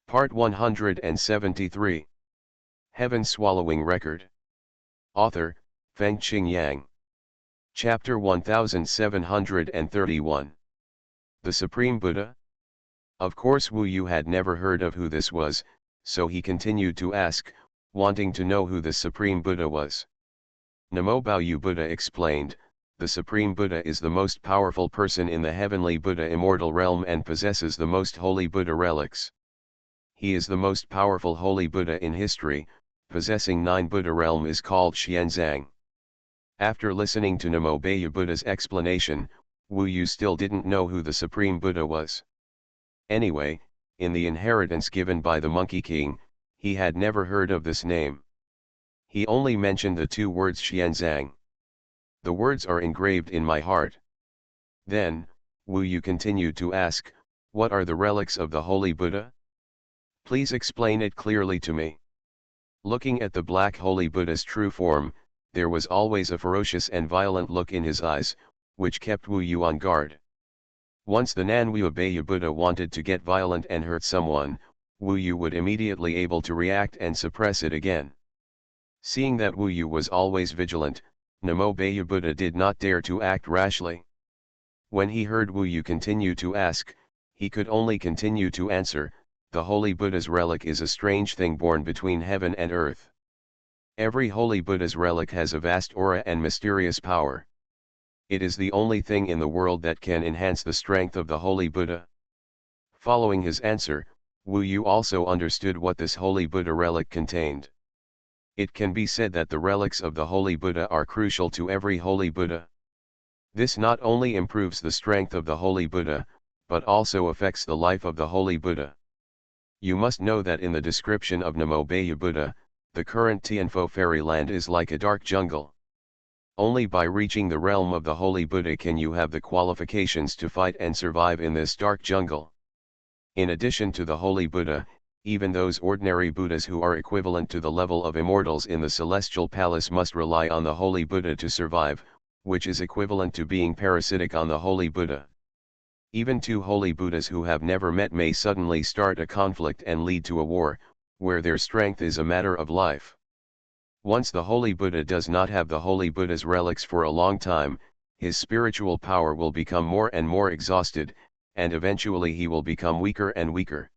Part 173. Heaven-Swallowing Record. Author, Fengqing Yang. Chapter 1731. The Supreme Buddha? Of course Wu Yu had never heard of who this was, so he continued to ask, wanting to know who the Supreme Buddha was. Namo Baoyu Buddha explained, the Supreme Buddha is the most powerful person in the heavenly Buddha immortal realm and possesses the most holy Buddha relics. He is the most powerful holy Buddha in history, possessing 9 Buddha realm is called Xianzang. After listening to Namo Baoyu Buddha's explanation, Wu Yu still didn't know who the Supreme Buddha was. Anyway, in the inheritance given by the Monkey King, he had never heard of this name. He only mentioned the 2 words Xianzang. The words are engraved in my heart. Then, Wu Yu continued to ask, what are the relics of the Holy Buddha? Please explain it clearly to me. Looking at the Black Holy Buddha's true form, there was always a ferocious and violent look in his eyes, which kept Wu Yu on guard. Once the Nanwu Baoyu Buddha wanted to get violent and hurt someone, Wu Yu would immediately able to react and suppress it again. Seeing that Wu Yu was always vigilant, Namo Baoyu Buddha did not dare to act rashly. When he heard Wu Yu continue to ask, he could only continue to answer, the Holy Buddha's relic is a strange thing born between heaven and earth. Every Holy Buddha's relic has a vast aura and mysterious power. It is the only thing in the world that can enhance the strength of the Holy Buddha. Following his answer, Wu Yu also understood what this Holy Buddha relic contained. It can be said that the relics of the Holy Buddha are crucial to every Holy Buddha. This not only improves the strength of the Holy Buddha, but also affects the life of the Holy Buddha. You must know that in the description of Namo Baoyu Buddha, the current Tianfo fairyland is like a dark jungle. Only by reaching the realm of the Holy Buddha can you have the qualifications to fight and survive in this dark jungle. In addition to the Holy Buddha, even those ordinary Buddhas who are equivalent to the level of immortals in the celestial palace must rely on the Holy Buddha to survive, which is equivalent to being parasitic on the Holy Buddha. Even 2 Holy Buddhas who have never met may suddenly start a conflict and lead to a war, where their strength is a matter of life. Once the Holy Buddha does not have the Holy Buddha's relics for a long time, his spiritual power will become more and more exhausted, and eventually he will become weaker and weaker.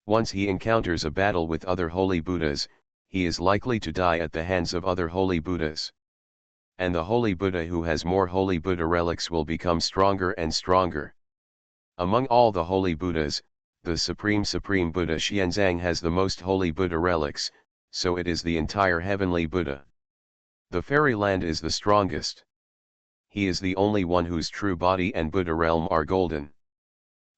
Once he encounters a battle with other Holy Buddhas, he is likely to die at the hands of other Holy Buddhas. And the Holy Buddha who has more Holy Buddha relics will become stronger and stronger. Among all the Holy Buddhas, the Supreme Buddha Xianzang has the most Holy Buddha relics, so it is the entire heavenly Buddha. The fairyland is the strongest. He is the only one whose true body and Buddha realm are golden.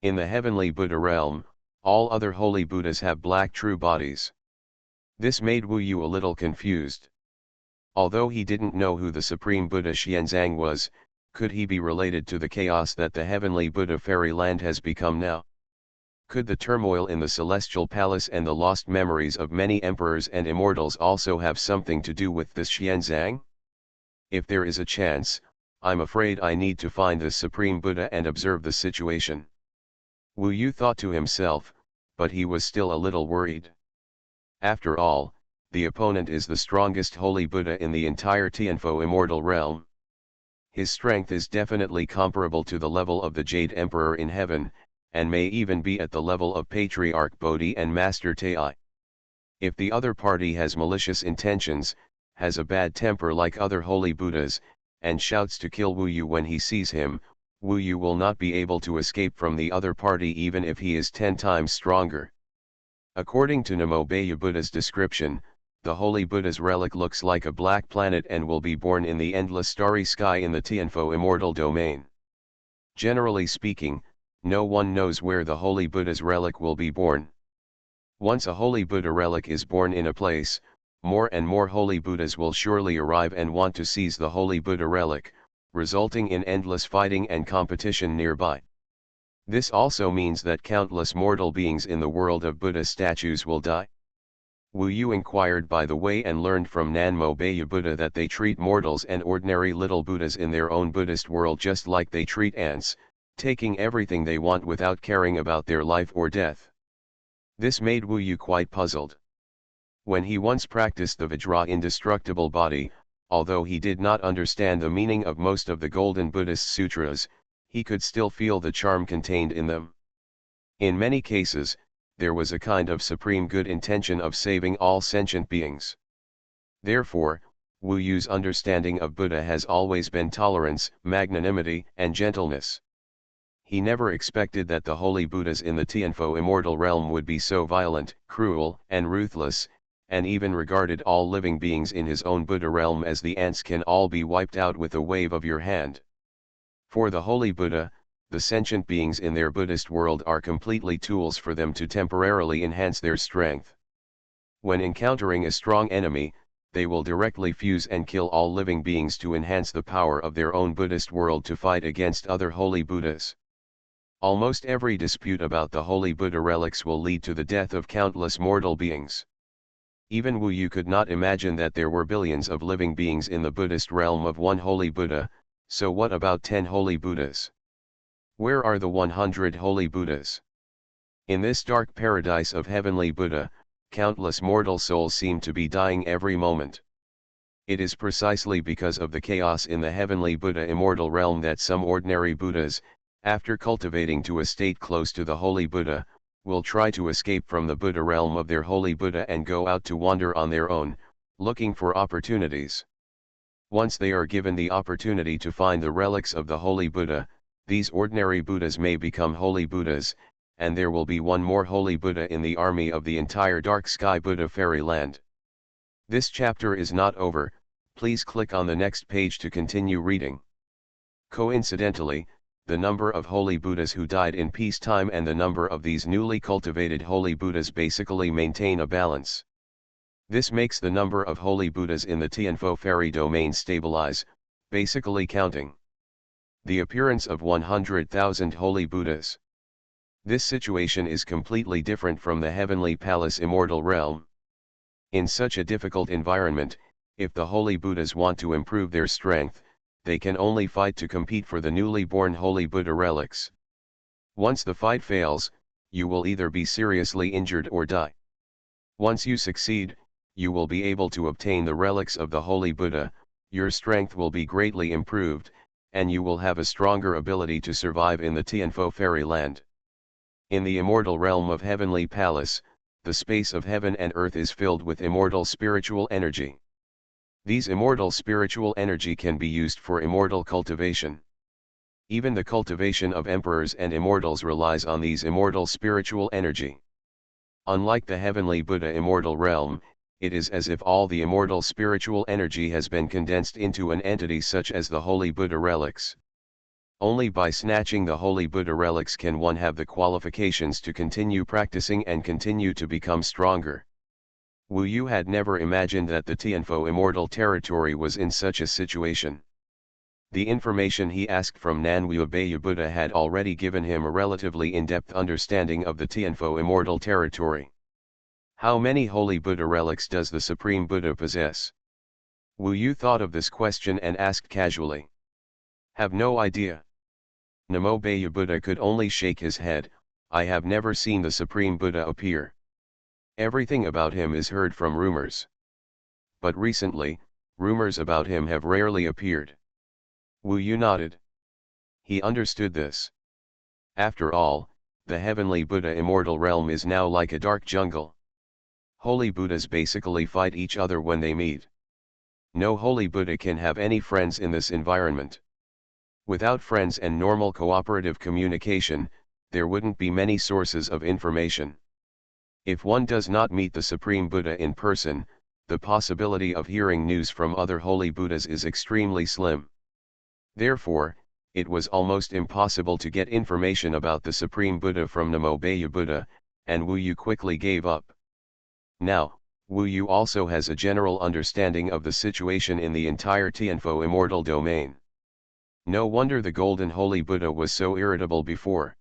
In the heavenly Buddha realm, all other Holy Buddhas have black true bodies. This made Wu Yu a little confused. Although he didn't know who the Supreme Buddha Xianzang was, could he be related to the chaos that the heavenly Buddha fairyland has become now? Could the turmoil in the celestial palace and the lost memories of many emperors and immortals also have something to do with this Xianzang? If there is a chance, I'm afraid I need to find the Supreme Buddha and observe the situation. Wu Yu thought to himself, but he was still a little worried. After all, the opponent is the strongest Holy Buddha in the entire Tianfo immortal realm. His strength is definitely comparable to the level of the Jade Emperor in heaven, and may even be at the level of Patriarch Bodhi and Master Tai. If the other party has malicious intentions, has a bad temper like other Holy Buddhas, and shouts to kill Wu Yu when he sees him, Wu Yu will not be able to escape from the other party even if he is 10 times stronger. According to Namo Baoyu Buddha's description, the Holy Buddha's relic looks like a black planet and will be born in the endless starry sky in the Tianfo immortal domain. Generally speaking, no one knows where the Holy Buddha's relic will be born. Once a Holy Buddha relic is born in a place, more and more Holy Buddhas will surely arrive and want to seize the Holy Buddha relic, resulting in endless fighting and competition nearby. This also means that countless mortal beings in the world of Buddha statues will die. Wu Yu inquired by the way and learned from Namo Baoyu Buddha that they treat mortals and ordinary little Buddhas in their own Buddhist world just like they treat ants, taking everything they want without caring about their life or death. This made Wu Yu quite puzzled. When he once practiced the Vajra indestructible body, although he did not understand the meaning of most of the golden Buddhist sutras, he could still feel the charm contained in them. In many cases, there was a kind of supreme good intention of saving all sentient beings. Therefore, Wu Yu's understanding of Buddha has always been tolerance, magnanimity, and gentleness. He never expected that the holy Buddhas in the Tianfo immortal realm would be so violent, cruel, and ruthless, and even regarded all living beings in his own Buddha realm as the ants can all be wiped out with a wave of your hand. For the holy Buddha, the sentient beings in their Buddhist world are completely tools for them to temporarily enhance their strength. When encountering a strong enemy, they will directly fuse and kill all living beings to enhance the power of their own Buddhist world to fight against other holy Buddhas. Almost every dispute about the holy Buddha relics will lead to the death of countless mortal beings. Even Wu Yu could not imagine that there were billions of living beings in the Buddhist realm of one holy Buddha, so what about 10 holy Buddhas? Where are the 100 holy Buddhas? In this dark paradise of heavenly Buddha, countless mortal souls seem to be dying every moment. It is precisely because of the chaos in the heavenly Buddha immortal realm that some ordinary Buddhas, after cultivating to a state close to the holy Buddha, will try to escape from the Buddha realm of their holy Buddha and go out to wander on their own, looking for opportunities. Once they are given the opportunity to find the relics of the holy Buddha, these ordinary Buddhas may become holy Buddhas, and there will be one more holy Buddha in the army of the entire dark sky Buddha fairyland. This chapter is not over, please click on the next page to continue reading. Coincidentally, the number of holy Buddhas who died in peacetime and the number of these newly cultivated holy Buddhas basically maintain a balance. This makes the number of holy Buddhas in the Tianfo fairy domain stabilize, basically counting the appearance of 100,000 holy Buddhas. This situation is completely different from the heavenly palace immortal realm. In such a difficult environment, if the holy Buddhas want to improve their strength, they can only fight to compete for the newly born holy Buddha relics. Once the fight fails, you will either be seriously injured or die. Once you succeed, you will be able to obtain the relics of the holy Buddha, your strength will be greatly improved, and you will have a stronger ability to survive in the Tianfo fairyland. In the immortal realm of heavenly palace, the space of heaven and earth is filled with immortal spiritual energy. These immortal spiritual energy can be used for immortal cultivation. Even the cultivation of emperors and immortals relies on these immortal spiritual energy. Unlike the heavenly Buddha immortal realm, it is as if all the immortal spiritual energy has been condensed into an entity such as the holy Buddha relics. Only by snatching the holy Buddha relics can one have the qualifications to continue practicing and continue to become stronger. Wu Yu had never imagined that the Tianfo immortal territory was in such a situation. The information he asked from Nanwu Buddha had already given him a relatively in-depth understanding of the Tianfo immortal territory. How many holy Buddha relics does the Supreme Buddha possess? Wu Yu thought of this question and asked casually. Have no idea. Namo Buddha could only shake his head. I have never seen the Supreme Buddha appear. Everything about him is heard from rumors. But recently, rumors about him have rarely appeared. Wu Yu nodded. He understood this. After all, the heavenly Buddha immortal realm is now like a dark jungle. Holy Buddhas basically fight each other when they meet. No holy Buddha can have any friends in this environment. Without friends and normal cooperative communication, there wouldn't be many sources of information. If one does not meet the Supreme Buddha in person, the possibility of hearing news from other holy Buddhas is extremely slim. Therefore, it was almost impossible to get information about the Supreme Buddha from Namo Buddha, and Wu Yu quickly gave up. Now, Wu Yu also has a general understanding of the situation in the entire Tianfo immortal domain. No wonder the Golden Holy Buddha was so irritable before.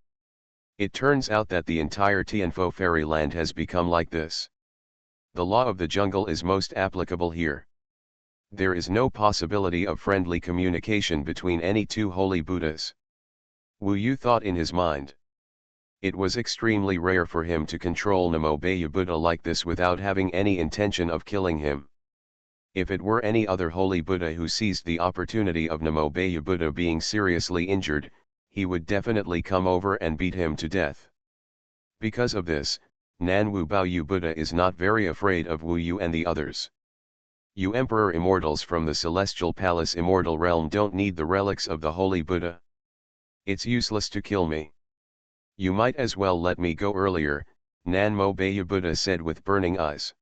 It turns out that the entire Tianfo fairyland has become like this. The law of the jungle is most applicable here. There is no possibility of friendly communication between any two holy Buddhas. Wu Yu thought in his mind. It was extremely rare for him to control Namo Buddha like this without having any intention of killing him. If it were any other holy Buddha who seized the opportunity of Namo Buddha being seriously injured, he would definitely come over and beat him to death. Because of this, Nan Wu Baoyu Buddha is not very afraid of Wu Yu and the others. You Emperor Immortals from the Celestial Palace Immortal Realm don't need the relics of the Holy Buddha. It's useless to kill me. You might as well let me go earlier, Nan Mo Baoyu Buddha said with burning eyes.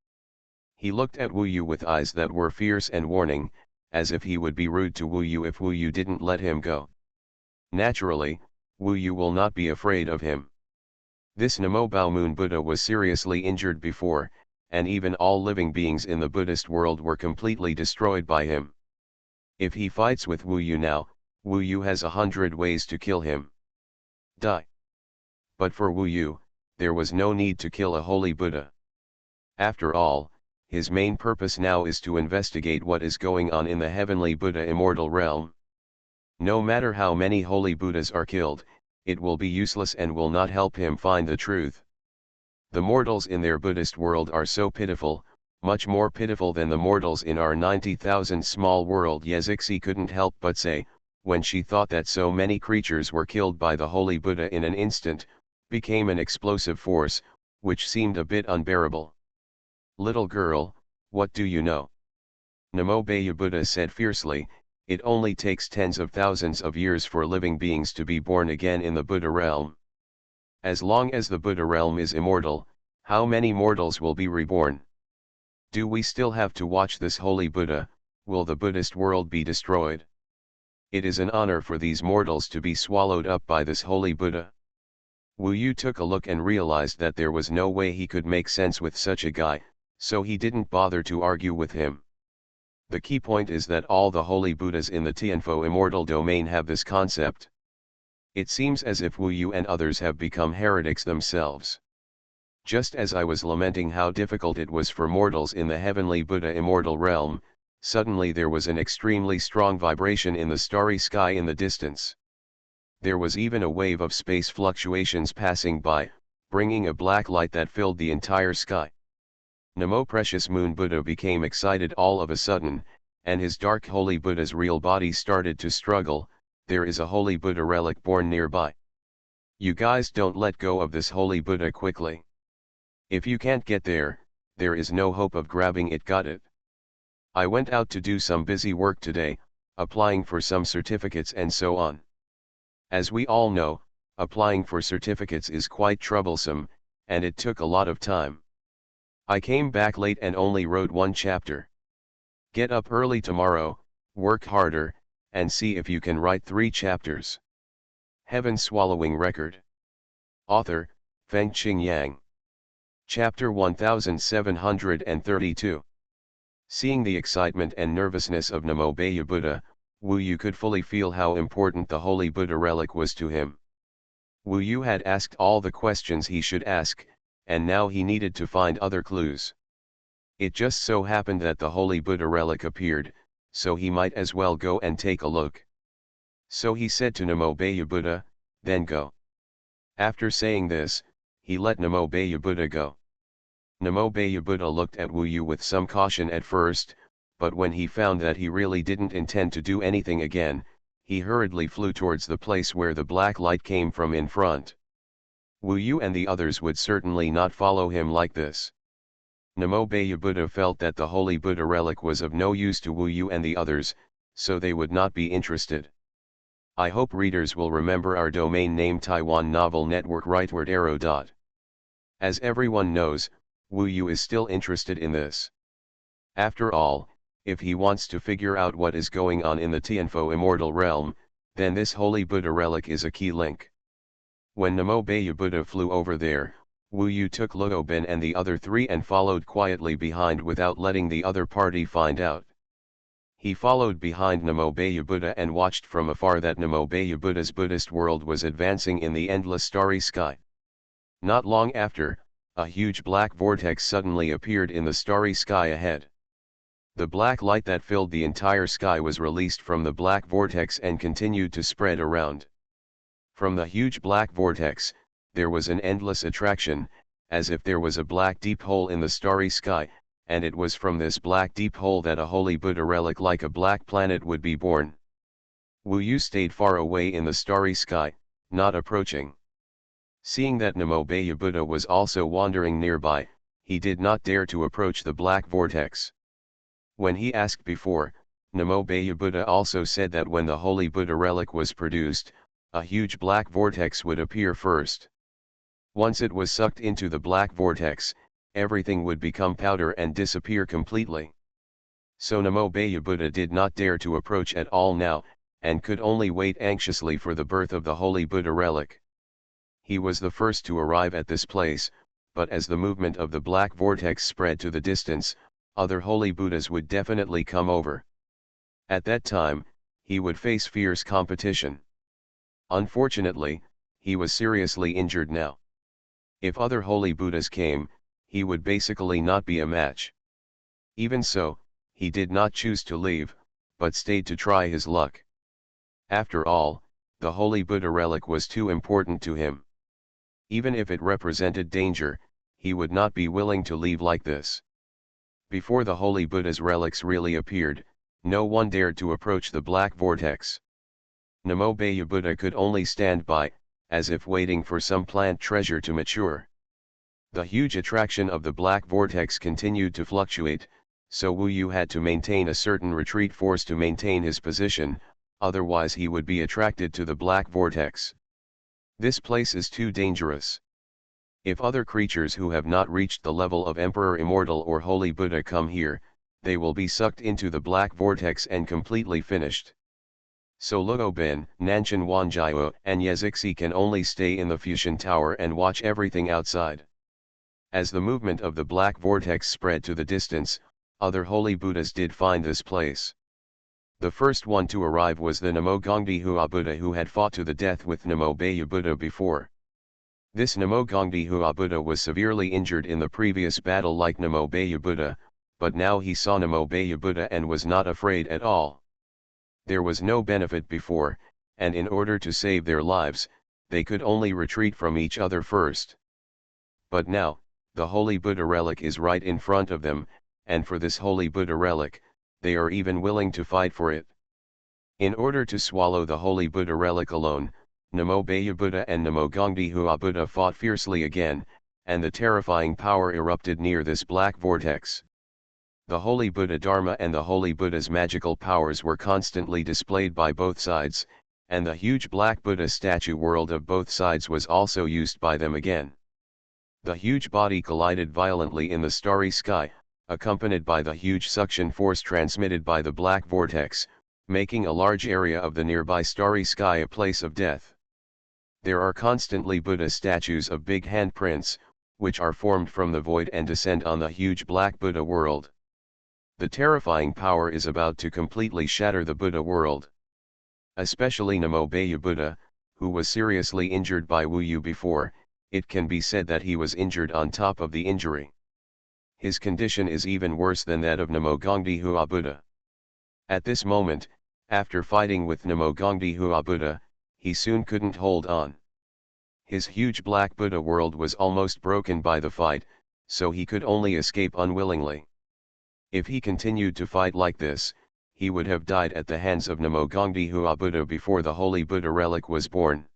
He looked at Wu Yu with eyes that were fierce and warning, as if he would be rude to Wu Yu if Wu Yu didn't let him go. Naturally, Wu Yu will not be afraid of him. This Namo Bao Moon Buddha was seriously injured before, and even all living beings in the Buddhist world were completely destroyed by him. If he fights with Wu Yu now, Wu Yu has 100 ways to kill him. Die. But for Wu Yu, there was no need to kill a holy Buddha. After all, his main purpose now is to investigate what is going on in the heavenly Buddha immortal realm. No matter how many holy Buddhas are killed, it will be useless and will not help him find the truth. The mortals in their Buddhist world are so pitiful, much more pitiful than the mortals in our 90,000 small world. Yezixi couldn't help but say, when she thought that so many creatures were killed by the holy Buddha in an instant, became an explosive force, which seemed a bit unbearable. Little girl, what do you know? Namo Baoyu Buddha said fiercely, it only takes tens of thousands of years for living beings to be born again in the Buddha realm. As long as the Buddha realm is immortal, how many mortals will be reborn? Do we still have to watch this holy Buddha? Will the Buddhist world be destroyed? It is an honor for these mortals to be swallowed up by this holy Buddha. Wu Yu took a look and realized that there was no way he could make sense with such a guy, so he didn't bother to argue with him. The key point is that all the holy Buddhas in the Tianfo immortal domain have this concept. It seems as if Wu Yu and others have become heretics themselves. Just as I was lamenting how difficult it was for mortals in the heavenly Buddha immortal realm, suddenly there was an extremely strong vibration in the starry sky in the distance. There was even a wave of space fluctuations passing by, bringing a black light that filled the entire sky. Namo Precious Moon Buddha became excited all of a sudden, and his dark holy Buddha's real body started to struggle. There is a holy Buddha relic born nearby. You guys don't let go of this holy Buddha quickly. If you can't get there, there is no hope of grabbing it. Got it? I went out to do some busy work today, applying for some certificates and so on. As we all know, applying for certificates is quite troublesome, and it took a lot of time. I came back late and only wrote one chapter. Get up early tomorrow, work harder, and see if you can write 3 chapters. Heaven Swallowing Record. Author, Feng Qing Yang. Chapter 1732. Seeing the excitement and nervousness of Namo Baoyu Buddha, Wu Yu could fully feel how important the holy Buddha relic was to him. Wu Yu had asked all the questions he should ask, and now he needed to find other clues. It just so happened that the holy Buddha relic appeared, so he might as well go and take a look. So he said to Namo Baoyu Buddha, then go. After saying this, he let Namo Baoyu Buddha go. Namo Baoyu Buddha looked at Wu Yu with some caution at first, but when he found that he really didn't intend to do anything again, he hurriedly flew towards the place where the black light came from in front. Wu Yu and the others would certainly not follow him like this. Namo Baoyu Buddha felt that the holy Buddha relic was of no use to Wu Yu and the others, so they would not be interested. I hope readers will remember our domain name Taiwan Novel Network rightward arrow. As everyone knows, Wu Yu is still interested in this. After all, if he wants to figure out what is going on in the Tianfo immortal realm, then this holy Buddha relic is a key link. When Namo Baoyu Buddha flew over there, Wu Yu took Luo Ben and the other 3 and followed quietly behind without letting the other party find out. He followed behind Namo Baoyu Buddha and watched from afar that Namo Baoyu Buddha's Buddhist world was advancing in the endless starry sky. Not long after, a huge black vortex suddenly appeared in the starry sky ahead. The black light that filled the entire sky was released from the black vortex and continued to spread around. From the huge black vortex, there was an endless attraction, as if there was a black deep hole in the starry sky, and it was from this black deep hole that a holy Buddha relic like a black planet would be born. Wu Yu stayed far away in the starry sky, not approaching. Seeing that Namo Buddha was also wandering nearby, he did not dare to approach the black vortex. When he asked before, Namo Buddha also said that when the holy Buddha relic was produced, a huge black vortex would appear first. Once it was sucked into the black vortex, everything would become powder and disappear completely. So Namo Buddha did not dare to approach at all now, and could only wait anxiously for the birth of the holy Buddha relic. He was the first to arrive at this place, but as the movement of the black vortex spread to the distance, other holy Buddhas would definitely come over. At that time, he would face fierce competition. Unfortunately, he was seriously injured now. If other holy Buddhas came, he would basically not be a match. Even so, he did not choose to leave, but stayed to try his luck. After all, the holy Buddha relic was too important to him. Even if it represented danger, he would not be willing to leave like this. Before the holy Buddha's relics really appeared, no one dared to approach the black vortex. Namo Buddha could only stand by, as if waiting for some plant treasure to mature. The huge attraction of the black vortex continued to fluctuate, so Wu Yu had to maintain a certain retreat force to maintain his position, otherwise he would be attracted to the black vortex. This place is too dangerous. If other creatures who have not reached the level of Emperor Immortal or Holy Buddha come here, they will be sucked into the black vortex and completely finished. So Luo Ben, Nanshan Wanjiao and Yezixi can only stay in the Fusion Tower and watch everything outside. As the movement of the black vortex spread to the distance, other holy Buddhas did find this place. The first one to arrive was the Namo Gongdi Hua Buddha who had fought to the death with Namo Buddha before. This Namo Gongdi Hua Buddha was severely injured in the previous battle like Namo Buddha, but now he saw Namo Buddha and was not afraid at all. There was no benefit before, and in order to save their lives, they could only retreat from each other first. But now, the holy Buddha relic is right in front of them, and for this holy Buddha relic, they are even willing to fight for it. In order to swallow the holy Buddha relic alone, Namo Buddha and Namo Gongdi Hua Buddha fought fiercely again, and the terrifying power erupted near this black vortex. The holy Buddha Dharma and the holy Buddha's magical powers were constantly displayed by both sides, and the huge black Buddha statue world of both sides was also used by them again. The huge body collided violently in the starry sky, accompanied by the huge suction force transmitted by the black vortex, making a large area of the nearby starry sky a place of death. There are constantly Buddha statues of big handprints, which are formed from the void and descend on the huge black Buddha world. The terrifying power is about to completely shatter the Buddha world. Especially Namo Buddha, who was seriously injured by Wu Yu before, it can be said that he was injured on top of the injury. His condition is even worse than that of Namo Gongdi Hua Buddha. At this moment, after fighting with Namo Gongdi Hua Buddha, he soon couldn't hold on. His huge black Buddha world was almost broken by the fight, so he could only escape unwillingly. If he continued to fight like this, he would have died at the hands of Namo Gongdi Hua Buddha before the holy Buddha relic was born.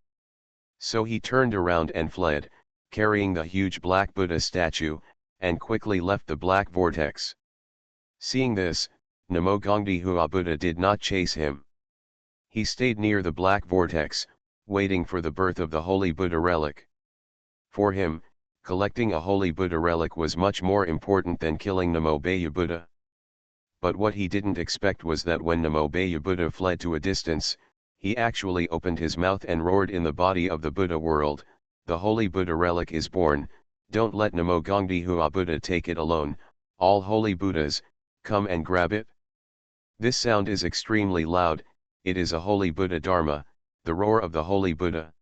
So he turned around and fled, carrying the huge black Buddha statue, and quickly left the black vortex. Seeing this, Namo Gongdi Hua Buddha did not chase him. He stayed near the black vortex, waiting for the birth of the holy Buddha relic. For him, collecting a holy Buddha relic was much more important than killing Namo Buddha. But what he didn't expect was that when Namo Buddha fled to a distance, he actually opened his mouth and roared in the body of the Buddha world, "The holy Buddha relic is born, don't let Namo Gongdi Hua Buddha take it alone, all holy Buddhas, come and grab it." This sound is extremely loud, it is a holy Buddha Dharma, the roar of the holy Buddha.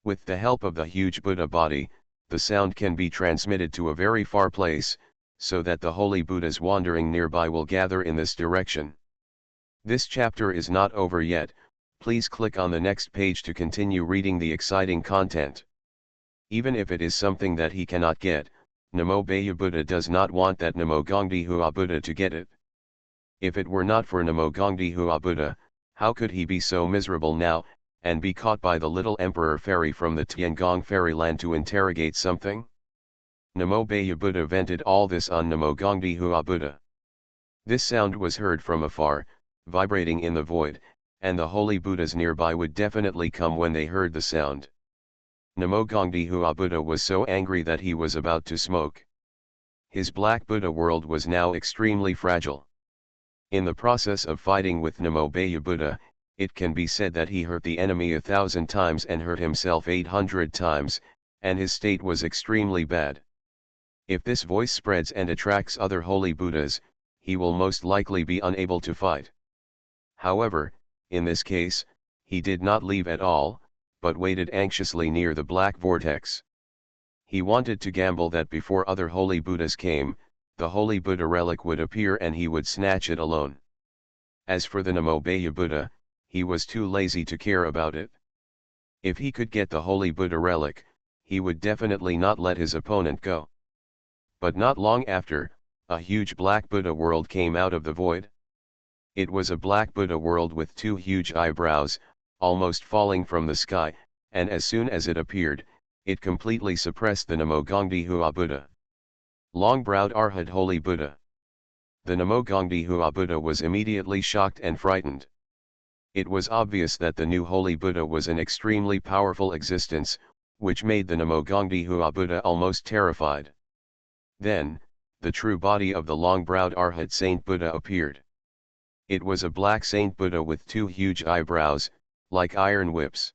With the help of the huge Buddha body, the sound can be transmitted to a very far place, so that the holy Buddhas wandering nearby will gather in this direction. This chapter is not over yet, please click on the next page to continue reading the exciting content. Even if it is something that he cannot get, Namo Baya Buddha does not want that Namo Gongdi Hua Buddha to get it. If it were not for Namo Gongdi Hua Buddha, how could he be so miserable now, and be caught by the little emperor fairy from the Tiangong fairyland to interrogate something? Namo Baya Buddha vented all this on Namo Gongdi Hua Buddha. This sound was heard from afar, vibrating in the void, and the holy Buddhas nearby would definitely come when they heard the sound. Namo Gongdi Hua Buddha was so angry that he was about to smoke. His black Buddha world was now extremely fragile. In the process of fighting with Namo Baya Buddha, it can be said that he hurt the enemy 1,000 times and hurt himself 800 times, and his state was extremely bad. If this voice spreads and attracts other holy Buddhas, he will most likely be unable to fight. However, in this case, he did not leave at all, but waited anxiously near the black vortex. He wanted to gamble that before other holy Buddhas came, the holy Buddha relic would appear and he would snatch it alone. As for the Namo Baya Buddha, he was too lazy to care about it. If he could get the holy Buddha relic, he would definitely not let his opponent go. But not long after, a huge black Buddha world came out of the void. It was a black Buddha world with two huge eyebrows, almost falling from the sky, and as soon as it appeared, it completely suppressed the Namo Gongdi Hua Buddha. Long-browed Arhat Holy Buddha. The Namo Gongdi Hua Buddha was immediately shocked and frightened. It was obvious that the new Holy Buddha was an extremely powerful existence, which made the Namo Gongdi Hua Buddha almost terrified. Then, the true body of the long-browed Arhat Saint Buddha appeared. It was a black Saint Buddha with two huge eyebrows, like iron whips.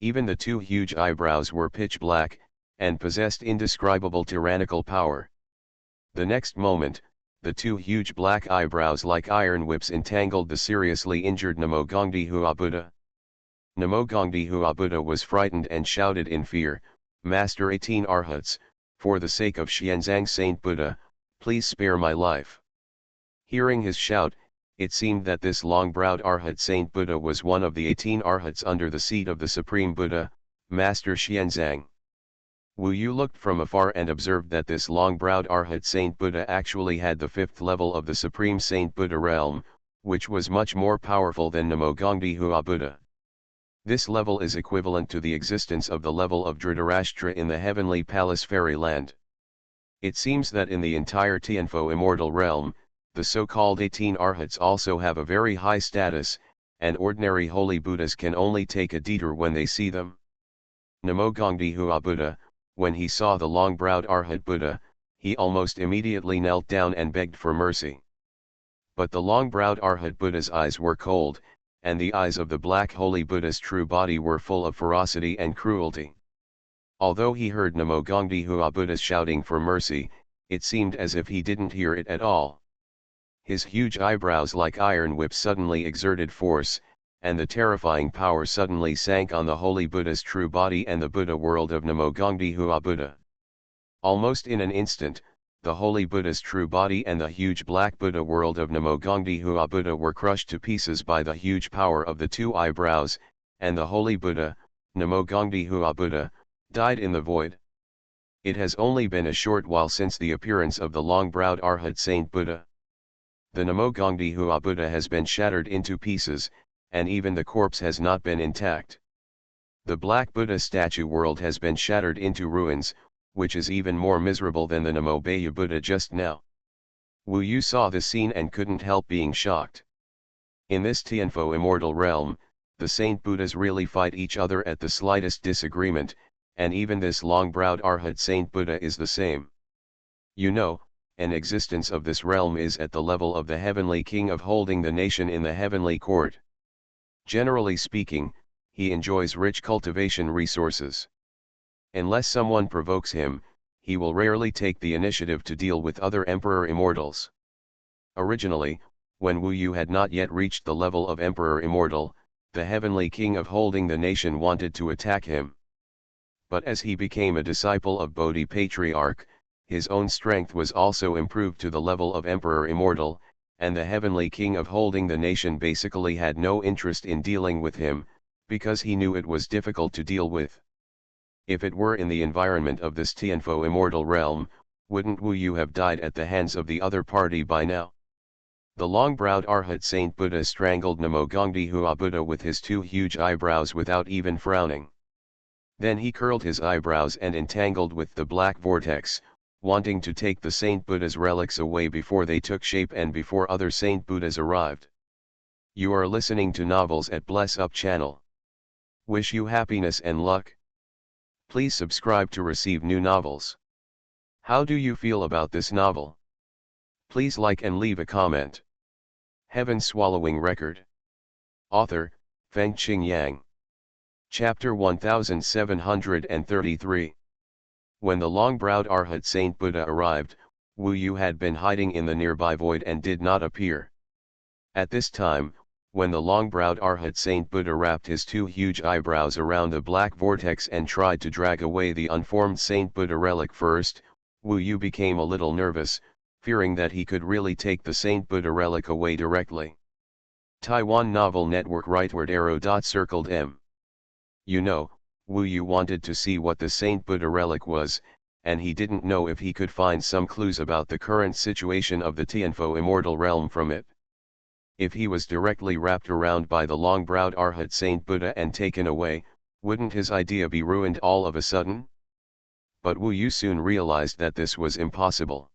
Even the two huge eyebrows were pitch black, and possessed indescribable tyrannical power. The next moment, the two huge black eyebrows like iron whips entangled the seriously injured Namo Gongdi Hua Buddha. Namo Gongdi Hua Buddha was frightened and shouted in fear, "Master 18 Arhats, for the sake of Xianzang Saint Buddha, please spare my life." Hearing his shout, it seemed that this long-browed Arhat Saint Buddha was one of the 18 Arhats under the seat of the Supreme Buddha, Master Xianzang. Wu Yu looked from afar and observed that this long-browed Arhat Saint Buddha actually had the 5th level of the Supreme Saint Buddha realm, which was much more powerful than Namo Gongdi Hua Buddha. This level is equivalent to the existence of the level of Dhritarashtra in the heavenly palace fairyland. It seems that in the entire Tianfo immortal realm, the so-called 18 Arhats also have a very high status, and ordinary holy Buddhas can only take a detour when they see them. Namo Gongdi Hua Buddha, when he saw the long-browed Arhat Buddha, he almost immediately knelt down and begged for mercy. But the long-browed Arhat Buddha's eyes were cold, and the eyes of the black holy Buddha's true body were full of ferocity and cruelty. Although he heard Namo Gongdi Hua Buddha's shouting for mercy, it seemed as if he didn't hear it at all. His huge eyebrows like iron whips suddenly exerted force, and the terrifying power suddenly sank on the holy Buddha's true body and the Buddha world of Namo Gongdi Hua Buddha. Almost in an instant, the holy Buddha's true body and the huge black Buddha world of Namo Gongdi Hua Buddha were crushed to pieces by the huge power of the two eyebrows, and the holy Buddha, Namo Gongdi Hua Buddha, died in the void. It has only been a short while since the appearance of the long-browed Arhat Saint Buddha. The Namo Gongdi Hua Buddha has been shattered into pieces, and even the corpse has not been intact. The black Buddha statue world has been shattered into ruins, which is even more miserable than the Namo Baya Buddha just now. Wu Yu saw the scene and couldn't help being shocked. In this Tianfo immortal realm, the Saint Buddhas really fight each other at the slightest disagreement, and even this long-browed Arhat Saint Buddha is the same. You know, an existence of this realm is at the level of the heavenly king of holding the nation in the heavenly court. Generally speaking, he enjoys rich cultivation resources. Unless someone provokes him, he will rarely take the initiative to deal with other Emperor Immortals. Originally, when Wu Yu had not yet reached the level of Emperor Immortal, the heavenly king of holding the nation wanted to attack him. But as he became a disciple of Bodhi Patriarch, his own strength was also improved to the level of Emperor Immortal, and the heavenly king of holding the nation basically had no interest in dealing with him, because he knew it was difficult to deal with. If it were in the environment of this Tianfo immortal realm, wouldn't Wu Yu have died at the hands of the other party by now? The long-browed Arhat Saint Buddha strangled Namo Gongdi Hua Buddha with his two huge eyebrows without even frowning. Then he curled his eyebrows and entangled with the black vortex, wanting to take the Saint Buddha's relics away before they took shape and before other Saint Buddhas arrived. You are listening to Novels at Bless Up channel. Wish you happiness and luck. Please subscribe to receive new novels. How do you feel about this novel? Please like and leave a comment. Heaven Swallowing Record. Author, Fengqing Yang. Chapter 1733. When the long-browed Arhat Saint Buddha arrived, Wu Yu had been hiding in the nearby void and did not appear. At this time, when the long-browed Arhat Saint Buddha wrapped his two huge eyebrows around the black vortex and tried to drag away the unformed Saint Buddha relic first, Wu Yu became a little nervous, fearing that he could really take the Saint Buddha relic away directly. Taiwan Novel Network rightward arrow circled M. You know, Wu Yu wanted to see what the Saint Buddha relic was, and he didn't know if he could find some clues about the current situation of the Tianfo immortal realm from it. If he was directly wrapped around by the long-browed Arhat Saint Buddha and taken away, wouldn't his idea be ruined all of a sudden? But Wu Yu soon realized that this was impossible.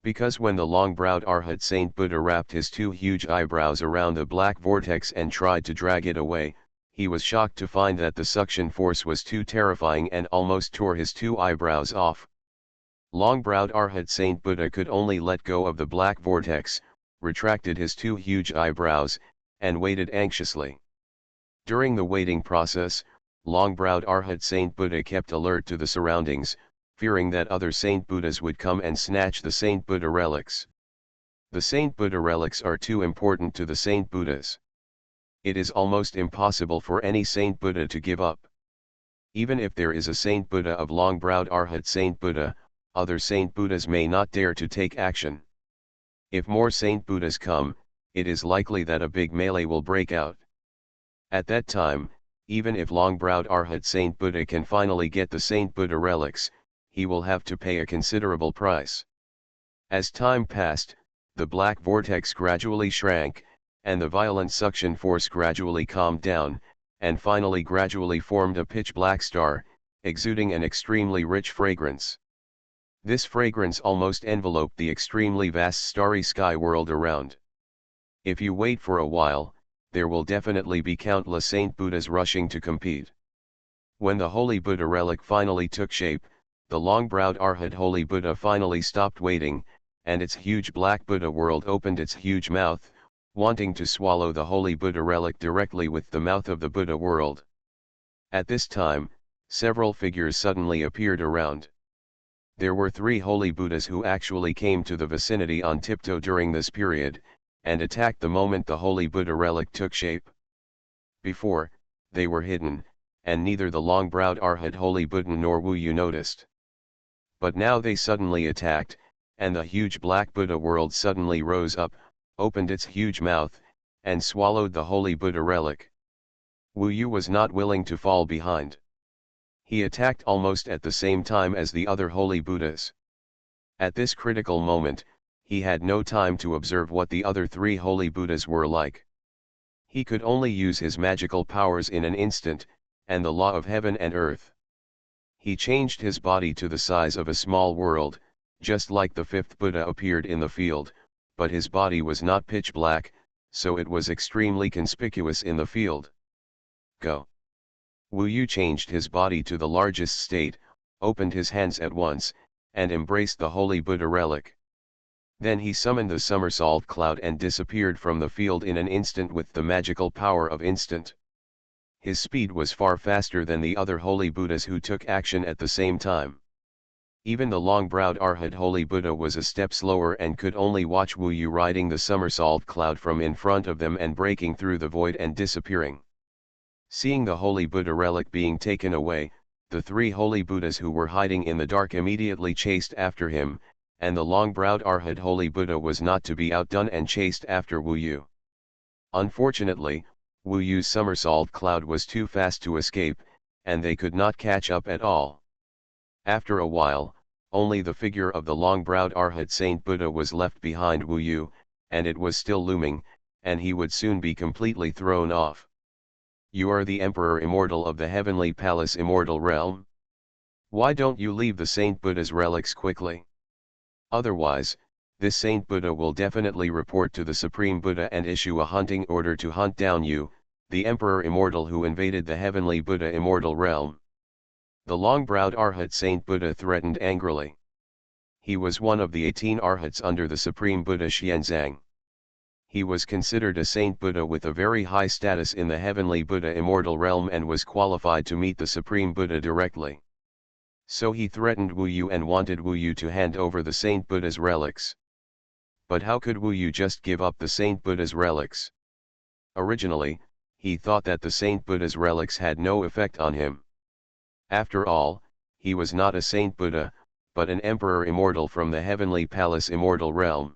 Because when the long-browed Arhat Saint Buddha wrapped his two huge eyebrows around the black vortex and tried to drag it away, he was shocked to find that the suction force was too terrifying and almost tore his two eyebrows off. Long-browed Arhat Saint Buddha could only let go of the black vortex, retracted his two huge eyebrows, and waited anxiously. During the waiting process, long-browed Arhat Saint Buddha kept alert to the surroundings, fearing that other Saint Buddhas would come and snatch the Saint Buddha relics. The Saint Buddha relics are too important to the Saint Buddhas. It is almost impossible for any Saint Buddha to give up. Even if there is a Saint Buddha of long-browed Arhat Saint Buddha, other Saint Buddhas may not dare to take action. If more Saint Buddhas come, it is likely that a big melee will break out. At that time, even if long-browed Arhat Saint Buddha can finally get the Saint Buddha relics, he will have to pay a considerable price. As time passed, the black vortex gradually shrank, and the violent suction force gradually calmed down, and finally gradually formed a pitch-black star, exuding an extremely rich fragrance. This fragrance almost enveloped the extremely vast starry sky world around. If you wait for a while, there will definitely be countless Saint Buddhas rushing to compete. When the Holy Buddha relic finally took shape, the long-browed Arhat Holy Buddha finally stopped waiting, and its huge black Buddha world opened its huge mouth, wanting to swallow the Holy Buddha relic directly with the mouth of the Buddha world. At this time, several figures suddenly appeared around. There were 3 Holy Buddhas who actually came to the vicinity on tiptoe during this period, and attacked the moment the Holy Buddha relic took shape. Before, they were hidden, and neither the long-browed Arhat Holy Buddha nor Wu Yu noticed. But now they suddenly attacked, and the huge black Buddha world suddenly rose up, opened its huge mouth, and swallowed the Holy Buddha relic. Wu Yu was not willing to fall behind. He attacked almost at the same time as the other Holy Buddhas. At this critical moment, he had no time to observe what the other 3 Holy Buddhas were like. He could only use his magical powers in an instant, and the law of heaven and earth. He changed his body to the size of a small world, just like the 5th Buddha appeared in the field, but his body was not pitch black, so it was extremely conspicuous in the field. Go! Wu Yu changed his body to the largest state, opened his hands at once, and embraced the Holy Buddha relic. Then he summoned the somersault cloud and disappeared from the field in an instant with the magical power of instant. His speed was far faster than the other Holy Buddhas who took action at the same time. Even the long-browed Arhat Holy Buddha was a step slower and could only watch Wu Yu riding the somersault cloud from in front of them and breaking through the void and disappearing. Seeing the Holy Buddha relic being taken away, the 3 Holy Buddhas who were hiding in the dark immediately chased after him, and the long-browed Arhat Holy Buddha was not to be outdone and chased after Wu Yu. Unfortunately, Wu Yu's somersault cloud was too fast to escape, and they could not catch up at all. After a while, only the figure of the long-browed Arhat Saint Buddha was left behind Wu Yu, and it was still looming, and he would soon be completely thrown off. You are the Emperor Immortal of the Heavenly Palace Immortal Realm? Why don't you leave the Saint Buddha's relics quickly? Otherwise, this Saint Buddha will definitely report to the Supreme Buddha and issue a hunting order to hunt down you, the Emperor Immortal who invaded the Heavenly Buddha Immortal Realm. The long-browed Arhat Saint Buddha threatened angrily. He was one of the 18 Arhats under the Supreme Buddha Xianzang. He was considered a Saint Buddha with a very high status in the Heavenly Buddha Immortal Realm and was qualified to meet the Supreme Buddha directly. So he threatened Wu Yu and wanted Wu Yu to hand over the Saint Buddha's relics. But how could Wu Yu just give up the Saint Buddha's relics? Originally, he thought that the Saint Buddha's relics had no effect on him. After all, he was not a Saint Buddha, but an Emperor Immortal from the Heavenly Palace Immortal Realm.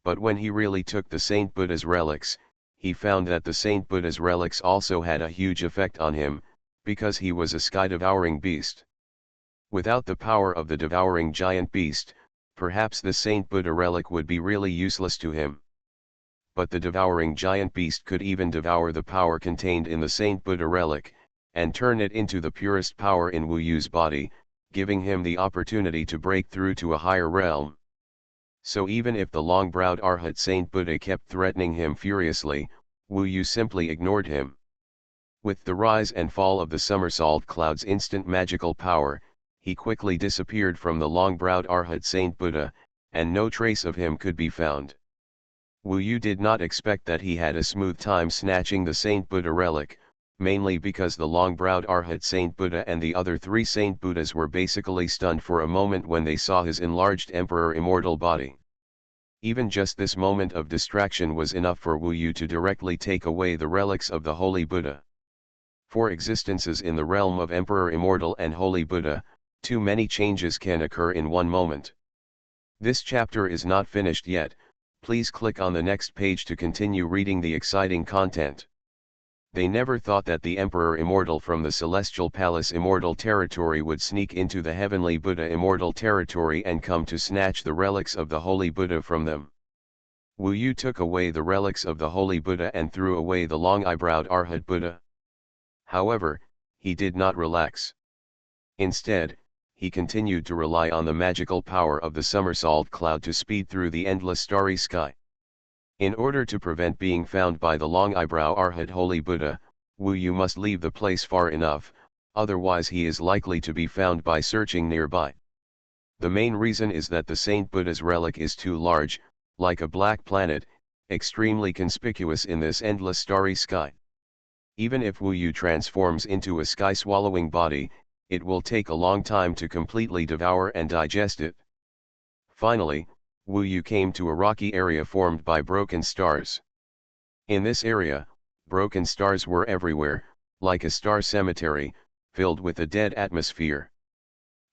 But when he really took the Saint Buddha's relics, he found that the Saint Buddha's relics also had a huge effect on him, because he was a sky-devouring beast. Without the power of the devouring giant beast, perhaps the Saint Buddha relic would be really useless to him. But the devouring giant beast could even devour the power contained in the Saint Buddha relic, and turn it into the purest power in Wu Yu's body, giving him the opportunity to break through to a higher realm. So even if the long-browed Arhat Saint Buddha kept threatening him furiously, Wu Yu simply ignored him. With the rise and fall of the somersault cloud's instant magical power, he quickly disappeared from the long-browed Arhat Saint Buddha, and no trace of him could be found. Wu Yu did not expect that he had a smooth time snatching the Saint Buddha relic, mainly because the long-browed Arhat Saint Buddha and the other 3 Saint Buddhas were basically stunned for a moment when they saw his enlarged Emperor Immortal body. Even just this moment of distraction was enough for Wu Yu to directly take away the relics of the Holy Buddha. For existences in the realm of Emperor Immortal and Holy Buddha, too many changes can occur in one moment. This chapter is not finished yet, please click on the next page to continue reading the exciting content. They never thought that the Emperor Immortal from the Celestial Palace Immortal Territory would sneak into the Heavenly Buddha Immortal Territory and come to snatch the relics of the Holy Buddha from them. Wu Yu took away the relics of the Holy Buddha and threw away the long-eyebrowed Arhat Buddha. However, he did not relax. Instead, he continued to rely on the magical power of the somersault cloud to speed through the endless starry sky. In order to prevent being found by the long-eyebrow Arhat Holy Buddha, Wu Yu must leave the place far enough, otherwise he is likely to be found by searching nearby. The main reason is that the Saint Buddha's relic is too large, like a black planet, extremely conspicuous in this endless starry sky. Even if Wu Yu transforms into a sky-swallowing body, it will take a long time to completely devour and digest it. Finally, Wu Yu came to a rocky area formed by broken stars. In this area, broken stars were everywhere, like a star cemetery, filled with a dead atmosphere.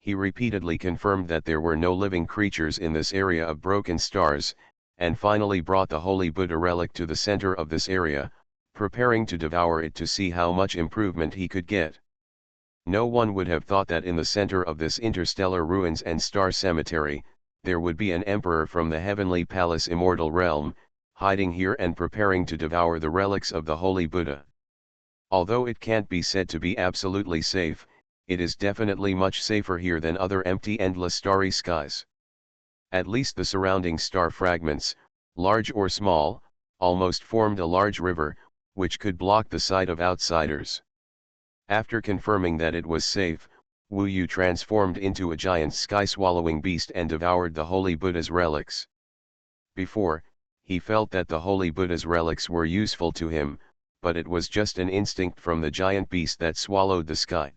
He repeatedly confirmed that there were no living creatures in this area of broken stars, and finally brought the Holy Buddha relic to the center of this area, preparing to devour it to see how much improvement he could get. No one would have thought that in the center of this interstellar ruins and star cemetery, there would be an emperor from the Heavenly Palace Immortal Realm, hiding here and preparing to devour the relics of the Holy Buddha. Although it can't be said to be absolutely safe, it is definitely much safer here than other empty endless starry skies. At least the surrounding star fragments, large or small, almost formed a large river, which could block the sight of outsiders. After confirming that it was safe, Wu Yu transformed into a giant sky-swallowing beast and devoured the Holy Buddha's relics. Before, he felt that the Holy Buddha's relics were useful to him, but it was just an instinct from the giant beast that swallowed the sky.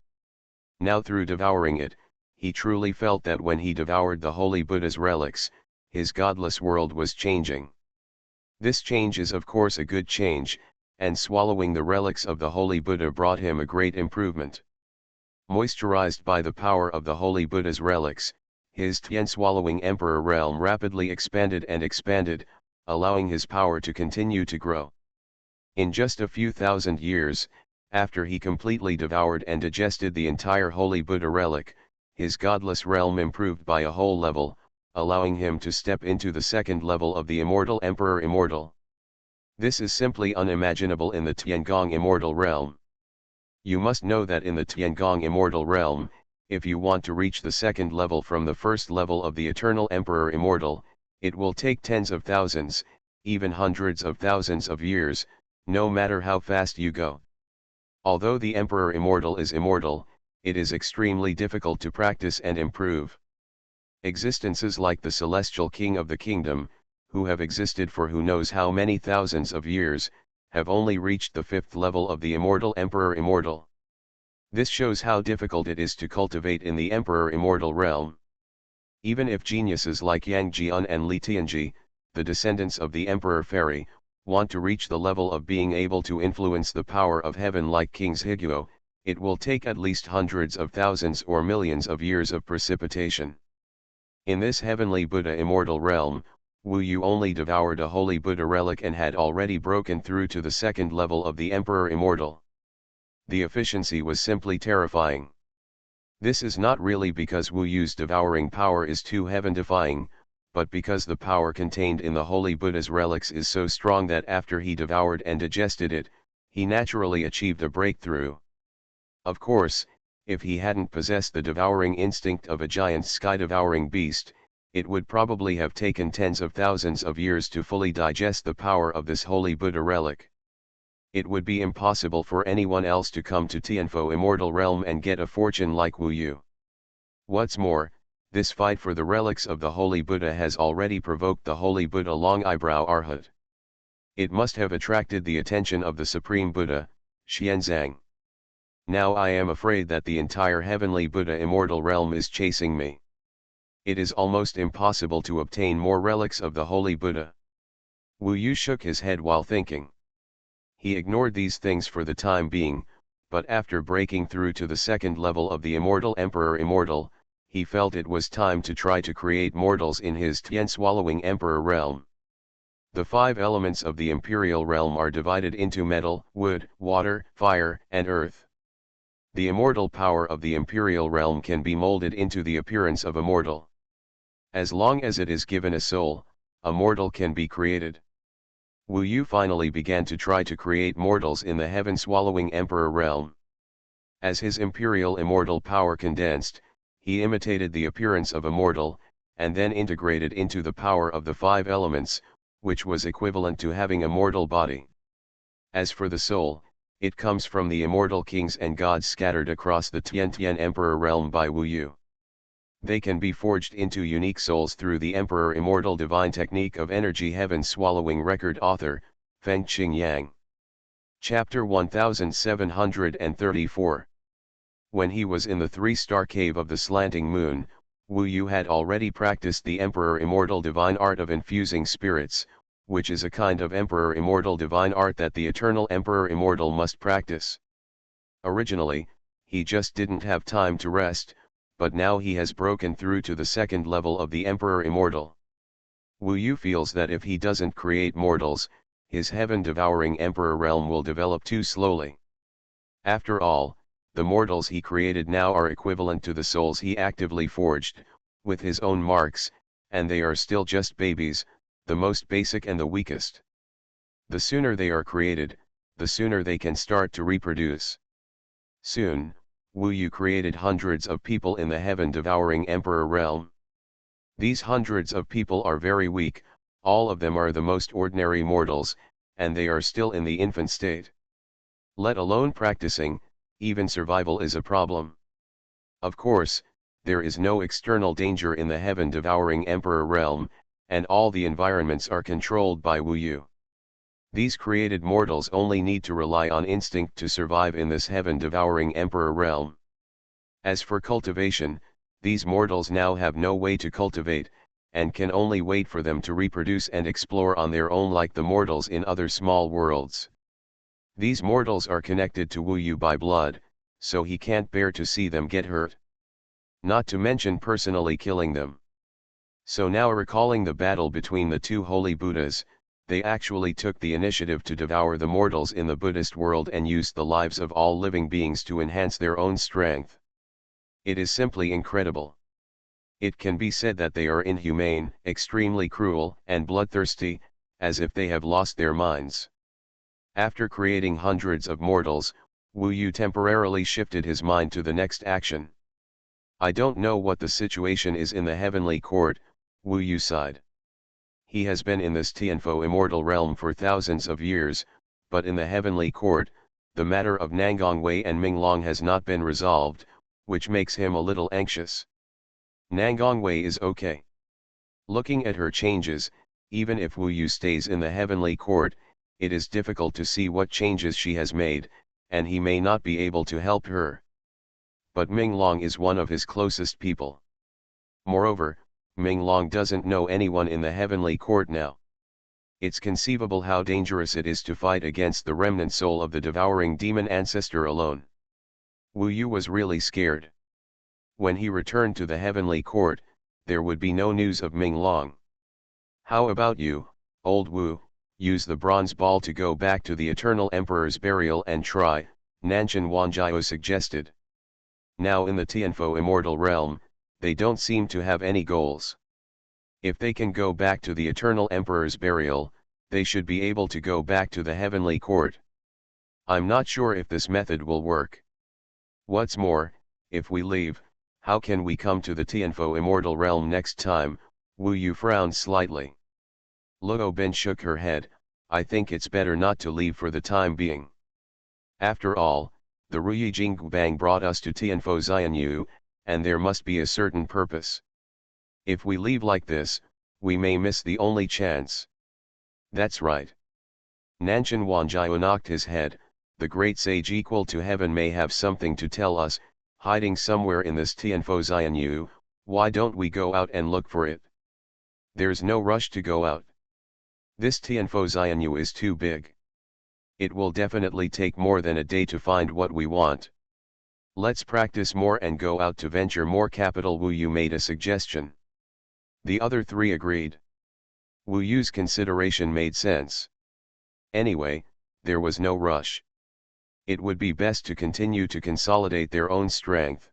Now through devouring it, he truly felt that when he devoured the Holy Buddha's relics, his godless world was changing. This change is of course a good change, and swallowing the relics of the Holy Buddha brought him a great improvement. Moisturized by the power of the Holy Buddha's relics, his Tian-swallowing emperor realm rapidly expanded and expanded, allowing his power to continue to grow. In just a few thousand years, After he completely devoured and digested the entire holy Buddha relic, his godless realm improved by a whole level, allowing him to step into the second level of the immortal Emperor Immortal. This is simply unimaginable in the Tiangong Immortal realm. You must know that in the Tiangong Immortal realm, if you want to reach the second level from the first level of the Eternal Emperor Immortal, it will take tens of thousands, even hundreds of thousands of years, no matter how fast you go. Although the Emperor Immortal is immortal, it is extremely difficult to practice and improve. Existences like the Celestial King of the Kingdom, who have existed for who knows how many thousands of years, have only reached the fifth level of the Immortal Emperor Immortal. This shows how difficult it is to cultivate in the Emperor Immortal realm. Even if geniuses like Yang Jian and Li Tianji, the descendants of the Emperor Fairy, want to reach the level of being able to influence the power of heaven like Kings Higuo, it will take at least hundreds of thousands or millions of years of precipitation. In this heavenly Buddha immortal realm, Wu Yu only devoured a holy Buddha relic and had already broken through to the second level of the Emperor Immortal. The efficiency was simply terrifying. This is not really because Wu Yu's devouring power is too heaven-defying, but because the power contained in the holy Buddha's relics is so strong that after he devoured and digested it, he naturally achieved a breakthrough. Of course, if he hadn't possessed the devouring instinct of a giant sky-devouring beast, it would probably have taken tens of thousands of years to fully digest the power of this holy Buddha relic. It would be impossible for anyone else to come to Tianfo Immortal Realm and get a fortune like Wu Yu. What's more, this fight for the relics of the holy Buddha has already provoked the holy Buddha Long Eyebrow Arhat. It must have attracted the attention of the Supreme Buddha, Xianzang. Now I am afraid that the entire heavenly Buddha immortal realm is chasing me. It is almost impossible to obtain more relics of the holy Buddha. Wu Yu shook his head while thinking. He ignored these things for the time being, but after breaking through to the second level of the immortal Emperor Immortal, he felt it was time to try to create mortals in his Tian-swallowing Emperor realm. The 5 elements of the imperial realm are divided into metal, wood, water, fire, and earth. The immortal power of the imperial realm can be molded into the appearance of a mortal. As long as it is given a soul, a mortal can be created. Wu Yu finally began to try to create mortals in the heaven-swallowing Emperor realm. As his imperial immortal power condensed, he imitated the appearance of a mortal, and then integrated into the power of the 5 elements, which was equivalent to having a mortal body. As for the soul, it comes from the immortal kings and gods scattered across the Tian Emperor realm by Wu Yu. They can be forged into unique souls through the Emperor Immortal Divine Technique of Energy Heaven Swallowing. Record author, Feng Qing Yang. Chapter 1734. When he was in the 3-star cave of the slanting moon, Wu Yu had already practiced the Emperor Immortal Divine Art of infusing spirits, which is a kind of Emperor Immortal Divine Art that the Eternal Emperor Immortal must practice. Originally, he just didn't have time to rest, but now he has broken through to the second level of the Emperor Immortal. Wu Yu feels that if he doesn't create mortals, his heaven-devouring Emperor realm will develop too slowly. After all, the mortals he created now are equivalent to the souls he actively forged, with his own marks, and they are still just babies, the most basic and the weakest. The sooner they are created, the sooner they can start to reproduce. Soon, Wu Yu created hundreds of people in the heaven-devouring Emperor realm. These hundreds of people are very weak, all of them are the most ordinary mortals, and they are still in the infant state. Let alone practicing, even survival is a problem. Of course, there is no external danger in the heaven-devouring Emperor realm, and all the environments are controlled by Wu Yu. These created mortals only need to rely on instinct to survive in this heaven-devouring Emperor realm. As for cultivation, these mortals now have no way to cultivate, and can only wait for them to reproduce and explore on their own like the mortals in other small worlds. These mortals are connected to Wu Yu by blood, so he can't bear to see them get hurt. Not to mention personally killing them. So now recalling the battle between the 2 holy Buddhas, They actually took the initiative to devour the mortals in the Buddhist world and used the lives of all living beings to enhance their own strength. It is simply incredible. It can be said that they are inhumane, extremely cruel, and bloodthirsty, as if they have lost their minds. After creating hundreds of mortals, Wu Yu temporarily shifted his mind to the next action. I don't know what the situation is in the heavenly court, Wu Yu sighed. He has been in this Tianfo immortal realm for thousands of years, but in the heavenly court, the matter of Nangongwei and Minglong has not been resolved, which makes him a little anxious. Nangongwei is okay. Looking at her changes, even if Wu Yu stays in the heavenly court, it is difficult to see what changes she has made, and he may not be able to help her. But Minglong is one of his closest people. Moreover, Minglong doesn't know anyone in the heavenly court now. It's conceivable how dangerous it is to fight against the remnant soul of the devouring demon ancestor alone. Wu Yu was really scared. When he returned to the heavenly court, there would be no news of Minglong. How about you, old Wu, use the bronze ball to go back to the Eternal Emperor's burial and try, Nanshan Wanjiao suggested. Now in the Tianfo immortal realm, they don't seem to have any goals. If they can go back to the Eternal Emperor's burial, they should be able to go back to the heavenly court. I'm not sure if this method will work. What's more, if we leave, how can we come to the Tianfo immortal realm next time? Wu Yu frowned slightly. Luo Bin shook her head. I think it's better not to leave for the time being. After all, the Ruyi Jingbang brought us to Tianfo Xianyu, and there must be a certain purpose. If we leave like this, we may miss the only chance. That's right. Nanshan Wanjiao knocked his head. The great sage equal to heaven may have something to tell us, hiding somewhere in this Tianfo Xianyu. Why don't we go out and look for it? There's no rush to go out. This Tianfo Xianyu is too big. It will definitely take more than a day to find what we want. Let's practice more and go out to venture more capital. Wu Yu made a suggestion. The other three agreed. Wu Yu's consideration made sense. Anyway, there was no rush. It would be best to continue to consolidate their own strength.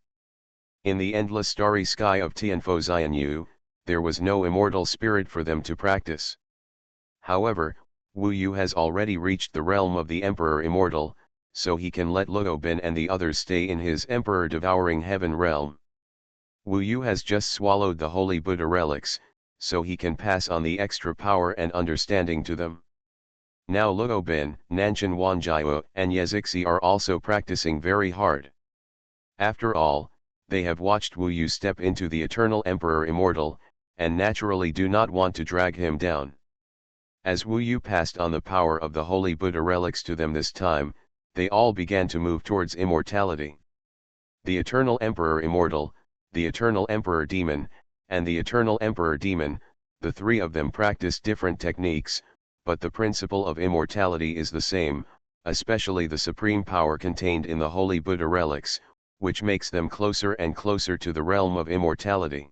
In the endless starry sky of Tianfo Xianyu, there was no immortal spirit for them to practice. However, Wu Yu has already reached the realm of the Emperor Immortal, so he can let Luo Bin and the others stay in his Emperor Devouring Heaven realm. Wu Yu has just swallowed the Holy Buddha relics, so he can pass on the extra power and understanding to them. Now Luo Bin, Nanshan Wanjiao, and Yezixi are also practicing very hard. After all, they have watched Wu Yu step into the Eternal Emperor Immortal, and naturally do not want to drag him down. As Wu Yu passed on the power of the Holy Buddha relics to them this time, they all began to move towards immortality. The Eternal Emperor Immortal, the Eternal Emperor Demon, and the Eternal Emperor Demon, the three of them practice different techniques, but the principle of immortality is the same, especially the supreme power contained in the Holy Buddha relics, which makes them closer and closer to the realm of immortality.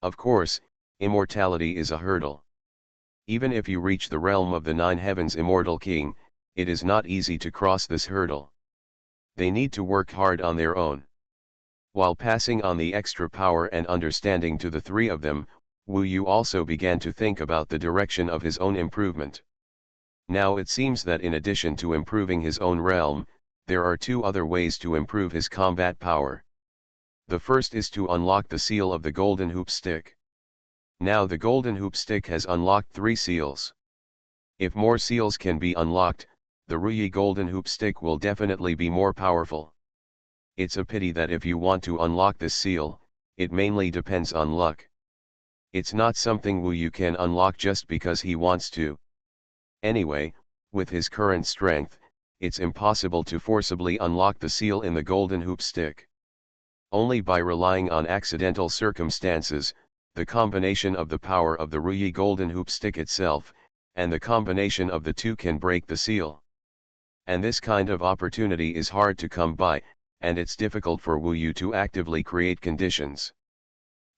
Of course, immortality is a hurdle. Even if you reach the realm of the Nine Heavens Immortal King, it is not easy to cross this hurdle. They need to work hard on their own. While passing on the extra power and understanding to the three of them, Wu Yu also began to think about the direction of his own improvement. Now it seems that in addition to improving his own realm, there are two other ways to improve his combat power. The first is to unlock the seal of the Golden Hoop Stick. Now the Golden Hoop Stick has unlocked 3 seals. If more seals can be unlocked, the Ruyi Golden Hoop Stick will definitely be more powerful. It's a pity that if you want to unlock this seal, it mainly depends on luck. It's not something Wu Yu can unlock just because he wants to. Anyway, with his current strength, it's impossible to forcibly unlock the seal in the Golden Hoop Stick. Only by relying on accidental circumstances, the combination of the power of the Ruyi Golden Hoop Stick itself, and the combination of the two can break the seal. And this kind of opportunity is hard to come by, and it's difficult for Wu Yu to actively create conditions.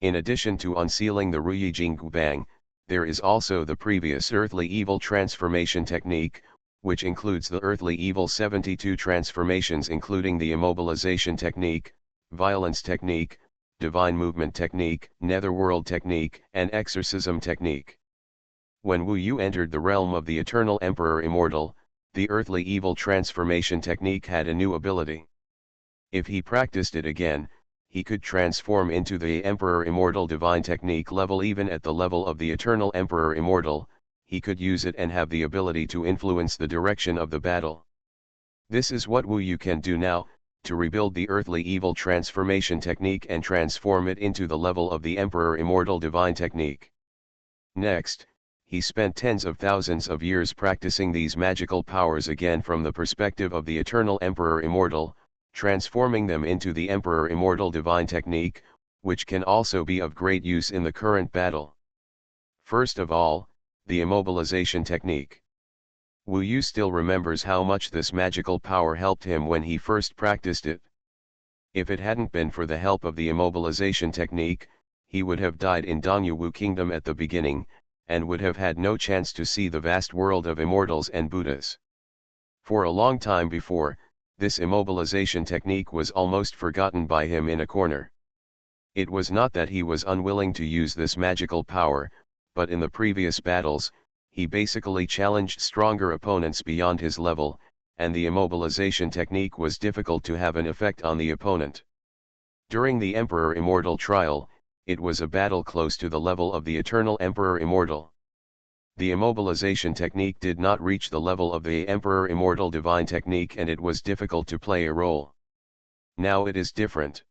In addition to unsealing the Ruyi Jingbang, There is also the previous earthly evil transformation technique, which includes the earthly evil 72 transformations including the immobilization technique, violence technique, divine movement technique, netherworld technique, and exorcism technique. When Wu Yu entered the realm of the Eternal Emperor Immortal, the earthly evil transformation technique had a new ability. If he practiced it again, he could transform into the Emperor Immortal divine technique level. Even at the level of the Eternal Emperor Immortal, he could use it and have the ability to influence the direction of the battle. This is what Wu Yu can do now, to rebuild the earthly evil transformation technique and transform it into the level of the Emperor Immortal divine technique. Next, he spent tens of thousands of years practicing these magical powers again from the perspective of the Eternal Emperor Immortal, transforming them into the Emperor Immortal divine technique, which can also be of great use in the current battle. First of all, the immobilization technique. Wu Yu still remembers how much this magical power helped him when he first practiced it. If it hadn't been for the help of the immobilization technique, he would have died in Dongyu Wu Kingdom at the beginning, and would have had no chance to see the vast world of immortals and Buddhas. For a long time before, this immobilization technique was almost forgotten by him in a corner. It was not that he was unwilling to use this magical power, but in the previous battles, he basically challenged stronger opponents beyond his level, and the immobilization technique was difficult to have an effect on the opponent. During the Emperor Immortal trial, it was a battle close to the level of the Eternal Emperor Immortal. The immobilization technique did not reach the level of the Emperor Immortal divine technique and it was difficult to play a role. Now it is different.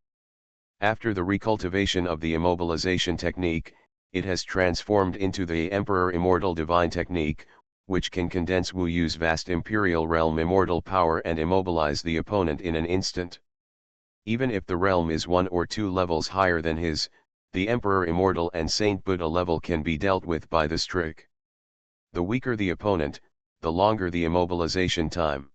After the recultivation of the immobilization technique, it has transformed into the Emperor Immortal divine technique, which can condense Wu Yu's vast imperial realm immortal power and immobilize the opponent in an instant. Even if the realm is 1 or 2 levels higher than his, the Emperor Immortal and Saint Buddha level can be dealt with by this trick. The weaker the opponent, the longer the immobilization time.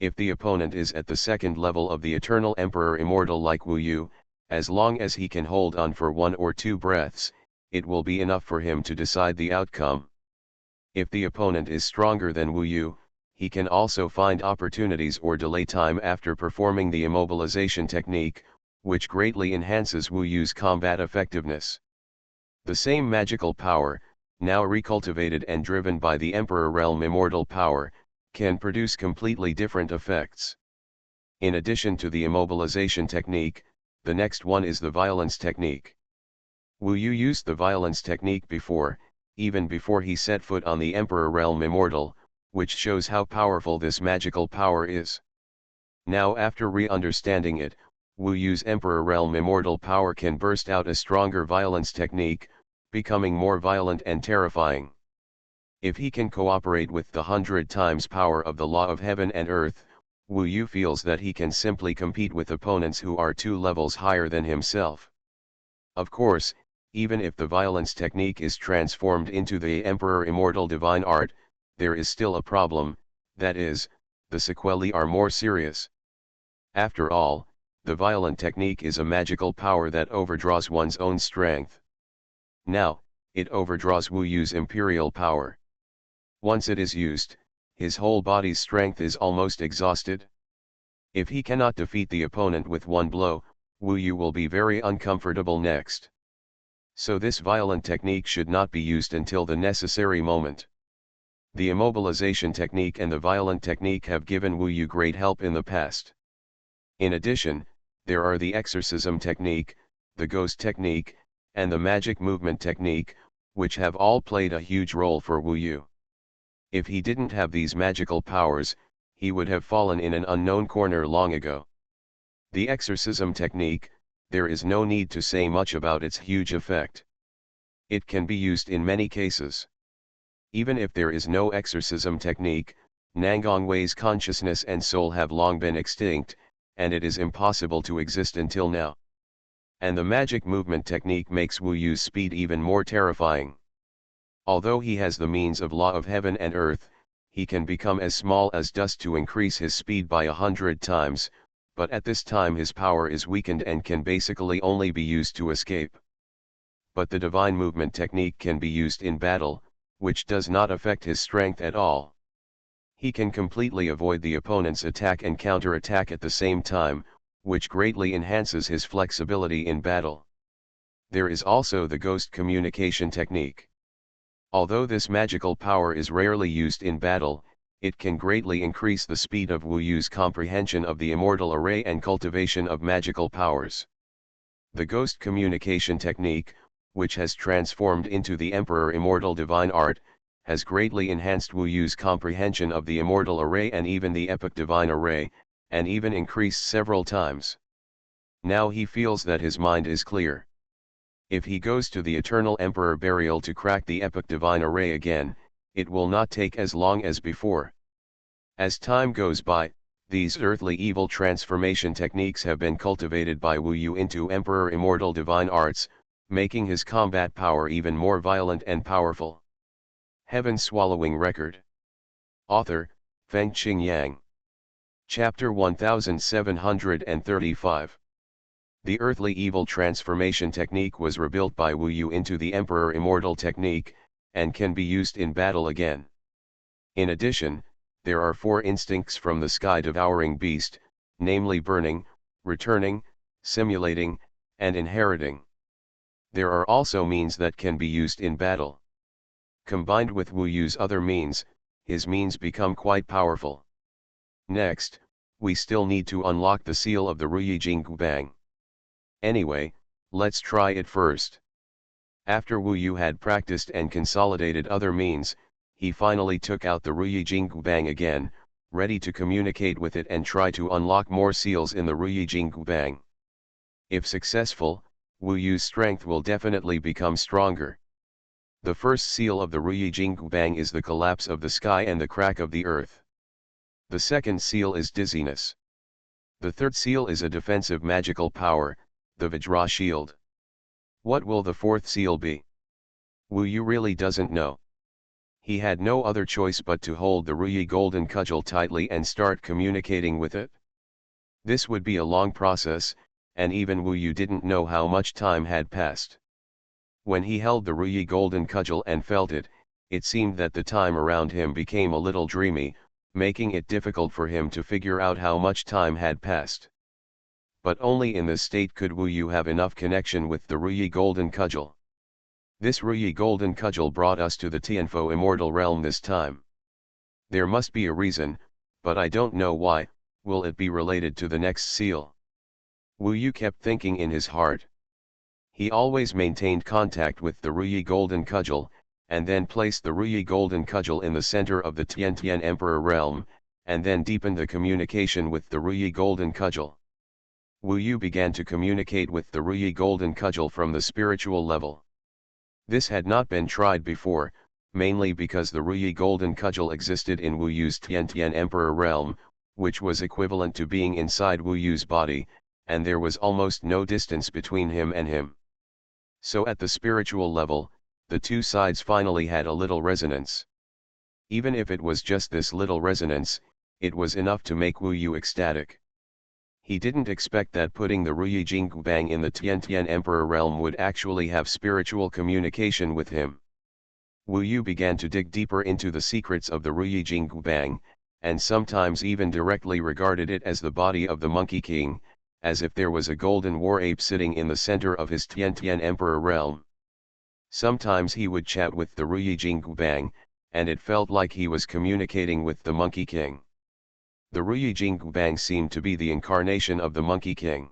If the opponent is at the second level of the Eternal Emperor Immortal like Wu Yu, as long as he can hold on for 1 or 2 breaths, it will be enough for him to decide the outcome. If the opponent is stronger than Wu Yu, he can also find opportunities or delay time after performing the immobilization technique, which greatly enhances Wu Yu's combat effectiveness. The same magical power, now recultivated and driven by the Emperor Realm Immortal power, can produce completely different effects. In addition to the immobilization technique, the next one is the violence technique. Wu Yu used the violence technique before, even before he set foot on the Emperor Realm Immortal, which shows how powerful this magical power is. Now after re-understanding it, Wu Yu's Emperor Realm Immortal power can burst out a stronger violence technique, becoming more violent and terrifying. If he can cooperate with the 100 times power of the law of heaven and earth, Wu Yu feels that he can simply compete with opponents who are 2 levels higher than himself. Of course, even if the violence technique is transformed into the Emperor Immortal divine art, there is still a problem, that is, the sequelae are more serious. After all, the violent technique is a magical power that overdraws one's own strength. Now, it overdraws Wu Yu's imperial power. Once it is used, his whole body's strength is almost exhausted. If he cannot defeat the opponent with one blow, Wu Yu will be very uncomfortable next. So this violent technique should not be used until the necessary moment. The immobilization technique and the violent technique have given Wu Yu great help in the past. In addition, there are the exorcism technique, the ghost technique, and the magic movement technique, which have all played a huge role for Wu Yu. If he didn't have these magical powers, he would have fallen in an unknown corner long ago. The exorcism technique, there is no need to say much about its huge effect. It can be used in many cases. Even if there is no exorcism technique, Nangongwei's consciousness and soul have long been extinct, and it is impossible to exist until now. And the magic movement technique makes Wu Yu's speed even more terrifying. Although he has the means of law of heaven and earth, he can become as small as dust to increase his speed by 100 times, but at this time his power is weakened and can basically only be used to escape. but the divine movement technique can be used in battle, which does not affect his strength at all. He can completely avoid the opponent's attack and counter-attack at the same time, which greatly enhances his flexibility in battle. There is also the ghost communication technique. Although this magical power is rarely used in battle, it can greatly increase the speed of Wu Yu's comprehension of the immortal array and cultivation of magical powers. The ghost communication technique, which has transformed into the Emperor Immortal Divine Art, has greatly enhanced Wu Yu's comprehension of the immortal array and even the epic divine array, and even increased several times. Now he feels that his mind is clear. If he goes to the Eternal Emperor Burial to crack the epic divine array again, it will not take as long as before. As time goes by, these earthly evil transformation techniques have been cultivated by Wu Yu into Emperor Immortal Divine Arts, making his combat power even more violent and powerful. Heaven-swallowing record. Author, Fengqing Yang. Chapter 1735. The earthly evil transformation technique was rebuilt by Wu Yu into the Emperor Immortal technique, and can be used in battle again. In addition, there are 4 instincts from the sky-devouring beast, namely burning, returning, simulating, and inheriting. There are also means that can be used in battle. Combined with Wu Yu's other means, his means become quite powerful. Next, we still need to unlock the seal of the Ruyi Jinggubang. Anyway, let's try it first. After Wu Yu had practiced and consolidated other means, he finally took out the Ruyi Jinggubang again, ready to communicate with it and try to unlock more seals in the Ruyi Jinggubang. If successful, Wu Yu's strength will definitely become stronger. The first seal of the Ruyi Jinggubang is the collapse of the sky and the crack of the earth. The second seal is dizziness. The third seal is a defensive magical power, the Vajra shield. What will the fourth seal be? Wu Yu really doesn't know. He had no other choice but to hold the Ruyi golden cudgel tightly and start communicating with it. This would be a long process, and even Wu Yu didn't know how much time had passed. When he held the Ruyi golden cudgel and felt it, it seemed that the time around him became a little dreamy, making it difficult for him to figure out how much time had passed. But only in this state could Wu Yu have enough connection with the Ruyi golden cudgel. This Ruyi golden cudgel brought us to the Tianfo immortal realm this time. There must be a reason, but I don't know why. Will it be related to the next seal? Wu Yu kept thinking in his heart. He always maintained contact with the Ruyi golden cudgel, and then placed the Ruyi golden cudgel in the center of the Tiantian Emperor realm, and then deepened the communication with the Ruyi golden cudgel. Wu Yu began to communicate with the Ruyi golden cudgel from the spiritual level. This had not been tried before, mainly because the Ruyi golden cudgel existed in Wu Yu's Tiantian Emperor realm, which was equivalent to being inside Wu Yu's body, and there was almost no distance between him and him. So at the spiritual level, the two sides finally had a little resonance. Even if it was just this little resonance, it was enough to make Wu Yu ecstatic. He didn't expect that putting the Ruyi Jinggubang in the Tiantian Emperor realm would actually have spiritual communication with him. Wu Yu began to dig deeper into the secrets of the Ruyi Jinggubang, and sometimes even directly regarded it as the body of the Monkey King, as if there was a golden war ape sitting in the center of his Tiantian Emperor realm. Sometimes he would chat with the Ruyi Jinggubang, and it felt like he was communicating with the Monkey King. The Ruyi Jinggubang seemed to be the incarnation of the Monkey King.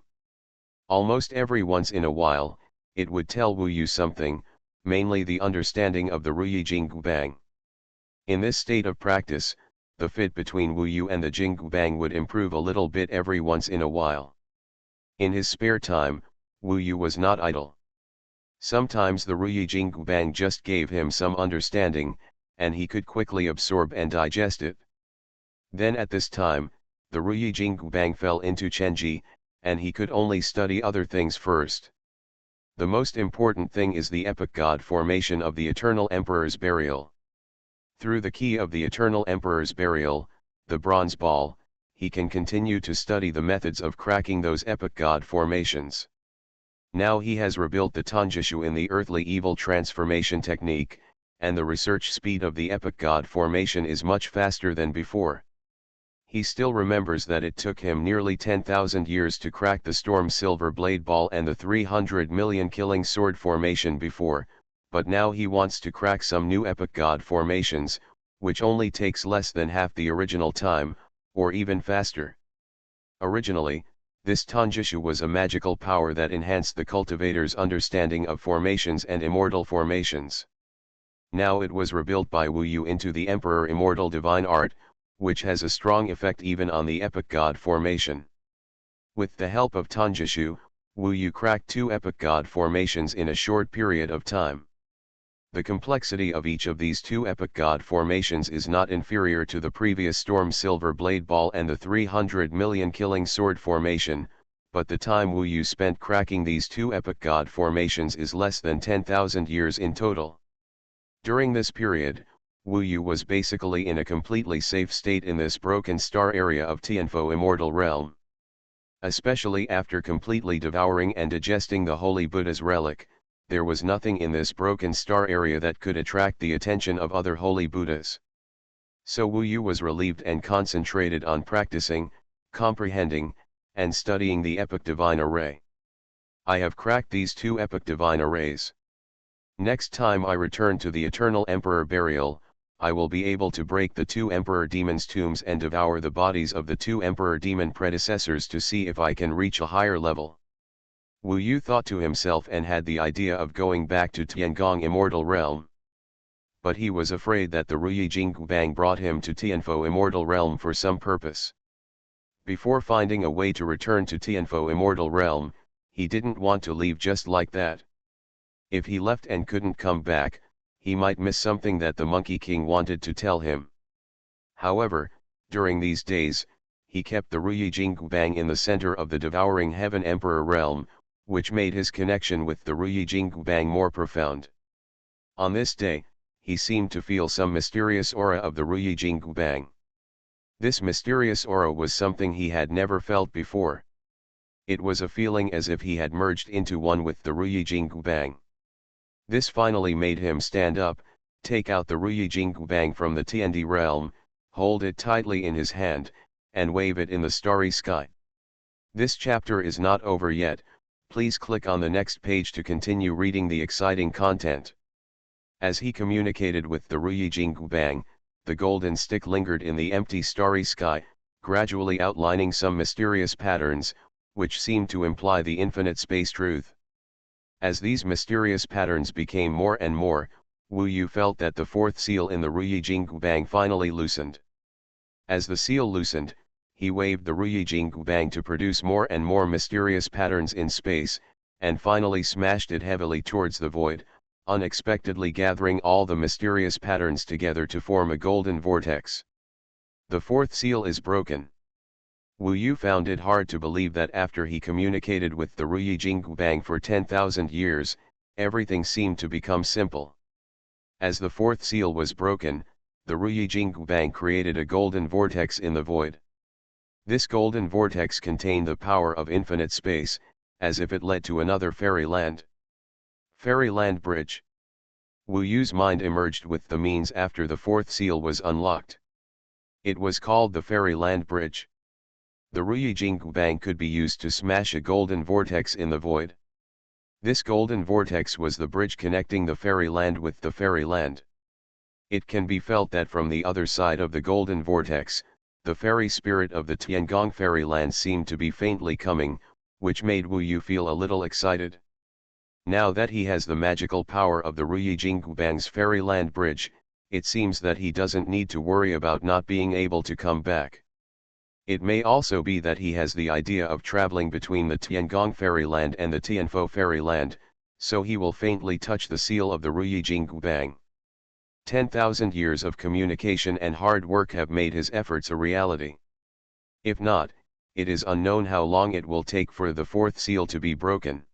Almost every once in a while, it would tell Wu Yu something, mainly the understanding of the Ruyi Jinggubang. In this state of practice, the fit between Wu Yu and the Jinggubang would improve a little bit every once in a while. In his spare time, Wu Yu was not idle. Sometimes the Ruyi Jinggubang just gave him some understanding, and he could quickly absorb and digest it. Then at this time, the Ruyi Jinggubang fell into Chenji, and he could only study other things first. The most important thing is the epic god formation of the Eternal Emperor's burial. Through the key of the Eternal Emperor's burial, the bronze ball, he can continue to study the methods of cracking those epic god formations. Now he has rebuilt the Tanjishu in the earthly evil transformation technique, and the research speed of the epic god formation is much faster than before. He still remembers that it took him nearly 10,000 years to crack the Storm Silver Blade Ball and the 300 million killing sword formation before, but now he wants to crack some new epic god formations, which only takes less than half the original time, or even faster. Originally, this Tanjishu was a magical power that enhanced the cultivator's understanding of formations and immortal formations. Now it was rebuilt by Wu Yu into the Emperor Immortal Divine Art, which has a strong effect even on the epic god formation. With the help of Tanjishu, Wu Yu cracked 2 epic god formations in a short period of time. The complexity of each of these 2 epic god formations is not inferior to the previous Storm Silver Blade Ball and the 300 million killing sword formation, but the time Wu Yu spent cracking these 2 epic god formations is less than 10,000 years in total. During this period, Wu Yu was basically in a completely safe state in this broken star area of Tianfo Immortal Realm. Especially after completely devouring and digesting the Holy Buddha's relic, there was nothing in this broken star area that could attract the attention of other Holy Buddhas. So Wu Yu was relieved and concentrated on practicing, comprehending, and studying the epic divine array. I have cracked these 2 epic divine arrays. Next time I return to the Eternal Emperor Burial, I will be able to break the 2 Emperor Demons' tombs and devour the bodies of the 2 Emperor Demon predecessors to see if I can reach a higher level. Wu Yu thought to himself and had the idea of going back to Tiangong Immortal Realm. But he was afraid that the Ruyi Jingbang brought him to Tianfo Immortal Realm for some purpose. Before finding a way to return to Tianfo Immortal Realm, he didn't want to leave just like that. If he left and couldn't come back, he might miss something that the Monkey King wanted to tell him. However, during these days, he kept the Ruyi Jingbang in the center of the Devouring Heaven Emperor realm, which made his connection with the Ruyi Jingbang more profound. On this day, he seemed to feel some mysterious aura of the Ruyi Jingbang. This mysterious aura was something he had never felt before. It was a feeling as if he had merged into one with the Ruyi Jingbang. This finally made him stand up, take out the Ruyi Jingbang from the Tiandi realm, hold it tightly in his hand, and wave it in the starry sky. This chapter is not over yet, please click on the next page to continue reading the exciting content. As he communicated with the Ruyi Jingbang, the golden stick lingered in the empty starry sky, gradually outlining some mysterious patterns, which seemed to imply the infinite space truth. As these mysterious patterns became more and more, Wu Yu felt that the 4th seal in the Ruyi Jingbang finally loosened. As the seal loosened, he waved the Ruyi Jingbang to produce more and more mysterious patterns in space, and finally smashed it heavily towards the void, unexpectedly gathering all the mysterious patterns together to form a golden vortex. The 4th seal is broken. Wu Yu found it hard to believe that after he communicated with the Ruyi Jingbang for 10,000 years, everything seemed to become simple. As the 4th seal was broken, the Ruyi Jingbang created a golden vortex in the void. This golden vortex contained the power of infinite space, as if it led to another fairyland. Fairyland Bridge. Wu Yu's mind emerged with the means after the 4th seal was unlocked. It was called the Fairyland Bridge. The Ruyi Jingbang could be used to smash a golden vortex in the void. This golden vortex was the bridge connecting the fairyland with the fairyland. It can be felt that from the other side of the golden vortex, the fairy spirit of the Tiangong fairyland seemed to be faintly coming, which made Wu Yu feel a little excited. Now that he has the magical power of the Ruyi Jingbang's fairyland bridge, it seems that he doesn't need to worry about not being able to come back. It may also be that he has the idea of traveling between the Tiangong fairyland and the Tianfo fairyland, so he will faintly touch the seal of the Ruyi Jingbang. 10,000 years of communication and hard work have made his efforts a reality. If not, it is unknown how long it will take for the 4th seal to be broken.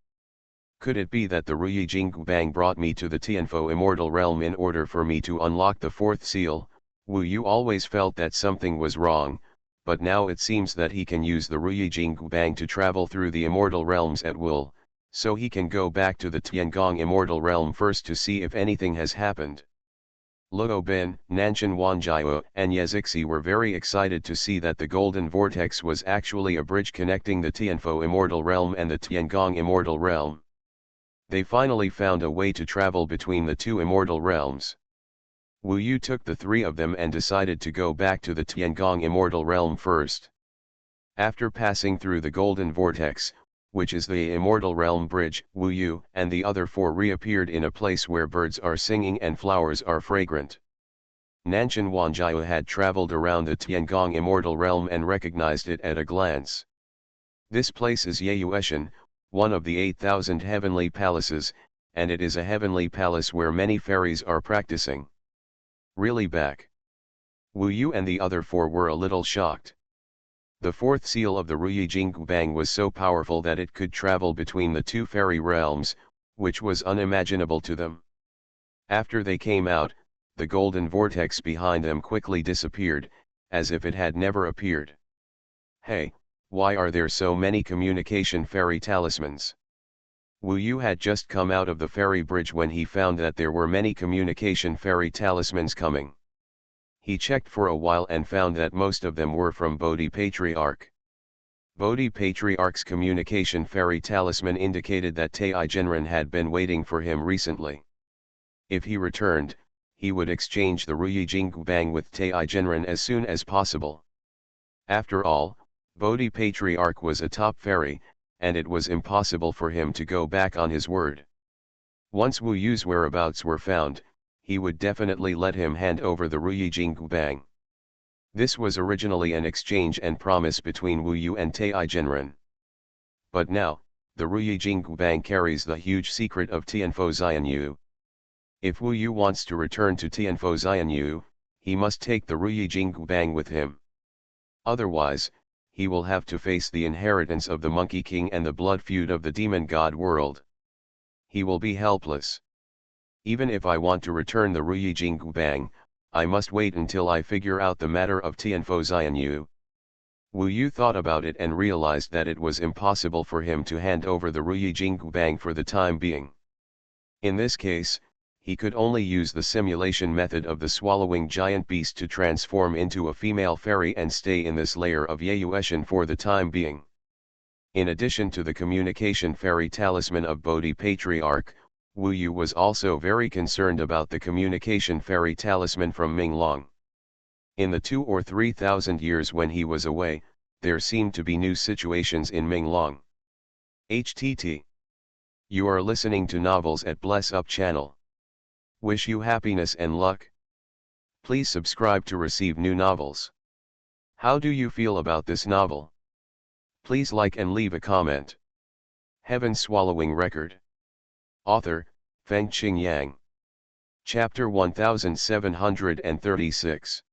Could it be that the Ruyi Jingbang brought me to the Tianfo Immortal Realm in order for me to unlock the 4th seal? Wu Yu always felt that something was wrong, but now it seems that he can use the Ruyi Jingbang to travel through the immortal realms at will, So he can go back to the Tiangong immortal realm first to see if anything has happened. Luo Bin, Nanshan Wanjiao, and Yezixi were very excited to see that the golden vortex was actually a bridge connecting the Tianfo immortal realm and the Tiangong immortal realm. They finally found a way to travel between the two immortal realms. Wu Yu took the three of them and decided to go back to the Tiangong immortal realm first. After passing through the golden vortex, which is the immortal realm bridge, Wu Yu and the other four reappeared in a place where birds are singing and flowers are fragrant. Nanshan Wanjiao had traveled around the Tiangong immortal realm and recognized it at a glance. This place is Yeyueshan, one of the 8,000 heavenly palaces, and it is a heavenly palace where many fairies are practicing. Really back? Wu Yu and the other four were a little shocked. The fourth seal of the Ruyi Jingbang was so powerful that it could travel between the two fairy realms, which was unimaginable to them. After they came out, the golden vortex behind them quickly disappeared, as if it had never appeared. Hey, why are there so many communication fairy talismans? Wu Yu had just come out of the fairy bridge when he found that there were many communication fairy talismans coming. He checked for a while and found that most of them were from Bodhi Patriarch. Bodhi Patriarch's communication fairy talisman indicated that Tai Genren had been waiting for him recently. If he returned, he would exchange the Ruyi Jingbang with Tai Genren as soon as possible. After all, Bodhi Patriarch was a top fairy, and it was impossible for him to go back on his word. Once Wu Yu's whereabouts were found, he would definitely let him hand over the Ruyi Jingbang. This was originally an exchange and promise between Wu Yu and Tai Genren. But now, the Ruyi Jingbang carries the huge secret of Tianfo Xianyu. If Wu Yu wants to return to Tianfo Xianyu, he must take the Ruyi Jingbang with him. Otherwise, he will have to face the inheritance of the Monkey King and the blood feud of the demon god world. He will be helpless. Even if I want to return the Ruyi Jingbang, I must wait until I figure out the matter of Tianfo Xianyu. Wu Yu thought about it and realized that it was impossible for him to hand over the Ruyi Jingbang for the time being. In this case, he could only use the simulation method of the swallowing giant beast to transform into a female fairy and stay in this layer of Yeyueshan for the time being. In addition to the communication fairy talisman of Bodhi Patriarch, Wu Yu was also very concerned about the communication fairy talisman from Ming Long. In the 2,000 or 3,000 years when he was away, there seemed to be new situations in Ming Long. HTT. You are listening to Novels at Bless Up channel. Wish you happiness and luck. Please subscribe to receive new novels. How do you feel about this novel? Please like and leave a comment. Heaven Swallowing Record. Author, Feng Qing Yang. Chapter 1736.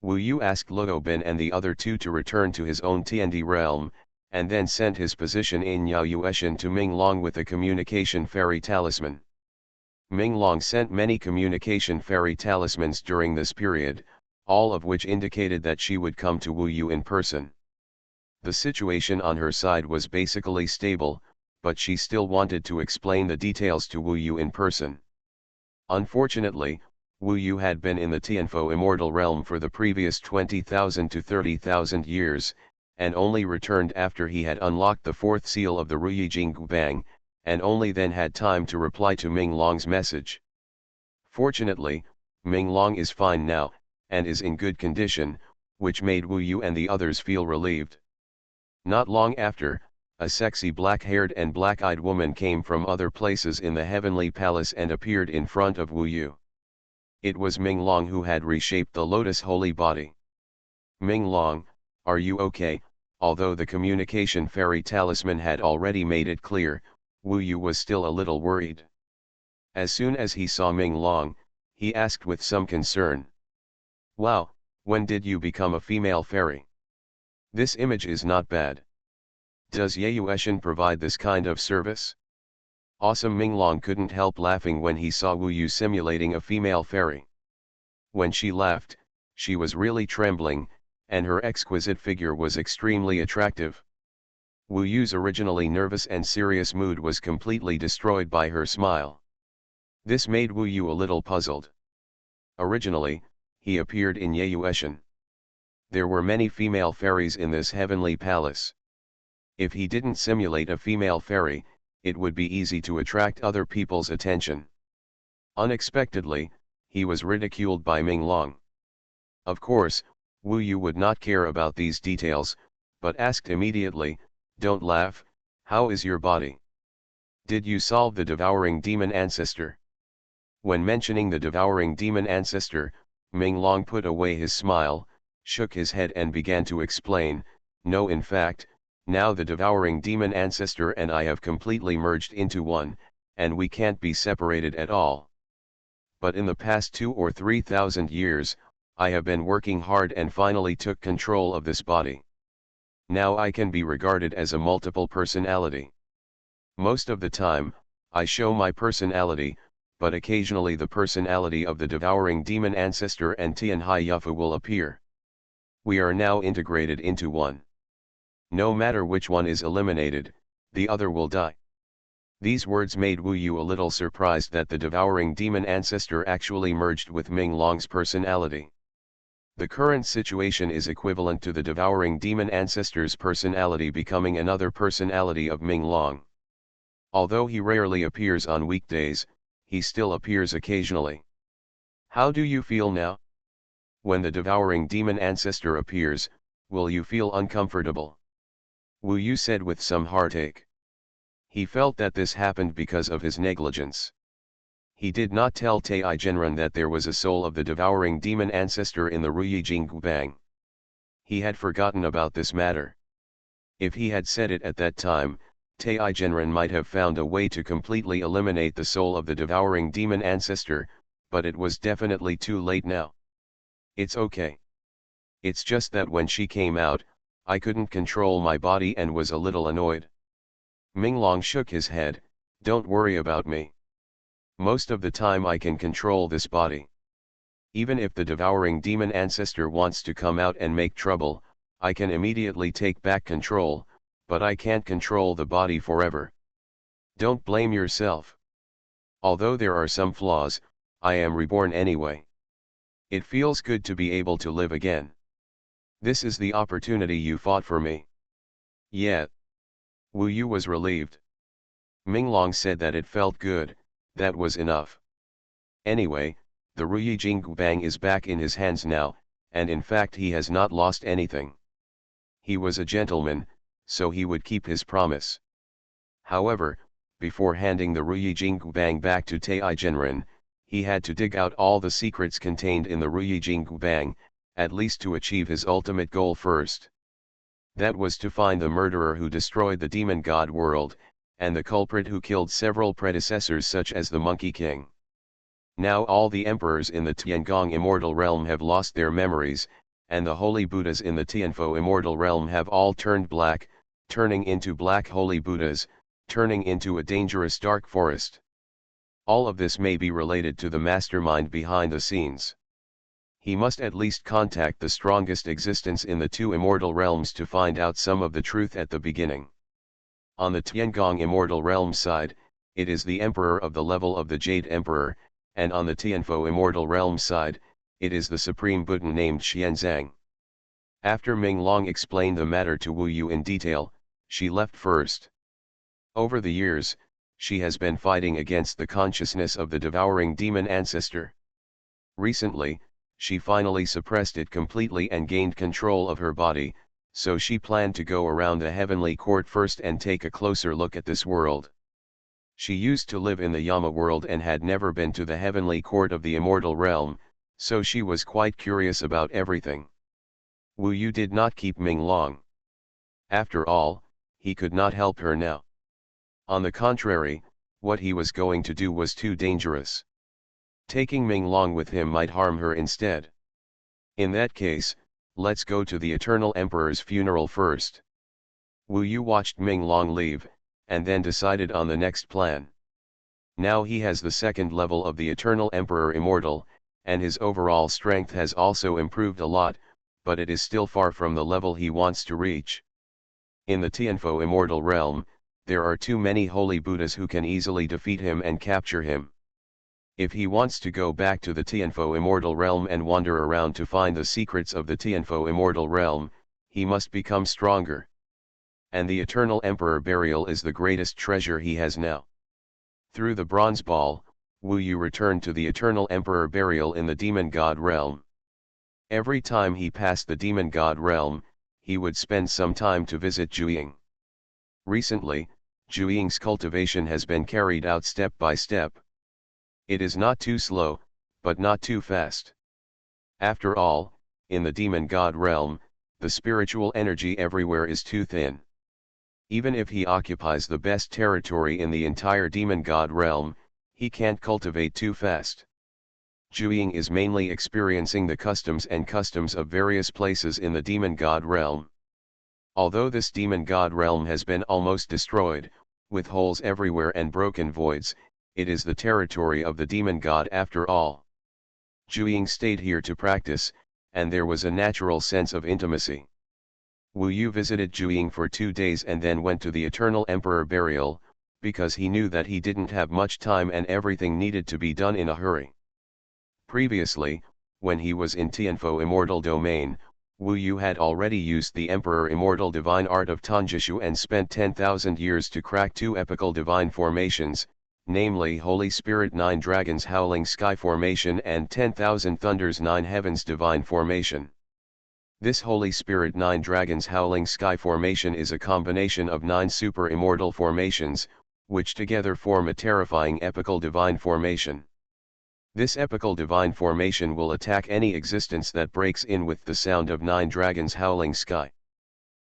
Wu Yu asked Luo Bin and the other two to return to his own Tiandi realm, and then sent his position in Yaoyueshan to Ming Long with a communication fairy talisman. Ming Long sent many communication fairy talismans during this period, all of which indicated that she would come to Wu Yu in person. The situation on her side was basically stable, but she still wanted to explain the details to Wu Yu in person. Unfortunately, Wu Yu had been in the Tianfo immortal realm for the previous 20,000 to 30,000 years, and only returned after he had unlocked the fourth seal of the Ruyi Jingbang, and only then had time to reply to Ming Long's message. Fortunately, Ming Long is fine now, and is in good condition, which made Wu Yu and the others feel relieved. Not long after, a sexy black-haired and black-eyed woman came from other places in the heavenly palace and appeared in front of Wu Yu. It was Ming Long who had reshaped the lotus holy body. Ming Long, are you okay? Although the communication fairy talisman had already made it clear, Wu Yu was still a little worried. As soon as he saw Ming Long, he asked with some concern. Wow, when did you become a female fairy? This image is not bad. Does Yeyueshan provide this kind of service? Awesome. Ming Long couldn't help laughing when he saw Wu Yu simulating a female fairy. When she laughed, she was really trembling, and her exquisite figure was extremely attractive. Wu Yu's originally nervous and serious mood was completely destroyed by her smile. This made Wu Yu a little puzzled. Originally, he appeared in Yeyueshan. There were many female fairies in this heavenly palace. If he didn't simulate a female fairy, it would be easy to attract other people's attention. Unexpectedly, he was ridiculed by Ming Long. Of course, Wu Yu would not care about these details, but asked immediately, "Don't laugh, how is your body? Did you solve the devouring demon ancestor?" When mentioning the devouring demon ancestor, Ming Long put away his smile, shook his head and began to explain, "No, in fact, now the devouring demon ancestor and I have completely merged into one, and we can't be separated at all. But in the past 2 or 3,000 years, I have been working hard and finally took control of this body. Now I can be regarded as a multiple personality. Most of the time, I show my personality, but occasionally the personality of the devouring demon ancestor and Tian Hai Yufu will appear. We are now integrated into one. No matter which one is eliminated, the other will die." These words made Wu Yu a little surprised that the devouring demon ancestor actually merged with Ming Long's personality. The current situation is equivalent to the devouring demon ancestor's personality becoming another personality of Ming Long. Although he rarely appears on weekdays, he still appears occasionally. "How do you feel now? When the devouring demon ancestor appears, will you feel uncomfortable?" Wu Yu said with some heartache. He felt that this happened because of his negligence. He did not tell Tai Genren that there was a soul of the devouring demon ancestor in the Ruyi Jinggubang. He had forgotten about this matter. If he had said it at that time, Tai Genren might have found a way to completely eliminate the soul of the devouring demon ancestor, but it was definitely too late now. "It's okay. It's just that when she came out, I couldn't control my body and was a little annoyed." Ming Long shook his head, "Don't worry about me. Most of the time I can control this body. Even if the devouring demon ancestor wants to come out and make trouble, I can immediately take back control, but I can't control the body forever. Don't blame yourself. Although there are some flaws, I am reborn anyway. It feels good to be able to live again. This is the opportunity you fought for me." "Yeah." Wu Yu was relieved. Ming Long said that it felt good, that was enough. Anyway, the Ruyi Jinggubang is back in his hands now, and in fact he has not lost anything. He was a gentleman, so he would keep his promise. However, before handing the Ruyi Jinggubang back to Tai Genren, he had to dig out all the secrets contained in the Ruyi Jinggubang, at least to achieve his ultimate goal first. That was to find the murderer who destroyed the demon god world, and the culprit who killed several predecessors such as the Monkey King. Now all the emperors in the Tiangong immortal realm have lost their memories, and the holy Buddhas in the Tianfo immortal realm have all turned black, turning into black holy Buddhas, turning into a dangerous dark forest. All of this may be related to the mastermind behind the scenes. He must at least contact the strongest existence in the 2 immortal realms to find out some of the truth at the beginning. On the Tiangong immortal realm side, it is the emperor of the level of the Jade Emperor, and on the Tianfo immortal realm side, it is the supreme Buddha named Xianzang. After Ming Long explained the matter to Wu Yu in detail, she left first. Over the years, she has been fighting against the consciousness of the devouring demon ancestor. Recently, she finally suppressed it completely and gained control of her body, so she planned to go around the heavenly court first and take a closer look at this world. She used to live in the Yama world and had never been to the heavenly court of the immortal realm, so she was quite curious about everything. Wu Yu did not keep Ming Long. After all, he could not help her now. On the contrary, what he was going to do was too dangerous. Taking Ming Long with him might harm her instead. In that case, let's go to the Eternal Emperor's funeral first. Wu Yu watched Ming Long leave, and then decided on the next plan. Now he has the 2nd level of the Eternal Emperor Immortal, and his overall strength has also improved a lot, but it is still far from the level he wants to reach. In the Tianfo immortal realm, there are too many holy Buddhas who can easily defeat him and capture him. If he wants to go back to the Tianfo immortal realm and wander around to find the secrets of the Tianfo immortal realm, he must become stronger. And the eternal emperor burial is the greatest treasure he has now. Through the bronze ball, Wu Yu returned to the eternal emperor burial in the demon god realm. Every time he passed the demon god realm, he would spend some time to visit Zhuiying. Recently, Zhuiying's cultivation has been carried out step by step. It is not too slow, but not too fast. After all, in the demon god realm, the spiritual energy everywhere is too thin. Even if he occupies the best territory in the entire demon god realm, he can't cultivate too fast. Zhuiying is mainly experiencing the customs of various places in the demon god realm. Although this demon god realm has been almost destroyed, with holes everywhere and broken voids, it is the territory of the demon god after all. Zhuiying stayed here to practice, and there was a natural sense of intimacy. Wu Yu visited Zhuiying for 2 days and then went to the eternal emperor burial, because he knew that he didn't have much time and everything needed to be done in a hurry. Previously, when he was in Tianfo immortal domain, Wu Yu had already used the emperor immortal divine art of Tanjishu and spent 10,000 years to crack 2 epical divine formations, namely Holy Spirit 9 Dragons Howling Sky Formation and 10,000 Thunders 9 Heavens Divine Formation. This Holy Spirit 9 Dragons Howling Sky Formation is a combination of 9 super immortal formations, which together form a terrifying epical divine formation. This epical divine formation will attack any existence that breaks in with the sound of 9 dragons howling sky.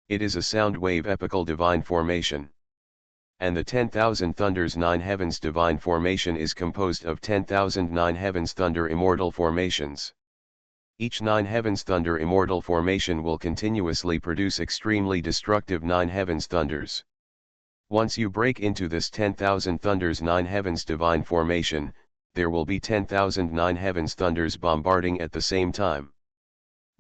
It is a sound wave epical divine formation. And the 10,000 Thunders 9 Heavens Divine Formation is composed of 10,000 9 Heavens Thunder Immortal Formations. Each 9 Heavens Thunder Immortal Formation will continuously produce extremely destructive 9 Heavens Thunders. Once you break into this 10,000 Thunders 9 Heavens Divine Formation, there will be 10,000 9 Heavens Thunders bombarding at the same time.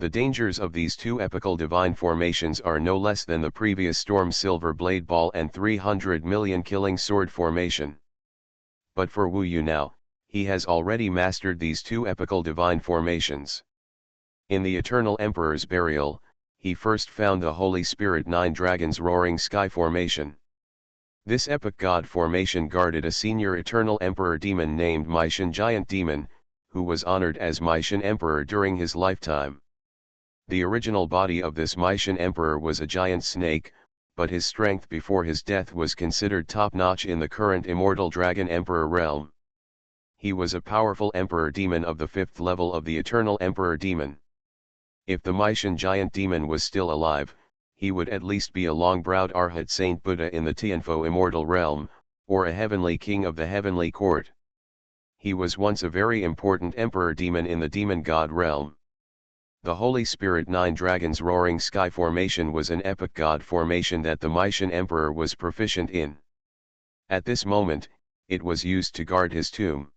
The dangers of these 2 epical divine formations are no less than the previous Storm Silver Blade Ball and 300 million Killing Sword Formation. But for Wu Yu now, he has already mastered these 2 epical divine formations. In the Eternal Emperor's burial, he first found the Holy Spirit 9 Dragons Roaring Sky Formation. This epic god formation guarded a senior Eternal Emperor demon named Maishan Giant Demon, who was honored as Maishan Emperor during his lifetime. The original body of this Maishan Emperor was a giant snake, but his strength before his death was considered top-notch in the current Immortal Dragon Emperor realm. He was a powerful Emperor Demon of the 5th level of the Eternal Emperor Demon. If the Maishan Giant Demon was still alive, he would at least be a long-browed Arhat Saint Buddha in the Tianfo Immortal Realm, or a heavenly king of the heavenly court. He was once a very important Emperor Demon in the Demon God realm. The Holy Spirit 9 Dragons Roaring Sky Formation was an epic god formation that the Maishan Emperor was proficient in. At this moment, it was used to guard his tomb.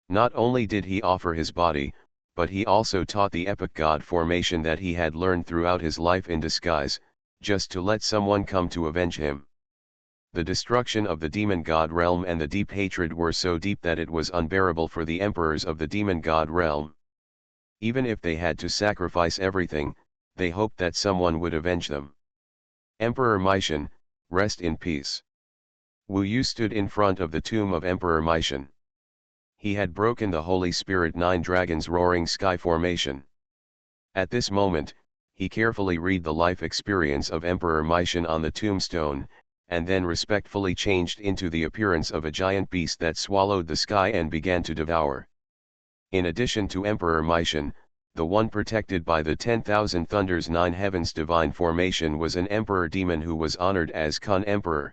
Not only did he offer his body, but he also taught the epic god formation that he had learned throughout his life in disguise, just to let someone come to avenge him. The destruction of the demon god realm and the deep hatred were so deep that it was unbearable for the emperors of the demon god realm. Even if they had to sacrifice everything, they hoped that someone would avenge them. Emperor Maishan, rest in peace. Wu Yu stood in front of the tomb of Emperor Maishan. He had broken the Holy Spirit 9 Dragons Roaring Sky Formation. At this moment, he carefully read the life experience of Emperor Maishan on the tombstone, and then respectfully changed into the appearance of a giant beast that swallowed the sky and began to devour. In addition to Emperor Maishan, the one protected by the 10,000 Thunders 9 Heavens Divine Formation was an Emperor Demon who was honored as Kun Emperor.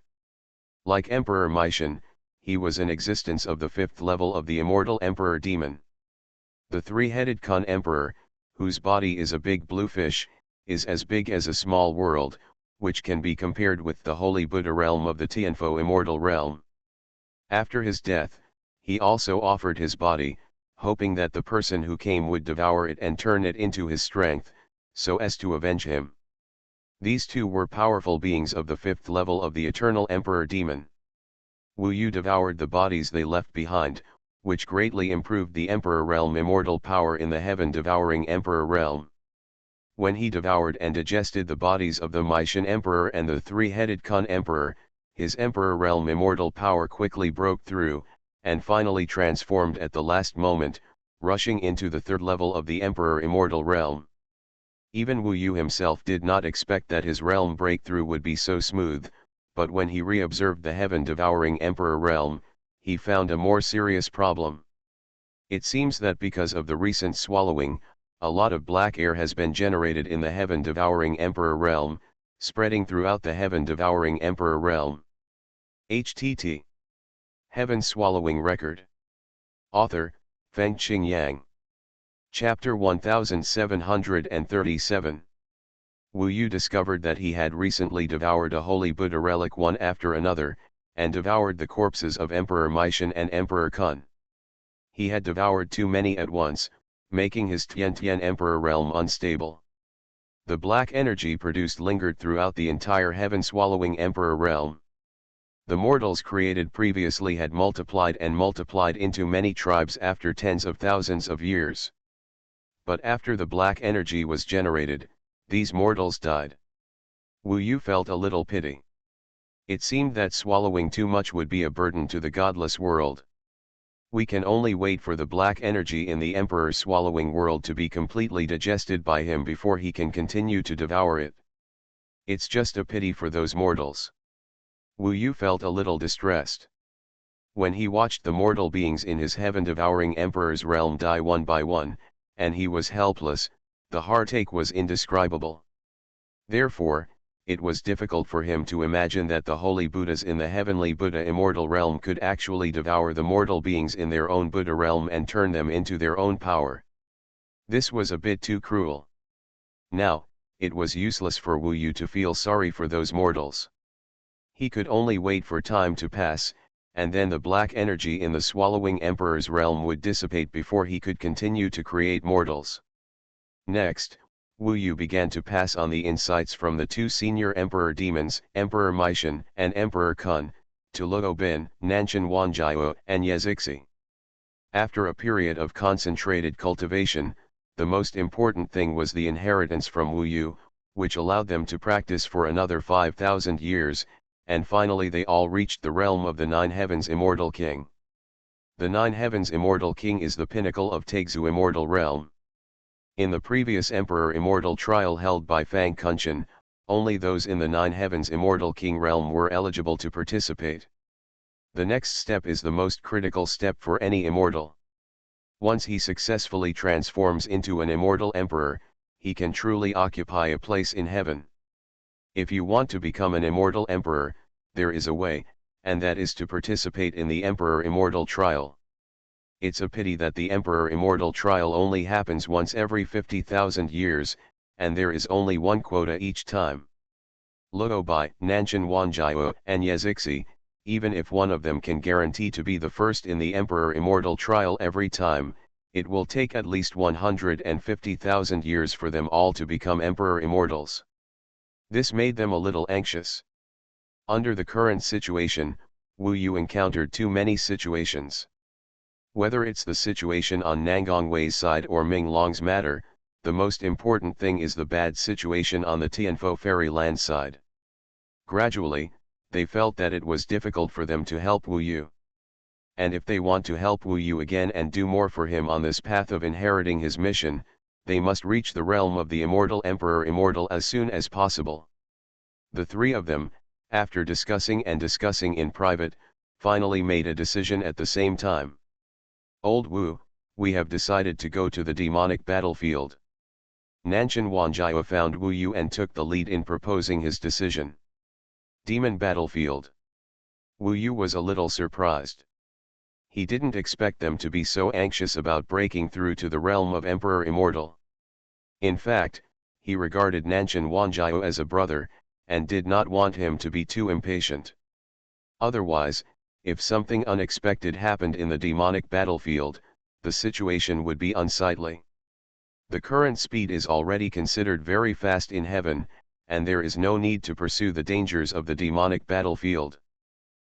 Like Emperor Maishan, he was an existence of the 5th level of the Immortal Emperor Demon. The 3-headed Kun Emperor, whose body is a big blue fish, is as big as a small world, which can be compared with the Holy Buddha realm of the Tianfo Immortal Realm. After his death, he also offered his body, hoping that the person who came would devour it and turn it into his strength, so as to avenge him. These two were powerful beings of the fifth level of the eternal emperor demon. Wu Yu devoured the bodies they left behind, which greatly improved the emperor realm immortal power in the heaven-devouring emperor realm. When he devoured and digested the bodies of the Maishan emperor and the three-headed Kun emperor, his emperor realm immortal power quickly broke through, and finally transformed at the last moment, rushing into the third level of the emperor immortal realm. Even Wu Yu himself did not expect that his realm breakthrough would be so smooth, but when he re-observed the heaven-devouring emperor realm, he found a more serious problem. It seems that because of the recent swallowing, a lot of black air has been generated in the heaven-devouring emperor realm, spreading throughout the heaven-devouring emperor realm. HTT. Heaven Swallowing Record. Author, Fengqing Yang. Chapter 1737. Wu Yu discovered that he had recently devoured a holy Buddha relic one after another, and devoured the corpses of Emperor Maishan and Emperor Kun. He had devoured too many at once, making his Tian Emperor realm unstable. The black energy produced lingered throughout the entire heaven-swallowing Emperor realm. The mortals created previously had multiplied and multiplied into many tribes after tens of thousands of years. But after the black energy was generated, these mortals died. Wu Yu felt a little pity. It seemed that swallowing too much would be a burden to the godless world. We can only wait for the black energy in the Emperor's swallowing world to be completely digested by him before he can continue to devour it. It's just a pity for those mortals. Wu Yu felt a little distressed. When he watched the mortal beings in his heaven-devouring Emperor's realm die one by one, and he was helpless, the heartache was indescribable. Therefore, it was difficult for him to imagine that the holy Buddhas in the heavenly Buddha immortal realm could actually devour the mortal beings in their own Buddha realm and turn them into their own power. This was a bit too cruel. Now, it was useless for Wu Yu to feel sorry for those mortals. He could only wait for time to pass, and then the black energy in the swallowing emperor's realm would dissipate before he could continue to create mortals. Next, Wu Yu began to pass on the insights from the two senior emperor demons, Emperor Maishan and Emperor Kun, to Luo Bin, Nanshan Wanjiao and Yezixi. After a period of concentrated cultivation, the most important thing was the inheritance from Wu Yu, which allowed them to practice for another 5,000 years, and finally they all reached the realm of the Nine Heavens Immortal King. The Nine Heavens Immortal King is the pinnacle of Taixu Immortal Realm. In the previous Emperor Immortal trial held by Fang Kunshan, only those in the Nine Heavens Immortal King realm were eligible to participate. The next step is the most critical step for any immortal. Once he successfully transforms into an immortal emperor, he can truly occupy a place in heaven. If you want to become an immortal emperor, there is a way, and that is to participate in the Emperor Immortal trial. It's a pity that the Emperor Immortal trial only happens once every 50,000 years, and there is only one quota each time. Luo Bai, Nanshan Wanjiao and Yezixi, even if one of them can guarantee to be the first in the Emperor Immortal trial every time, it will take at least 150,000 years for them all to become Emperor Immortals. This made them a little anxious. Under the current situation, Wu Yu encountered too many situations. Whether it's the situation on Nangang Wei's side or Ming Long's matter, the most important thing is the bad situation on the Tianfo Fairyland side. Gradually, they felt that it was difficult for them to help Wu Yu. And if they want to help Wu Yu again and do more for him on this path of inheriting his mission, they must reach the realm of the Immortal Emperor Immortal as soon as possible. The three of them, after discussing in private, finally made a decision at the same time. Old Wu, we have decided to go to the demonic battlefield. Nanshan Wanjiao found Wu Yu and took the lead in proposing his decision. Demon battlefield. Wu Yu was a little surprised. He didn't expect them to be so anxious about breaking through to the realm of Emperor Immortal. In fact, he regarded Nanshan Wanjiao as a brother, and did not want him to be too impatient. Otherwise, if something unexpected happened in the demonic battlefield, the situation would be unsightly. The current speed is already considered very fast in heaven, and there is no need to pursue the dangers of the demonic battlefield.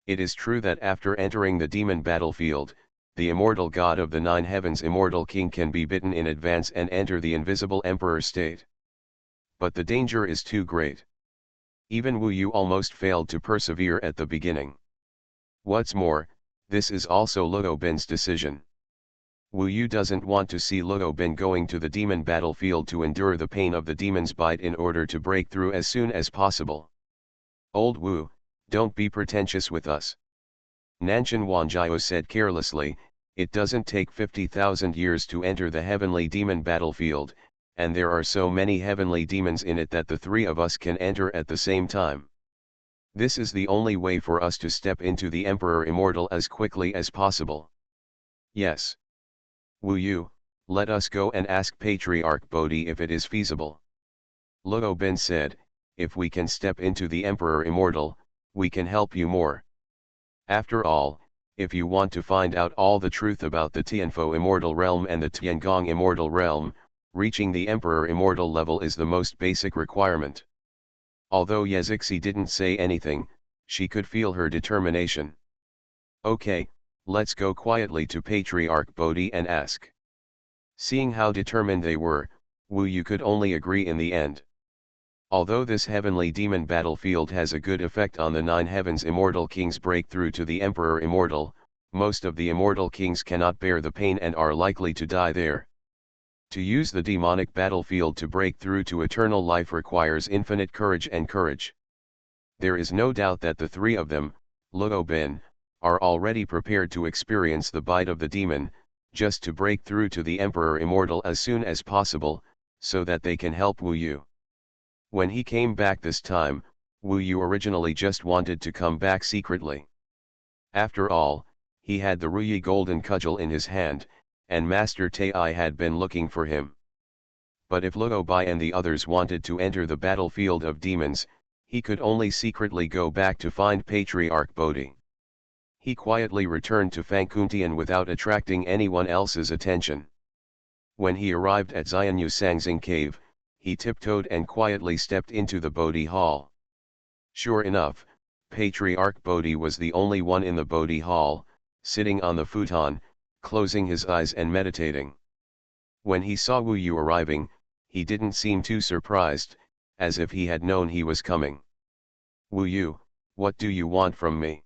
It is true that after entering the demon battlefield, the immortal god of the nine heavens, immortal king, can be bitten in advance and enter the invisible emperor state. But the danger is too great. Even Wu Yu almost failed to persevere at the beginning. What's more, this is also Luo Bin's decision. Wu Yu doesn't want to see Luo Bin going to the demon battlefield to endure the pain of the demon's bite in order to break through as soon as possible. Old Wu, don't be pretentious with us. Nanshan Wanjiao said carelessly, it doesn't take 50,000 years to enter the heavenly demon battlefield, and there are so many heavenly demons in it that the three of us can enter at the same time. This is the only way for us to step into the Emperor Immortal as quickly as possible. Yes. Wu Yu, let us go and ask Patriarch Bodhi if it is feasible. Luo Bin said, if we can step into the Emperor Immortal, we can help you more. After all, if you want to find out all the truth about the Tianfo Immortal Realm and the Tiangong Immortal Realm, reaching the Emperor Immortal level is the most basic requirement. Although Yazixi didn't say anything, she could feel her determination. Okay, let's go quietly to Patriarch Bodhi and ask. Seeing how determined they were, Wu Yu could only agree in the end. Although this heavenly demon battlefield has a good effect on the nine heavens immortal kings' breakthrough to the Emperor Immortal, most of the immortal kings cannot bear the pain and are likely to die there. To use the demonic battlefield to break through to eternal life requires infinite courage and courage. There is no doubt that the three of them, Luo Bin, are already prepared to experience the bite of the demon, just to break through to the Emperor Immortal as soon as possible, so that they can help Wu Yu. When he came back this time, Wu Yu originally just wanted to come back secretly. After all, he had the Ruyi golden cudgel in his hand, and Master Tai had been looking for him. But if Luo Bai and the others wanted to enter the battlefield of demons, he could only secretly go back to find Patriarch Bodhi. He quietly returned to Fangkuntian without attracting anyone else's attention. When he arrived at Xianyu Sangxing cave, he tiptoed and quietly stepped into the Bodhi hall. Sure enough, Patriarch Bodhi was the only one in the Bodhi hall, sitting on the futon, closing his eyes and meditating. When he saw Wu Yu arriving, he didn't seem too surprised, as if he had known he was coming. Wu Yu, what do you want from me?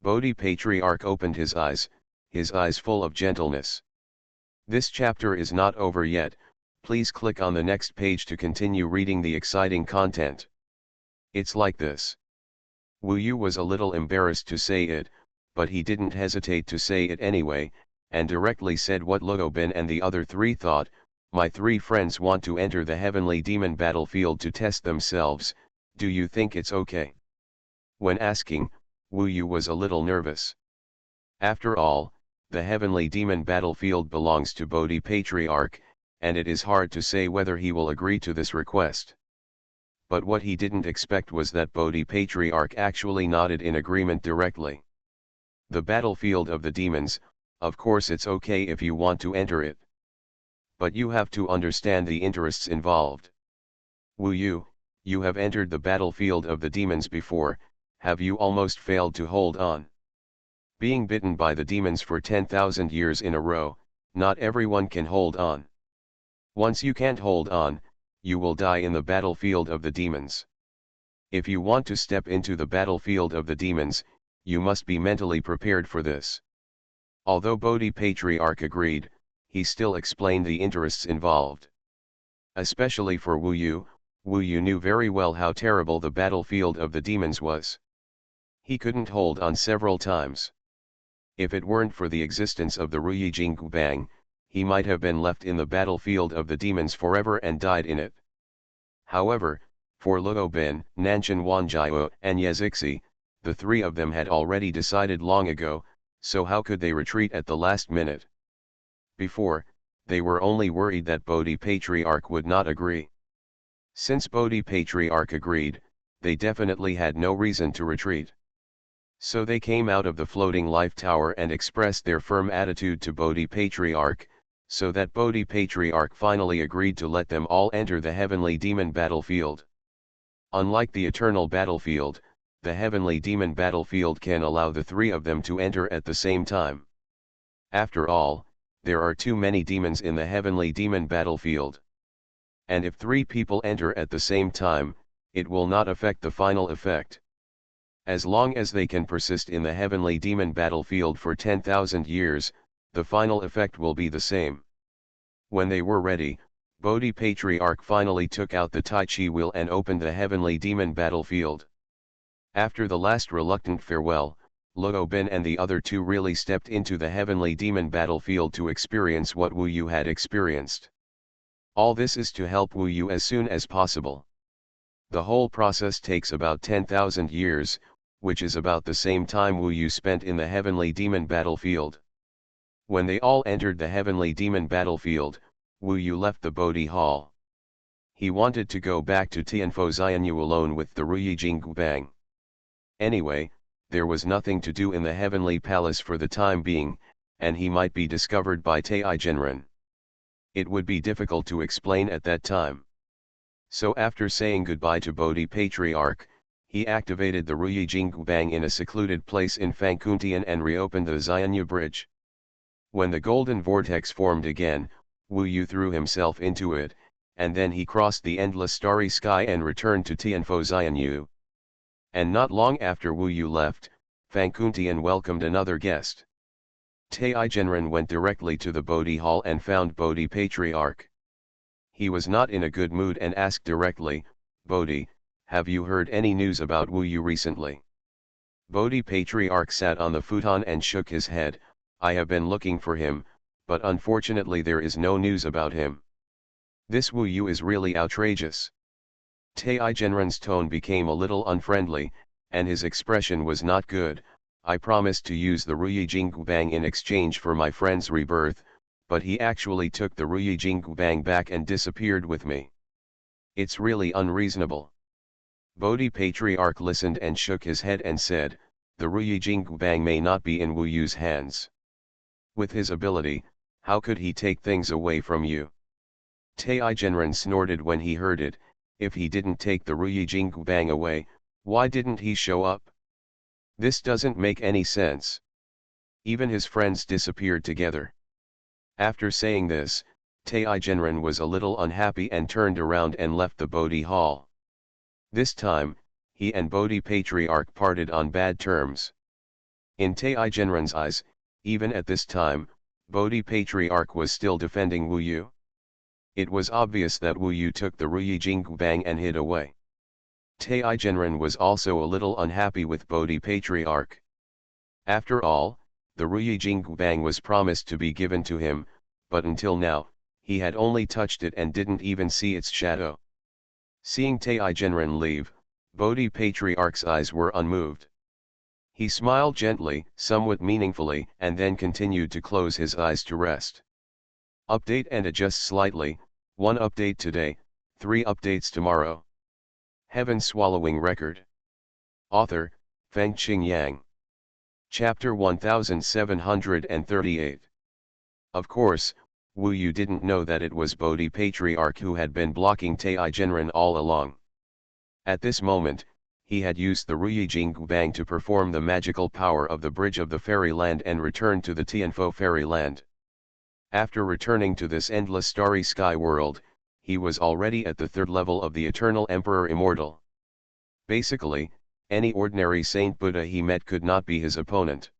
Bodhi Patriarch opened his eyes full of gentleness. This chapter is not over yet, please click on the next page to continue reading the exciting content. It's like this. Wu Yu was a little embarrassed to say it, but he didn't hesitate to say it anyway, and directly said what Luo Bin and the other three thought. My three friends want to enter the heavenly demon battlefield to test themselves, do you think it's okay? When asking, Wu Yu was a little nervous. After all, the heavenly demon battlefield belongs to Bodhi Patriarch, and it is hard to say whether he will agree to this request. But what he didn't expect was that Bodhi Patriarch actually nodded in agreement directly. The battlefield of the demons, of course it's okay if you want to enter it. But you have to understand the interests involved. Wu Yu, you have entered the battlefield of the demons before, have you almost failed to hold on? Being bitten by the demons for 10,000 years in a row, not everyone can hold on. Once you can't hold on, you will die in the battlefield of the demons. If you want to step into the battlefield of the demons, you must be mentally prepared for this. Although Bodhi Patriarch agreed, he still explained the interests involved. Especially for Wu Yu knew very well how terrible the battlefield of the demons was. He couldn't hold on several times. If it weren't for the existence of the Ruyi Jingbang, he might have been left in the battlefield of the demons forever and died in it. However, for Luo Bin, Nanshan Wanjiao, and Yazixi, the three of them had already decided long ago, so how could they retreat at the last minute? Before, they were only worried that Bodhi Patriarch would not agree. Since Bodhi Patriarch agreed, they definitely had no reason to retreat. So they came out of the floating life tower and expressed their firm attitude to Bodhi Patriarch, so that Bodhi Patriarch finally agreed to let them all enter the heavenly demon battlefield. Unlike the eternal battlefield, the heavenly demon battlefield can allow the three of them to enter at the same time. After all, there are too many demons in the heavenly demon battlefield. And if three people enter at the same time, it will not affect the final effect. As long as they can persist in the heavenly demon battlefield for 10,000 years, the final effect will be the same. When they were ready, Bodhi Patriarch finally took out the Tai Chi wheel and opened the heavenly demon battlefield. After the last reluctant farewell, Luo Bin and the other two really stepped into the heavenly demon battlefield to experience what Wu Yu had experienced. All this is to help Wu Yu as soon as possible. The whole process takes about 10,000 years, which is about the same time Wu Yu spent in the heavenly demon battlefield. When they all entered the heavenly demon battlefield, Wu Yu left the Bodhi Hall. He wanted to go back to Tianfo Xianyu alone with the Ruyi Jinggubang. Anyway, there was nothing to do in the heavenly palace for the time being, and he might be discovered by Tai Genren. It would be difficult to explain at that time. So after saying goodbye to Bodhi Patriarch, he activated the Ruyi Jinggubang in a secluded place in Fangkuntian and reopened the Xianyu bridge. When the golden vortex formed again, Wu Yu threw himself into it, and then he crossed the endless starry sky and returned to Tianfo Xianyu. And not long after Wu Yu left, Fangkuntian welcomed another guest. Tai Genren went directly to the Bodhi Hall and found Bodhi Patriarch. He was not in a good mood and asked directly, "Bodhi, have you heard any news about Wu Yu recently?" Bodhi Patriarch sat on the futon and shook his head. "I have been looking for him, but unfortunately there is no news about him. This Wu Yu is really outrageous." Tai Genren's tone became a little unfriendly, and his expression was not good. "I promised to use the Ruyi Jinggubang in exchange for my friend's rebirth, but he actually took the Ruyi Jinggubang back and disappeared with me. It's really unreasonable." Bodhi Patriarch listened and shook his head and said, "The Ruyi Jinggubang may not be in Wu Yu's hands. With his ability, how could he take things away from you?" Tai Genren snorted when he heard it. If he didn't take the Ruyi Jinggubang away, why didn't he show up? This doesn't make any sense. Even his friends disappeared together. After saying this, Tai Genren was a little unhappy and turned around and left the Bodhi Hall. This time, he and Bodhi Patriarch parted on bad terms. In Tai Genren's eyes, even at this time, Bodhi Patriarch was still defending Wu Yu. It was obvious that Wu Yu took the Ruyi Jinggubang and hid away. Tai Genren was also a little unhappy with Bodhi Patriarch. After all, the Ruyi Jinggubang was promised to be given to him, but until now, he had only touched it and didn't even see its shadow. Seeing Tai Genren leave, Bodhi Patriarch's eyes were unmoved. He smiled gently, somewhat meaningfully, and then continued to close his eyes to rest. Update and adjust slightly, 1 update today, 3 updates tomorrow. Heaven Swallowing Record. Author, Fengqing Yang. Chapter 1738. Of course, Wu Yu didn't know that it was Bodhi Patriarch who had been blocking Tai Genren all along. At this moment, he had used the Ruyi Jinggubang to perform the magical power of the Bridge of the Fairyland and returned to the Tianfo Fairyland. After returning to this endless starry sky world, he was already at the 3rd level of the Eternal Emperor Immortal. Basically, any ordinary Saint Buddha he met could not be his opponent.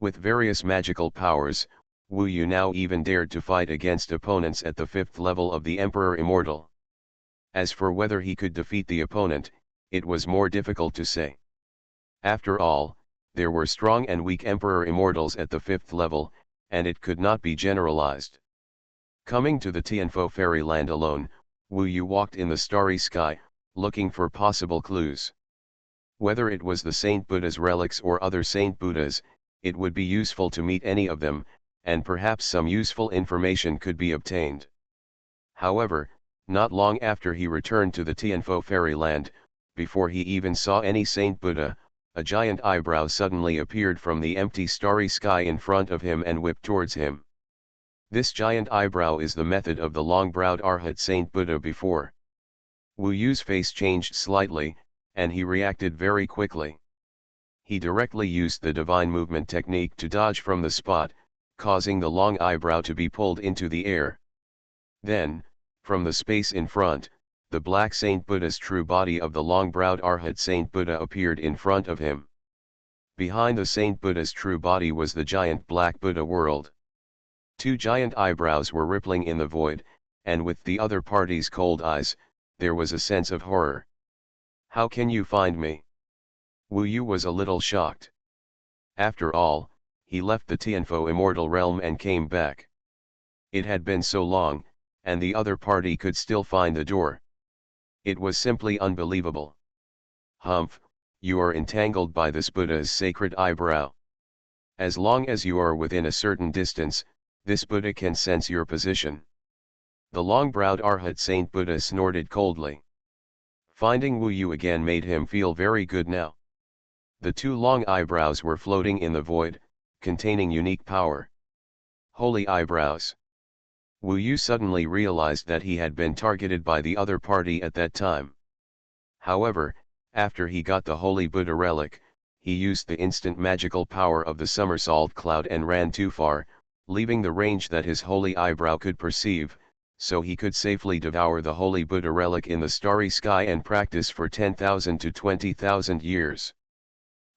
With various magical powers, Wu Yu now even dared to fight against opponents at the 5th level of the Emperor Immortal. As for whether he could defeat the opponent, it was more difficult to say. After all, there were strong and weak Emperor Immortals at the 5th level, and it could not be generalized. Coming to the Tianfo Fairyland alone, Wu Yu walked in the starry sky, looking for possible clues. Whether it was the Saint Buddha's relics or other Saint Buddhas, it would be useful to meet any of them, and perhaps some useful information could be obtained. However, not long after he returned to the Tianfo Fairyland, before he even saw any Saint Buddha, a giant eyebrow suddenly appeared from the empty starry sky in front of him and whipped towards him. This giant eyebrow is the method of the long-browed Arhat Saint Buddha before. Wu Yu's face changed slightly, and he reacted very quickly. He directly used the divine movement technique to dodge from the spot, causing the long eyebrow to be pulled into the air. Then, from the space in front, the black Saint Buddha's true body of the long-browed Arhat Saint Buddha appeared in front of him. Behind the Saint Buddha's true body was the giant black Buddha world. Two giant eyebrows were rippling in the void, and with the other party's cold eyes, there was a sense of horror. "How can you find me?" Wu Yu was a little shocked. After all, he left the Tianfo immortal realm and came back. It had been so long, and the other party could still find the door. It was simply unbelievable. "Humph, you are entangled by this Buddha's sacred eyebrow. As long as you are within a certain distance, this Buddha can sense your position." The long-browed Arhat Saint Buddha snorted coldly. Finding Wu Yu again made him feel very good now. The two long eyebrows were floating in the void, containing unique power. Holy eyebrows. Wu Yu suddenly realized that he had been targeted by the other party at that time. However, after he got the Holy Buddha relic, he used the instant magical power of the somersault cloud and ran too far, leaving the range that his holy eyebrow could perceive, so he could safely devour the Holy Buddha relic in the starry sky and practice for 10,000 to 20,000 years.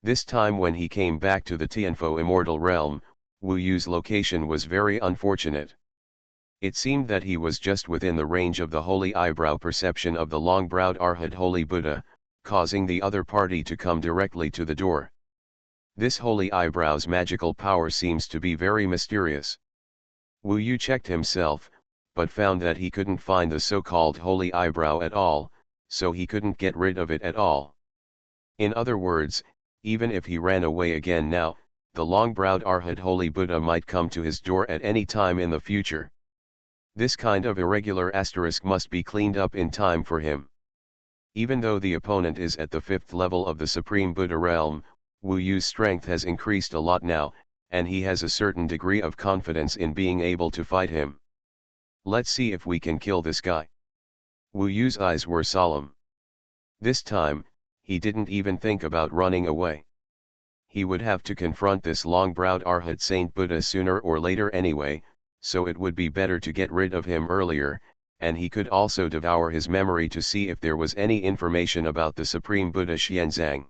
This time when he came back to the Tianfo immortal realm, Wu Yu's location was very unfortunate. It seemed that he was just within the range of the holy eyebrow perception of the long-browed Arhat Holy Buddha, causing the other party to come directly to the door. This holy eyebrow's magical power seems to be very mysterious. Wu Yu checked himself, but found that he couldn't find the so-called holy eyebrow at all, so he couldn't get rid of it at all. In other words, even if he ran away again now, the long-browed Arhat Holy Buddha might come to his door at any time in the future. This kind of irregular asterisk must be cleaned up in time for him. Even though the opponent is at the 5th level of the Supreme Buddha realm, Wu Yu's strength has increased a lot now, and he has a certain degree of confidence in being able to fight him. "Let's see if we can kill this guy." Wu Yu's eyes were solemn. This time, he didn't even think about running away. He would have to confront this long-browed Arhat Saint Buddha sooner or later anyway, so it would be better to get rid of him earlier, and he could also devour his memory to see if there was any information about the Supreme Buddha Xianzang.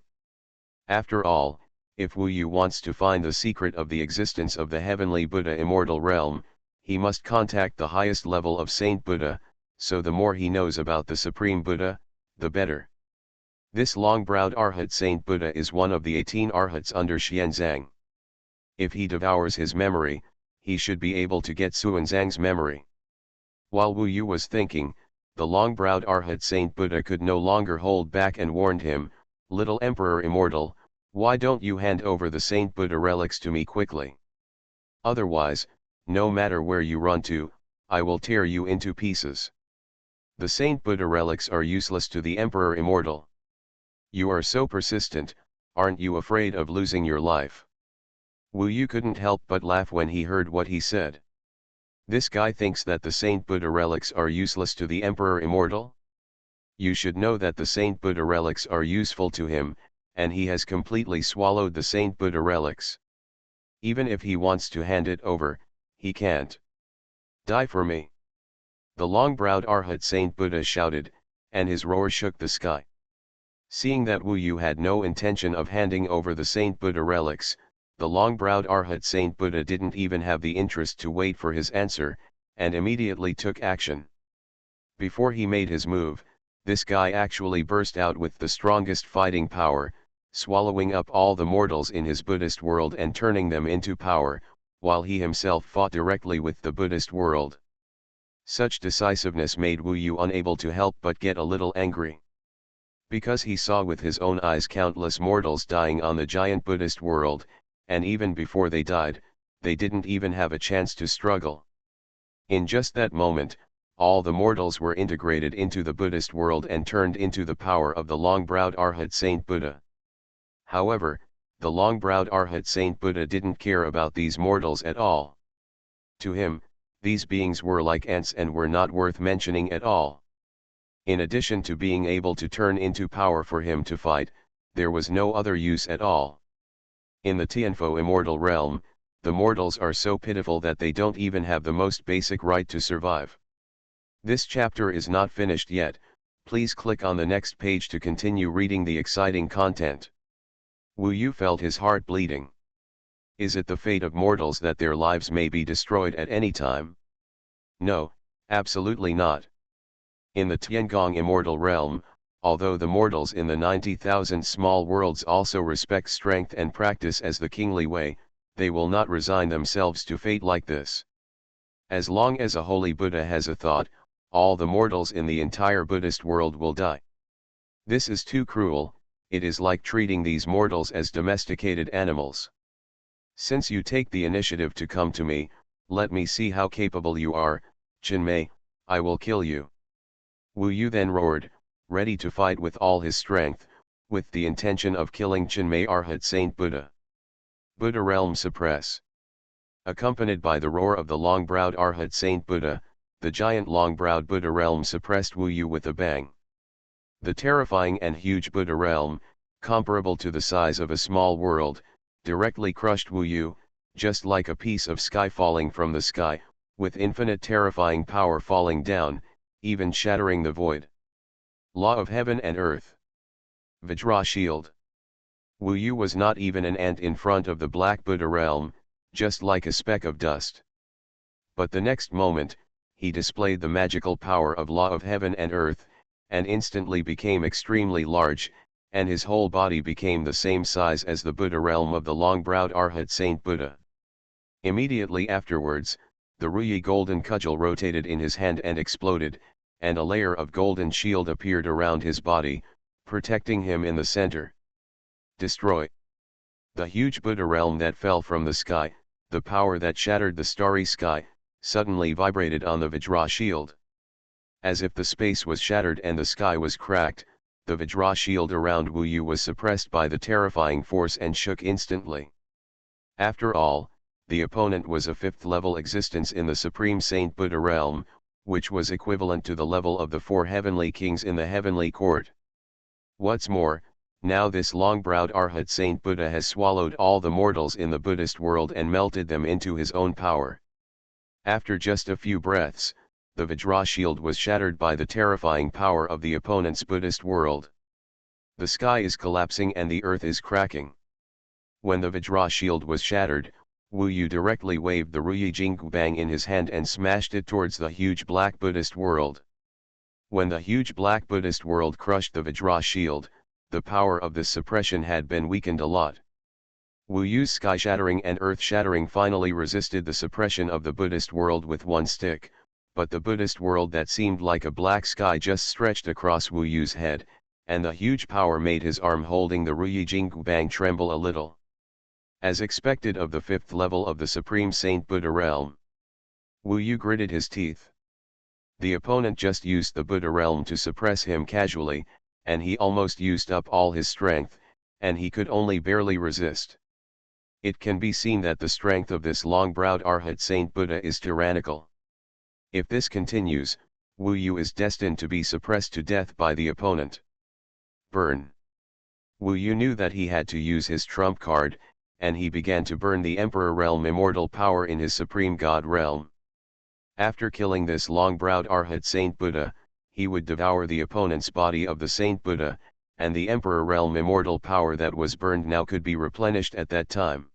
After all, if Wu Yu wants to find the secret of the existence of the heavenly Buddha immortal realm, he must contact the highest level of Saint Buddha, so the more he knows about the Supreme Buddha, the better. This long-browed Arhat Saint Buddha is one of the 18 Arhats under Xianzang. If he devours his memory, he should be able to get Xuanzang's memory. While Wu Yu was thinking, the long-browed Arhat Saint Buddha could no longer hold back and warned him, "Little Emperor Immortal, why don't you hand over the Saint Buddha relics to me quickly? Otherwise, no matter where you run to, I will tear you into pieces. The Saint Buddha relics are useless to the Emperor Immortal. You are so persistent, aren't you afraid of losing your life?" Wu Yu couldn't help but laugh when he heard what he said. This guy thinks that the Saint Buddha relics are useless to the Emperor Immortal? You should know that the Saint Buddha relics are useful to him, and he has completely swallowed the Saint Buddha relics. Even if he wants to hand it over, he can't. "Die for me!" The long-browed Arhat Saint Buddha shouted, and his roar shook the sky. Seeing that Wu Yu had no intention of handing over the Saint Buddha relics, the long-browed Arhat Saint Buddha didn't even have the interest to wait for his answer, and immediately took action. Before he made his move, this guy actually burst out with the strongest fighting power, swallowing up all the mortals in his Buddhist world and turning them into power, while he himself fought directly with the Buddhist world. Such decisiveness made Wu Yu unable to help but get a little angry. Because he saw with his own eyes countless mortals dying on the giant Buddhist world, and even before they died, they didn't even have a chance to struggle. In just that moment, all the mortals were integrated into the Buddhist world and turned into the power of the long-browed Arhat Saint Buddha. However, the long-browed Arhat Saint Buddha didn't care about these mortals at all. To him, these beings were like ants and were not worth mentioning at all. In addition to being able to turn into power for him to fight, there was no other use at all. In the Tianfo immortal realm, the mortals are so pitiful that they don't even have the most basic right to survive. This chapter is not finished yet, please click on the next page to continue reading the exciting content. Wu Yu felt his heart bleeding. Is it the fate of mortals that their lives may be destroyed at any time? No, absolutely not. In the Tiangong immortal realm, although the mortals in the 90,000 small worlds also respect strength and practice as the kingly way, they will not resign themselves to fate like this. As long as a holy Buddha has a thought, all the mortals in the entire Buddhist world will die. This is too cruel, it is like treating these mortals as domesticated animals. Since you take the initiative to come to me, let me see how capable you are, Chinmay, I will kill you. Wu Yu then roared, ready to fight with all his strength, with the intention of killing Chinmay Arhat Saint Buddha. Buddha realm suppress. Accompanied by the roar of the long-browed Arhat Saint Buddha, the giant long-browed Buddha realm suppressed Wu Yu with a bang. The terrifying and huge Buddha realm, comparable to the size of a small world, directly crushed Wu Yu, just like a piece of sky falling from the sky, with infinite terrifying power falling down, even shattering the void. Law of heaven and earth. Vajra shield. Wu Yu was not even an ant in front of the black Buddha realm, just like a speck of dust. But the next moment, he displayed the magical power of law of heaven and earth, and instantly became extremely large, and his whole body became the same size as the Buddha realm of the long-browed Arhat Saint Buddha. Immediately afterwards, the Ruyi golden cudgel rotated in his hand and exploded, and a layer of golden shield appeared around his body, protecting him in the center. Destroy. The huge Buddha realm that fell from the sky, the power that shattered the starry sky, suddenly vibrated on the Vajra shield. As if the space was shattered and the sky was cracked, the Vajra shield around Wu Yu was suppressed by the terrifying force and shook instantly. After all, the opponent was a fifth-level existence in the Supreme Saint Buddha realm, which was equivalent to the level of the 4 heavenly kings in the heavenly court. What's more, now this long-browed Arhat Saint Buddha has swallowed all the mortals in the Buddhist world and melted them into his own power. After just a few breaths, the Vajra shield was shattered by the terrifying power of the opponent's Buddhist world. The sky is collapsing and the earth is cracking. When the Vajra shield was shattered, Wu Yu directly waved the Ruyi Jinggu Bang in his hand and smashed it towards the huge black Buddhist world. When the huge black Buddhist world crushed the Vajra shield, the power of this suppression had been weakened a lot. Wu Yu's sky-shattering and earth-shattering finally resisted the suppression of the Buddhist world with one stick, but the Buddhist world that seemed like a black sky just stretched across Wu Yu's head, and the huge power made his arm holding the Ruyi Jinggu Bang tremble a little. As expected of the 5th level of the Supreme Saint Buddha realm, Wu Yu gritted his teeth. The opponent just used the Buddha realm to suppress him casually, and he almost used up all his strength, and he could only barely resist. It can be seen that the strength of this long-browed Arhat Saint Buddha is tyrannical. If this continues, Wu Yu is destined to be suppressed to death by the opponent. Burn. Wu Yu knew that he had to use his trump card, and he began to burn the Emperor realm immortal power in his Supreme God realm. After killing this long-browed Arhat Saint Buddha, he would devour the opponent's body of the Saint Buddha, and the Emperor realm immortal power that was burned now could be replenished at that time.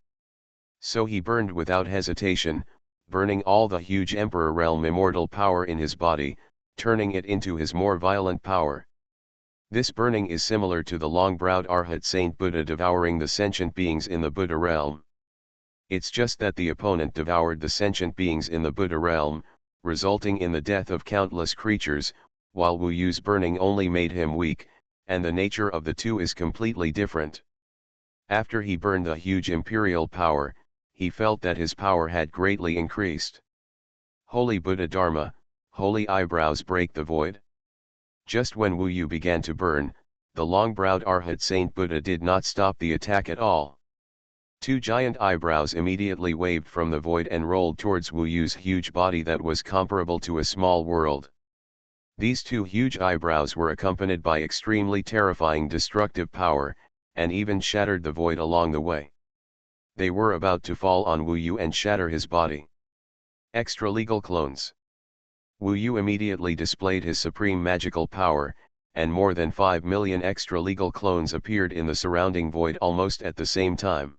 So he burned without hesitation, burning all the huge Emperor realm immortal power in his body, turning it into his more violent power. This burning is similar to the long-browed Arhat Saint Buddha devouring the sentient beings in the Buddha realm. It's just that the opponent devoured the sentient beings in the Buddha realm, resulting in the death of countless creatures, while Wu Yu's burning only made him weak, and the nature of the two is completely different. After he burned the huge imperial power, he felt that his power had greatly increased. Holy Buddha Dharma, holy eyebrows break the void. Just when Wu Yu began to burn, the long-browed Arhat Saint Buddha did not stop the attack at all. 2 giant eyebrows immediately waved from the void and rolled towards Wu Yu's huge body that was comparable to a small world. These two huge eyebrows were accompanied by extremely terrifying destructive power, and even shattered the void along the way. They were about to fall on Wu Yu and shatter his body. Extra-legal clones. Wu Yu immediately displayed his supreme magical power, and more than 5 million extra-legal clones appeared in the surrounding void almost at the same time.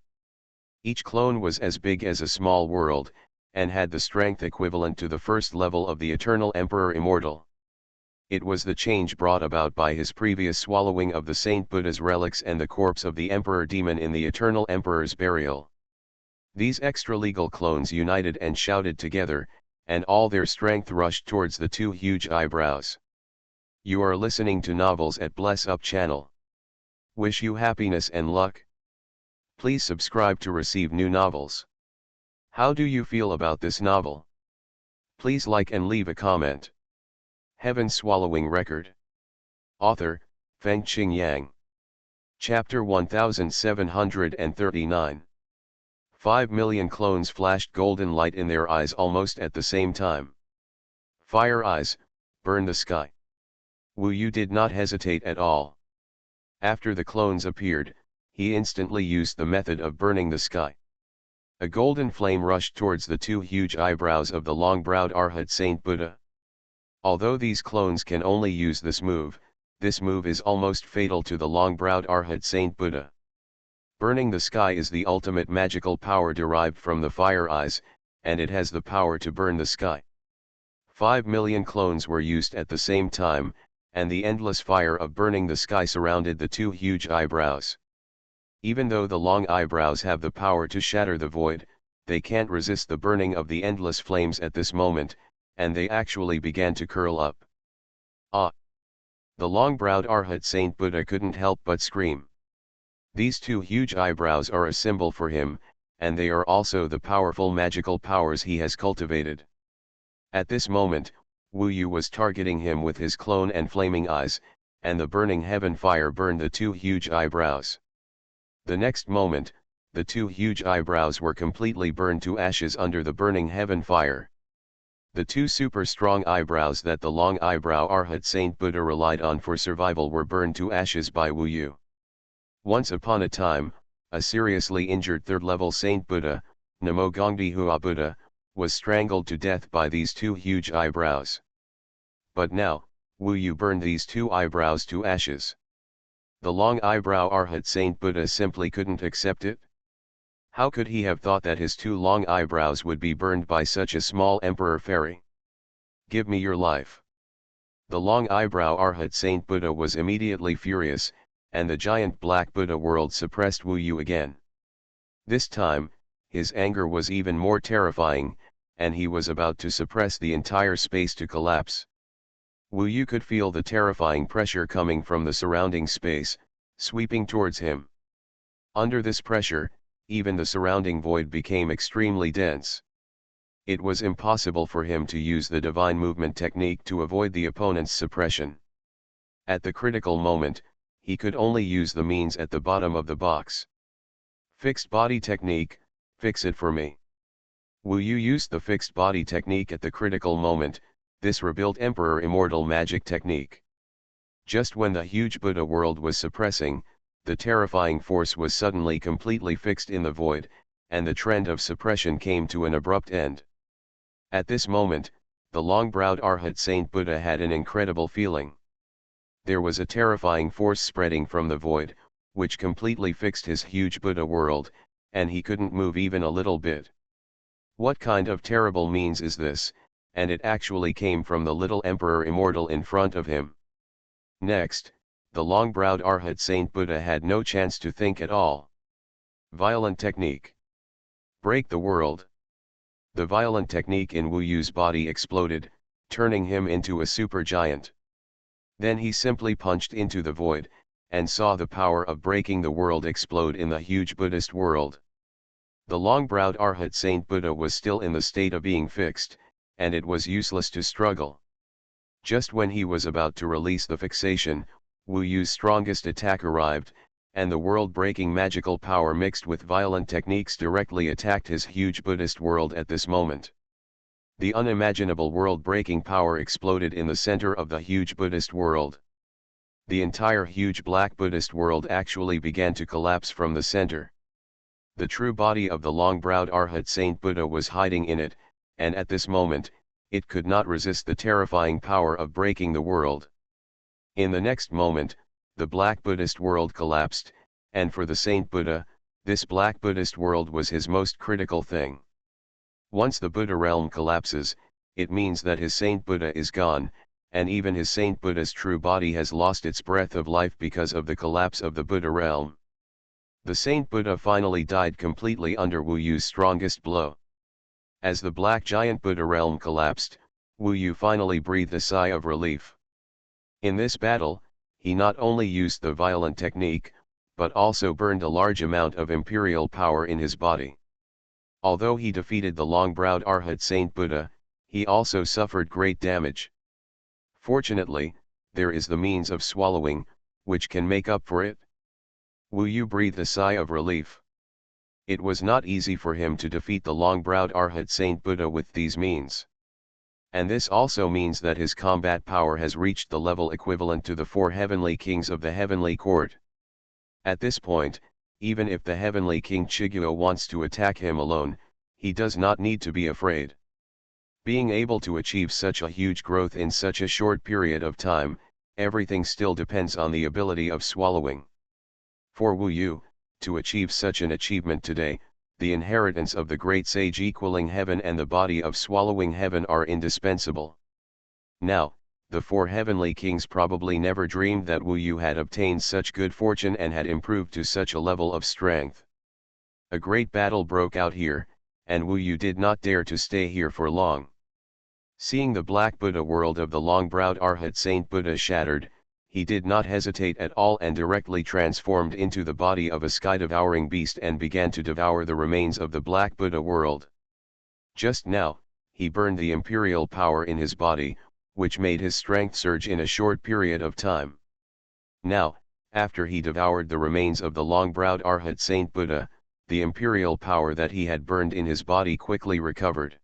Each clone was as big as a small world, and had the strength equivalent to the first level of the Eternal Emperor Immortal. It was the change brought about by his previous swallowing of the Saint Buddha's relics and the corpse of the Emperor Demon in the Eternal Emperor's burial. These extra-legal clones united and shouted together, and all their strength rushed towards the two huge eyebrows. You are listening to Novels at Bless Up channel. Wish you happiness and luck. Please subscribe to receive new novels. How do you feel about this novel? Please like and leave a comment. Heaven Swallowing Record. Author, Fengqing Yang. Chapter 1739. 5 million clones flashed golden light in their eyes almost at the same time. Fire eyes, burn the sky. Wu Yu did not hesitate at all. After the clones appeared, he instantly used the method of burning the sky. A golden flame rushed towards the two huge eyebrows of the long-browed Arhat Saint Buddha. Although these clones can only use this move is almost fatal to the long-browed Arhat Saint Buddha. Burning the sky is the ultimate magical power derived from the fire eyes, and it has the power to burn the sky. 5 million clones were used at the same time, and the endless fire of burning the sky surrounded the two huge eyebrows. Even though the long eyebrows have the power to shatter the void, they can't resist the burning of the endless flames at this moment, and they actually began to curl up. Ah! The long-browed Arhat Saint Buddha couldn't help but scream. These two huge eyebrows are a symbol for him, and they are also the powerful magical powers he has cultivated. At this moment, Wu Yu was targeting him with his clone and flaming eyes, and the burning heaven fire burned the two huge eyebrows. The next moment, the two huge eyebrows were completely burned to ashes under the burning heaven fire. The two super strong eyebrows that the long eyebrow Arhat Saint Buddha relied on for survival were burned to ashes by Wu Yu. Once upon a time, a seriously injured third-level Saint Buddha, Namo Gongdi Hua Buddha, was strangled to death by these two huge eyebrows. But now, Wu Yu burned these two eyebrows to ashes. The long eyebrow Arhat Saint Buddha simply couldn't accept it. How could he have thought that his two long eyebrows would be burned by such a small emperor fairy? Give me your life. The long eyebrow Arhat Saint Buddha was immediately furious, and the giant black Buddha world suppressed Wu Yu again. This time, his anger was even more terrifying, and he was about to suppress the entire space to collapse. Wu Yu could feel the terrifying pressure coming from the surrounding space, sweeping towards him. Under this pressure, even the surrounding void became extremely dense. It was impossible for him to use the divine movement technique to avoid the opponent's suppression. At the critical moment, he could only use the means at the bottom of the box. Fixed body technique, fix it for me. Wu Yu used the fixed body technique at the critical moment, this rebuilt Emperor Immortal magic technique. Just when the huge Buddha world was suppressing, the terrifying force was suddenly completely fixed in the void, and the trend of suppression came to an abrupt end. At this moment, the long-browed Arhat Saint Buddha had an incredible feeling. There was a terrifying force spreading from the void, which completely fixed his huge Buddha world, and he couldn't move even a little bit. What kind of terrible means is this? And it actually came from the little Emperor Immortal in front of him. Next, the long-browed Arhat Saint Buddha had no chance to think at all. Violent technique. Break the world. The violent technique in Wu Yu's body exploded, turning him into a super giant. Then he simply punched into the void, and saw the power of breaking the world explode in the huge Buddhist world. The long-browed Arhat Saint Buddha was still in the state of being fixed, and it was useless to struggle. Just when he was about to release the fixation, Wu Yu's strongest attack arrived, and the world-breaking magical power mixed with violent techniques directly attacked his huge Buddhist world at this moment. The unimaginable world-breaking power exploded in the center of the huge Buddhist world. The entire huge black Buddhist world actually began to collapse from the center. The true body of the long-browed Arhat Saint Buddha was hiding in it, and at this moment, it could not resist the terrifying power of breaking the world. In the next moment, the black Buddhist world collapsed, and for the Saint Buddha, this black Buddhist world was his most critical thing. Once the Buddha realm collapses, it means that his Saint Buddha is gone, and even his Saint Buddha's true body has lost its breath of life because of the collapse of the Buddha realm. The Saint Buddha finally died completely under Wu Yu's strongest blow. As the black giant Buddha realm collapsed, Wu Yu finally breathed a sigh of relief. In this battle, he not only used the violent technique, but also burned a large amount of imperial power in his body. Although he defeated the long-browed Arhat Saint Buddha, he also suffered great damage. Fortunately, there is the means of swallowing, which can make up for it. Wu Yu breathed a sigh of relief. It was not easy for him to defeat the long-browed Arhat Saint Buddha with these means. And this also means that his combat power has reached the level equivalent to the 4 heavenly kings of the heavenly court. At this point, even if the heavenly king Chiguo wants to attack him alone, he does not need to be afraid. Being able to achieve such a huge growth in such a short period of time, everything still depends on the ability of swallowing. For Wu Yu, to achieve such an achievement today, the inheritance of the great sage equaling heaven and the body of swallowing heaven are indispensable. Now, the 4 heavenly kings probably never dreamed that Wu Yu had obtained such good fortune and had improved to such a level of strength. A great battle broke out here, and Wu Yu did not dare to stay here for long. Seeing the black Buddha world of the long-browed Arhat Saint Buddha shattered, he did not hesitate at all and directly transformed into the body of a sky-devouring beast and began to devour the remains of the black Buddha world. Just now, he burned the imperial power in his body, which made his strength surge in a short period of time. Now, after he devoured the remains of the long-browed Arhat Saint Buddha, the imperial power that he had burned in his body quickly recovered.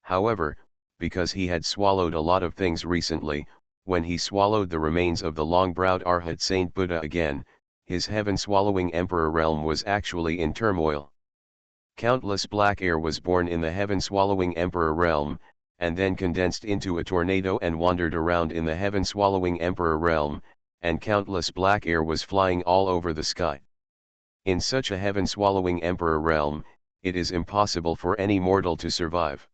However, because he had swallowed a lot of things recently, when he swallowed the remains of the long-browed Arhat Saint Buddha again, his heaven-swallowing emperor realm was actually in turmoil. Countless black air was born in the heaven-swallowing emperor realm, and then condensed into a tornado and wandered around in the heaven-swallowing emperor realm, and countless black air was flying all over the sky. In such a heaven-swallowing emperor realm, it is impossible for any mortal to survive.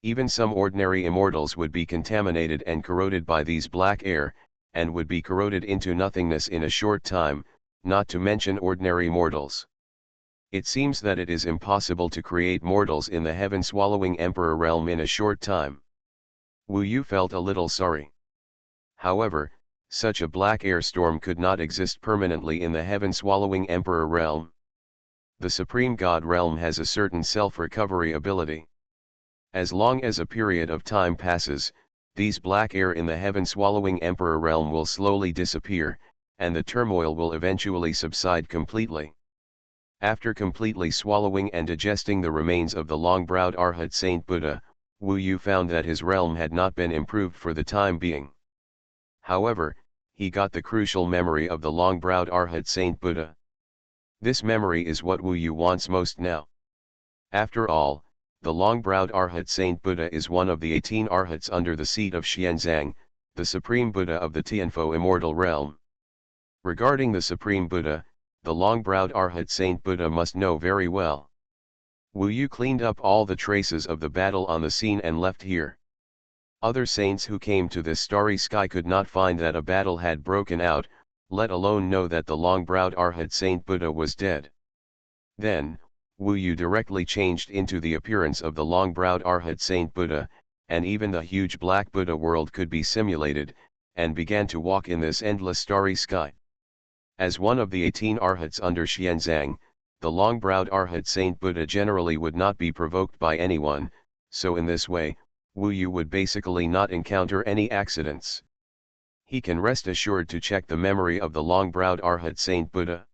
Even some ordinary immortals would be contaminated and corroded by these black air, and would be corroded into nothingness in a short time, not to mention ordinary mortals. It seems that it is impossible to create mortals in the heaven-swallowing emperor realm in a short time. Wu Yu felt a little sorry. However, such a black air storm could not exist permanently in the heaven-swallowing emperor realm. The Supreme God realm has a certain self-recovery ability. As long as a period of time passes, these black air in the heaven-swallowing emperor realm will slowly disappear, and the turmoil will eventually subside completely. After completely swallowing and digesting the remains of the long-browed Arhat Saint Buddha, Wu Yu found that his realm had not been improved for the time being. However, he got the crucial memory of the long-browed Arhat Saint Buddha. This memory is what Wu Yu wants most now. After all, the long-browed Arhat Saint Buddha is one of the 18 Arhats under the seat of Xianzang, the Supreme Buddha of the Tianfo immortal realm. Regarding the Supreme Buddha, the long-browed Arhat Saint Buddha must know very well. Wu Yu cleaned up all the traces of the battle on the scene and left here. Other saints who came to this starry sky could not find that a battle had broken out, let alone know that the long-browed Arhat Saint Buddha was dead. Then, Wu Yu directly changed into the appearance of the long-browed Arhat Saint Buddha, and even the huge black Buddha world could be simulated, and began to walk in this endless starry sky. As one of the 18 Arhats under Xianzang, the long-browed Arhat Saint Buddha generally would not be provoked by anyone, so in this way, Wu Yu would basically not encounter any accidents. He can rest assured to check the memory of the long-browed Arhat Saint Buddha.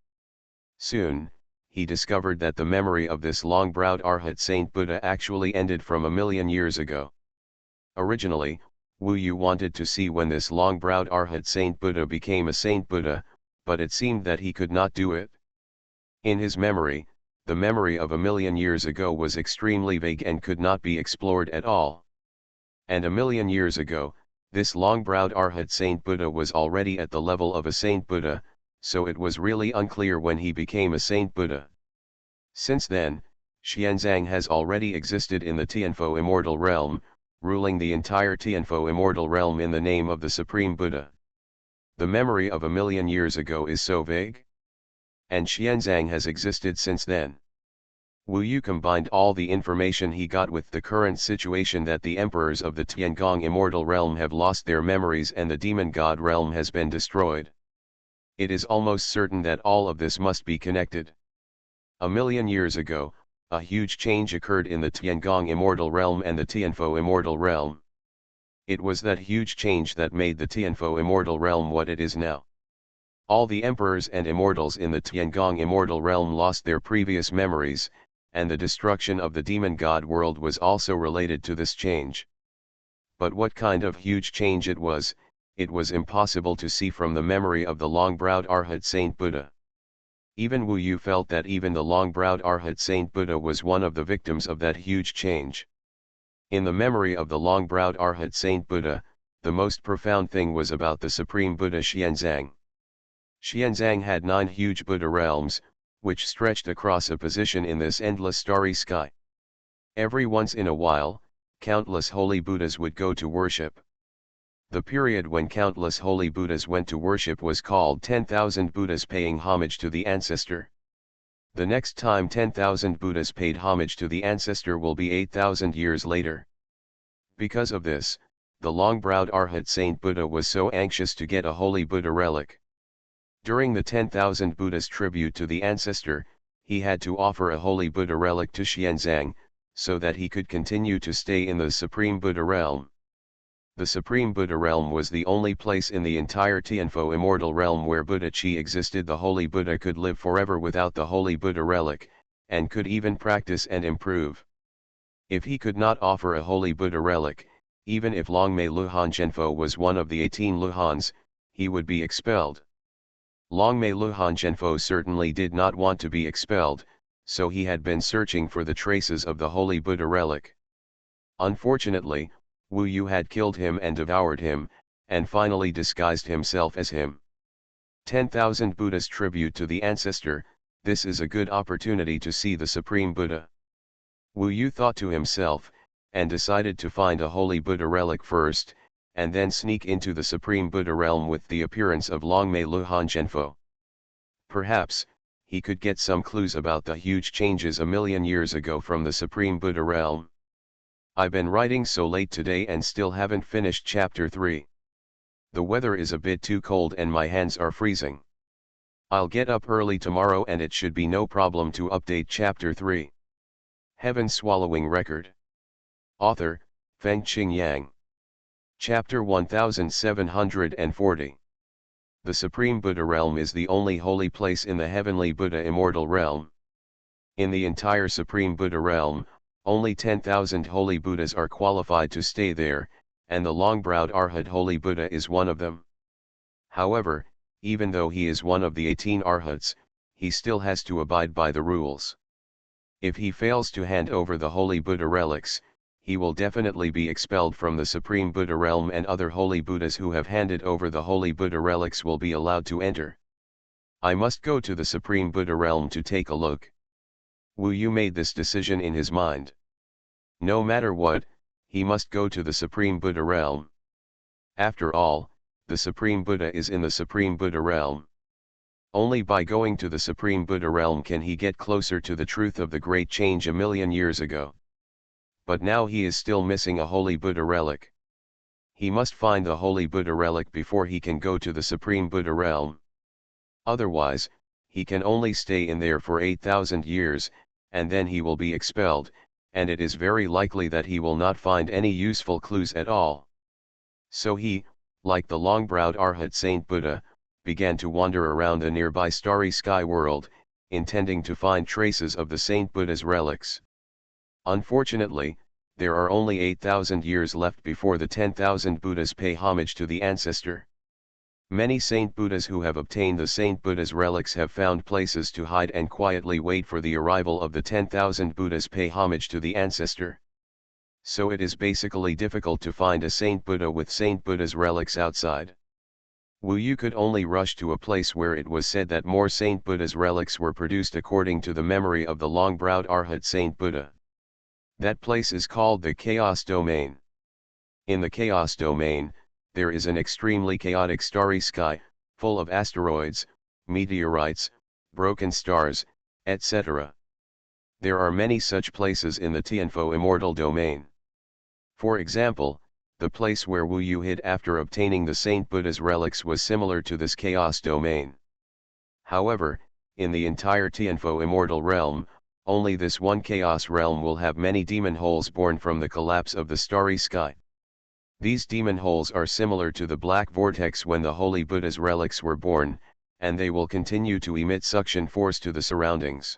Soon, he discovered that the memory of this long-browed Arhat Saint Buddha actually ended from 1,000,000 years ago. Originally, Wu Yu wanted to see when this long-browed Arhat Saint Buddha became a Saint Buddha, but it seemed that he could not do it. In his memory, the memory of 1,000,000 years ago was extremely vague and could not be explored at all. And 1,000,000 years ago, this long-browed Arhat Saint Buddha was already at the level of a Saint Buddha, so it was really unclear when he became a Saint Buddha. Since then, Xuanzang has already existed in the Tianfo immortal realm, ruling the entire Tianfo immortal realm in the name of the Supreme Buddha. The memory of 1,000,000 years ago is so vague. And Xuanzang has existed since then. Wu Yu combined all the information he got with the current situation that the emperors of the Tiangong immortal realm have lost their memories and the demon god realm has been destroyed. It is almost certain that all of this must be connected. 1,000,000 years ago, a huge change occurred in the Tiangong immortal realm and the Tianfo immortal realm. It was that huge change that made the Tianfo immortal realm what it is now. All the emperors and immortals in the Tiangong immortal realm lost their previous memories, and the destruction of the demon god world was also related to this change. But what kind of huge change it was impossible to see from the memory of the long-browed Arhat Saint Buddha. Even Wu Yu felt that even the long-browed Arhat Saint Buddha was one of the victims of that huge change. In the memory of the long-browed Arhat Saint Buddha, the most profound thing was about the Supreme Buddha Xuanzang. Xuanzang had 9 huge Buddha realms, which stretched across a position in this endless starry sky. Every once in a while, countless holy Buddhas would go to worship. The period when countless holy Buddhas went to worship was called 10,000 Buddhas paying homage to the ancestor. The next time 10,000 Buddhas paid homage to the ancestor will be 8,000 years later. Because of this, the long-browed Arhat Saint Buddha was so anxious to get a holy Buddha relic. During the 10,000 Buddhas tribute to the ancestor, he had to offer a holy Buddha relic to Xuanzang, so that he could continue to stay in the Supreme Buddha realm. The Supreme Buddha realm was the only place in the entire Tianfo immortal realm where Buddha Chi existed. The holy Buddha could live forever without the holy Buddha relic, and could even practice and improve. If he could not offer a holy Buddha relic, even if Longmei Luhan Zhenfo was one of the 18 Luhans, he would be expelled. Longmei Luhan Zhenfo certainly did not want to be expelled, so he had been searching for the traces of the holy Buddha relic. Unfortunately, Wu Yu had killed him and devoured him, and finally disguised himself as him. 10,000 Buddhas tribute to the ancestor, this is a good opportunity to see the Supreme Buddha. Wu Yu thought to himself, and decided to find a holy Buddha relic first, and then sneak into the Supreme Buddha realm with the appearance of Longmei Luhan Zhenfo. Perhaps, he could get some clues about the huge changes 1,000,000 years ago from the Supreme Buddha realm. I've been writing so late today and still haven't finished chapter 3. The weather is a bit too cold and my hands are freezing. I'll get up early tomorrow and it should be no problem to update chapter 3. Heaven Swallowing Record. Author, Fengqing Yang. Chapter 1740. The Supreme Buddha realm is the only holy place in the heavenly Buddha immortal realm. In the entire Supreme Buddha realm, only 10,000 holy Buddhas are qualified to stay there, and the long-browed Arhat holy Buddha is one of them. However, even though he is one of the 18 Arhats, he still has to abide by the rules. If he fails to hand over the holy Buddha relics, he will definitely be expelled from the Supreme Buddha realm and other holy Buddhas who have handed over the holy Buddha relics will be allowed to enter. I must go to the Supreme Buddha realm to take a look. Wu Yu made this decision in his mind. No matter what, he must go to the Supreme Buddha realm. After all, the Supreme Buddha is in the Supreme Buddha realm. Only by going to the Supreme Buddha realm can he get closer to the truth of the great change 1,000,000 years ago. But now he is still missing a holy Buddha relic. He must find the holy Buddha relic before he can go to the Supreme Buddha realm. Otherwise, he can only stay in there for 8,000 years, and then he will be expelled, and it is very likely that he will not find any useful clues at all. So he, like the long-browed Arhat Saint Buddha, began to wander around the nearby starry sky world, intending to find traces of the Saint Buddha's relics. Unfortunately, there are only 8,000 years left before the 10,000 Buddhas pay homage to the ancestor. Many Saint Buddhas who have obtained the Saint Buddha's relics have found places to hide and quietly wait for the arrival of the 10,000 Buddhas pay homage to the ancestor. So it is basically difficult to find a Saint Buddha with Saint Buddha's relics outside. Wu Yu could only rush to a place where it was said that more Saint Buddha's relics were produced according to the memory of the long-browed Arhat Saint Buddha. That place is called the Chaos Domain. In the Chaos Domain, there is an extremely chaotic starry sky, full of asteroids, meteorites, broken stars, etc. There are many such places in the Tianfo Immortal Domain. For example, the place where Wu Yu hid after obtaining the Saint Buddha's relics was similar to this Chaos Domain. However, in the entire Tianfo Immortal Realm, only this one Chaos Realm will have many demon holes born from the collapse of the starry sky. These demon holes are similar to the black vortex when the Holy Buddha's relics were born, and they will continue to emit suction force to the surroundings.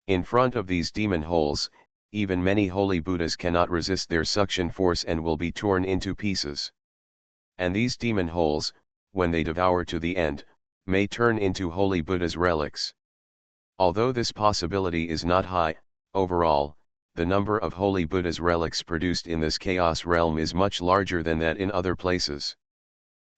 In front of these demon holes, even many Holy Buddhas cannot resist their suction force and will be torn into pieces. And these demon holes, when they devour to the end, may turn into Holy Buddha's relics. Although this possibility is not high, overall, the number of Holy Buddha's relics produced in this Chaos Realm is much larger than that in other places.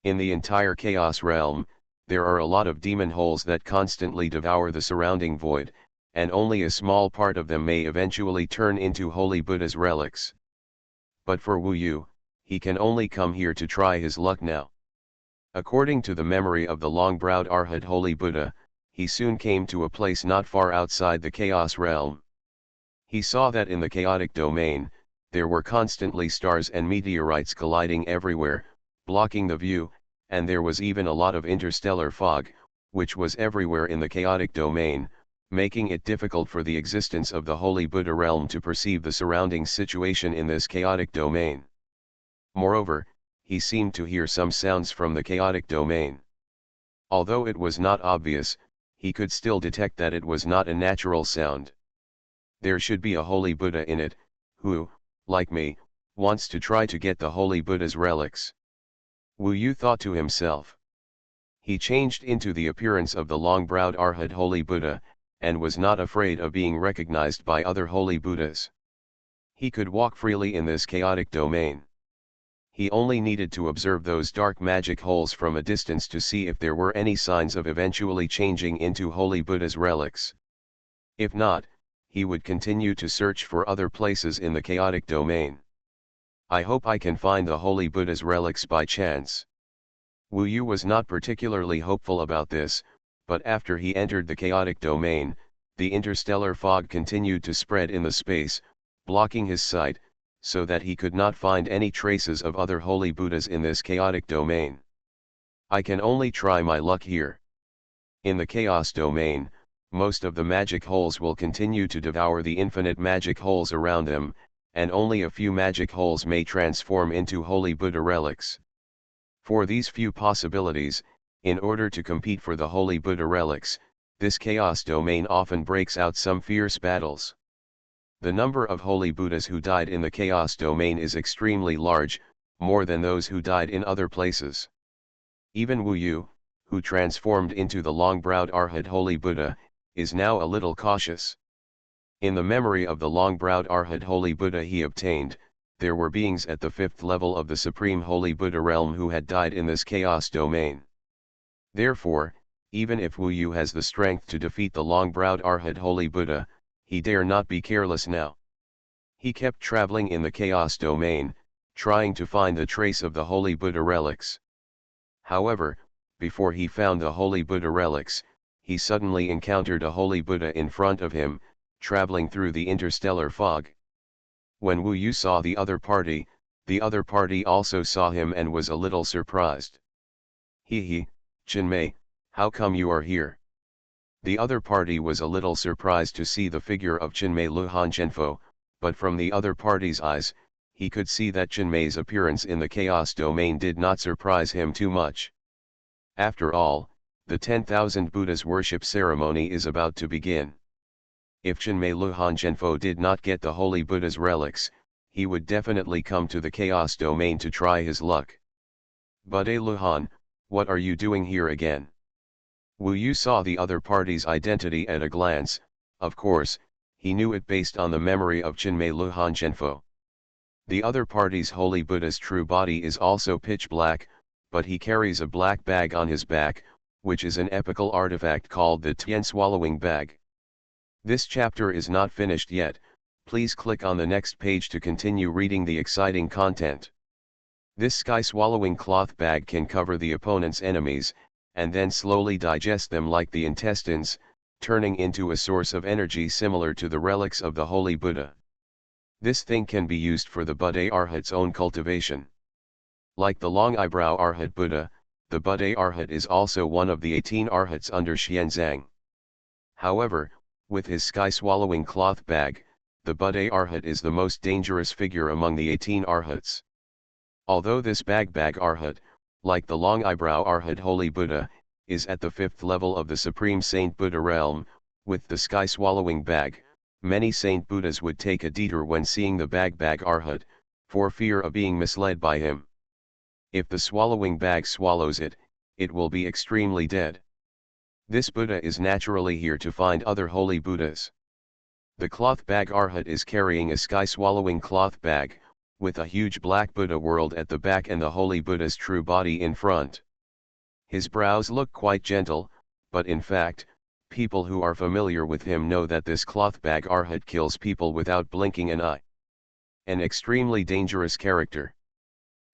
In the entire Chaos Realm, there are a lot of demon holes that constantly devour the surrounding void, and only a small part of them may eventually turn into Holy Buddha's relics. But for Wu Yu, he can only come here to try his luck now. According to the memory of the long-browed Arhat Holy Buddha, he soon came to a place not far outside the Chaos Realm. He saw that in the chaotic domain, there were constantly stars and meteorites colliding everywhere, blocking the view, and there was even a lot of interstellar fog, which was everywhere in the chaotic domain, making it difficult for the existence of the Holy Buddha realm to perceive the surrounding situation in this chaotic domain. Moreover, he seemed to hear some sounds from the chaotic domain. Although it was not obvious, he could still detect that it was not a natural sound. There should be a Holy Buddha in it, who, like me, wants to try to get the Holy Buddha's relics. Wu Yu thought to himself. He changed into the appearance of the long-browed Arhat Holy Buddha, and was not afraid of being recognized by other Holy Buddhas. He could walk freely in this chaotic domain. He only needed to observe those dark magic holes from a distance to see if there were any signs of eventually changing into Holy Buddha's relics. If not, he would continue to search for other places in the chaotic domain. I hope I can find the Holy Buddha's relics by chance. Wu Yu was not particularly hopeful about this, but after he entered the chaotic domain, the interstellar fog continued to spread in the space, blocking his sight, so that he could not find any traces of other Holy Buddhas in this chaotic domain. I can only try my luck here. In the chaos domain, most of the magic holes will continue to devour the infinite magic holes around them, and only a few magic holes may transform into Holy Buddha relics. For these few possibilities, in order to compete for the Holy Buddha relics, this chaos domain often breaks out some fierce battles. The number of Holy Buddhas who died in the chaos domain is extremely large, more than those who died in other places. Even Wu Yu, who transformed into the long-browed Arhat Holy Buddha, is now a little cautious. In the memory of the long-browed Arhat Holy Buddha he obtained, there were beings at the 5th level of the Supreme Holy Buddha realm who had died in this chaos domain. Therefore, even if Wu Yu has the strength to defeat the long-browed Arhat Holy Buddha, he dare not be careless now. He kept traveling in the chaos domain, trying to find the trace of the Holy Buddha relics. However, before he found the Holy Buddha relics, he suddenly encountered a Holy Buddha in front of him, traveling through the interstellar fog. When Wu Yu saw the other party also saw him and was a little surprised. He, Chinmay, how come you are here? The other party was a little surprised to see the figure of Chinmay Luhan Chenfo, but from the other party's eyes, he could see that Chinmay's appearance in the chaos domain did not surprise him too much. After all, The 10,000 Buddhas worship ceremony is about to begin. If Chenmei Luhan Zhenfo did not get the Holy Buddha's relics, he would definitely come to the Chaos Domain to try his luck. Buddha Luhan, what are you doing here again? Wu Yu saw the other party's identity at a glance. Of course, he knew it based on the memory of Chenmei Luhan Zhenfo. The other party's Holy Buddha's true body is also pitch black, but he carries a black bag on his back, which is an epical artifact called the Tian Swallowing Bag. This chapter is not finished yet. Please click on the next page to continue reading the exciting content. This sky-swallowing cloth bag can cover the opponent's enemies, and then slowly digest them like the intestines, turning into a source of energy similar to the relics of the Holy Buddha. This thing can be used for the Buddha Arhat's own cultivation. Like the long eyebrow Arhat Buddha, the Buddha Arhat is also one of the 18 Arhats under Xianzang. However, with his sky-swallowing cloth bag, the Buddha Arhat is the most dangerous figure among the 18 Arhats. Although this bag Arhat, like the long eyebrow Arhat Holy Buddha, is at the 5th level of the Supreme Saint Buddha realm, with the sky-swallowing bag, many Saint Buddhas would take a detour when seeing the bag Arhat, for fear of being misled by him. If the swallowing bag swallows it, it will be extremely dead. This Buddha is naturally here to find other holy Buddhas. The cloth bag Arhat is carrying a sky-swallowing cloth bag, with a huge black Buddha world at the back and the holy Buddha's true body in front. His brows look quite gentle, but in fact, people who are familiar with him know that this cloth bag Arhat kills people without blinking an eye. An extremely dangerous character.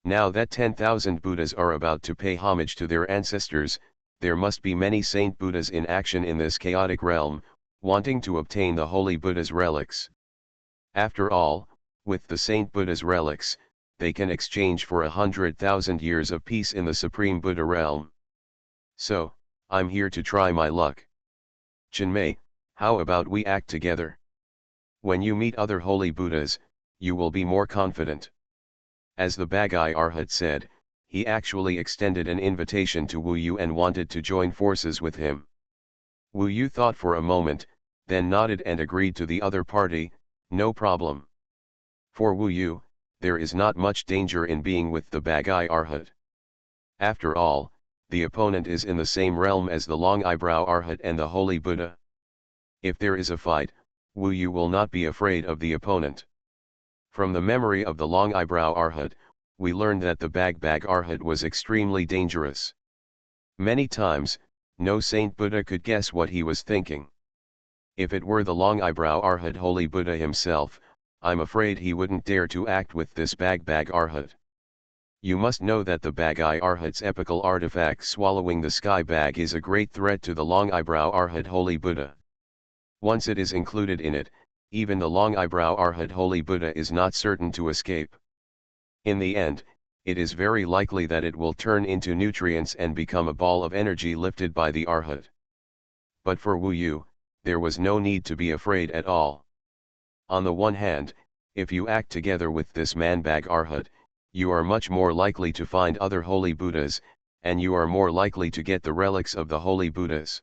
Now that 10,000 Buddhas are about to pay homage to their ancestors, there must be many Saint Buddhas in action in this chaotic realm, wanting to obtain the Holy Buddha's relics. After all, with the Saint Buddha's relics, they can exchange for 100,000 years of peace in the Supreme Buddha realm. So, I'm here to try my luck. Chenmei, how about we act together? When you meet other holy Buddhas, you will be more confident. As the Bagai Arhat said, he actually extended an invitation to Wu Yu and wanted to join forces with him. Wu Yu thought for a moment, then nodded and agreed to the other party, no problem. For Wu Yu, there is not much danger in being with the Bagai Arhat. After all, the opponent is in the same realm as the long eyebrow Arhat and the Holy Buddha. If there is a fight, Wu Yu will not be afraid of the opponent. From the memory of the long eyebrow Arhat, we learned that the Bag Arhat was extremely dangerous. Many times, no Saint Buddha could guess what he was thinking. If it were the long eyebrow Arhat Holy Buddha himself, I'm afraid he wouldn't dare to act with this Bag Arhat. You must know that the Bagai Arhat's epical artifact swallowing the sky bag is a great threat to the long eyebrow Arhat Holy Buddha. Once it is included in it, even the long eyebrow Arhat Holy Buddha is not certain to escape. In the end, it is very likely that it will turn into nutrients and become a ball of energy lifted by the Arhat. But for Wu Yu, there was no need to be afraid at all. On the one hand, if you act together with this man Bag Arhat, you are much more likely to find other holy Buddhas, and you are more likely to get the relics of the holy Buddhas.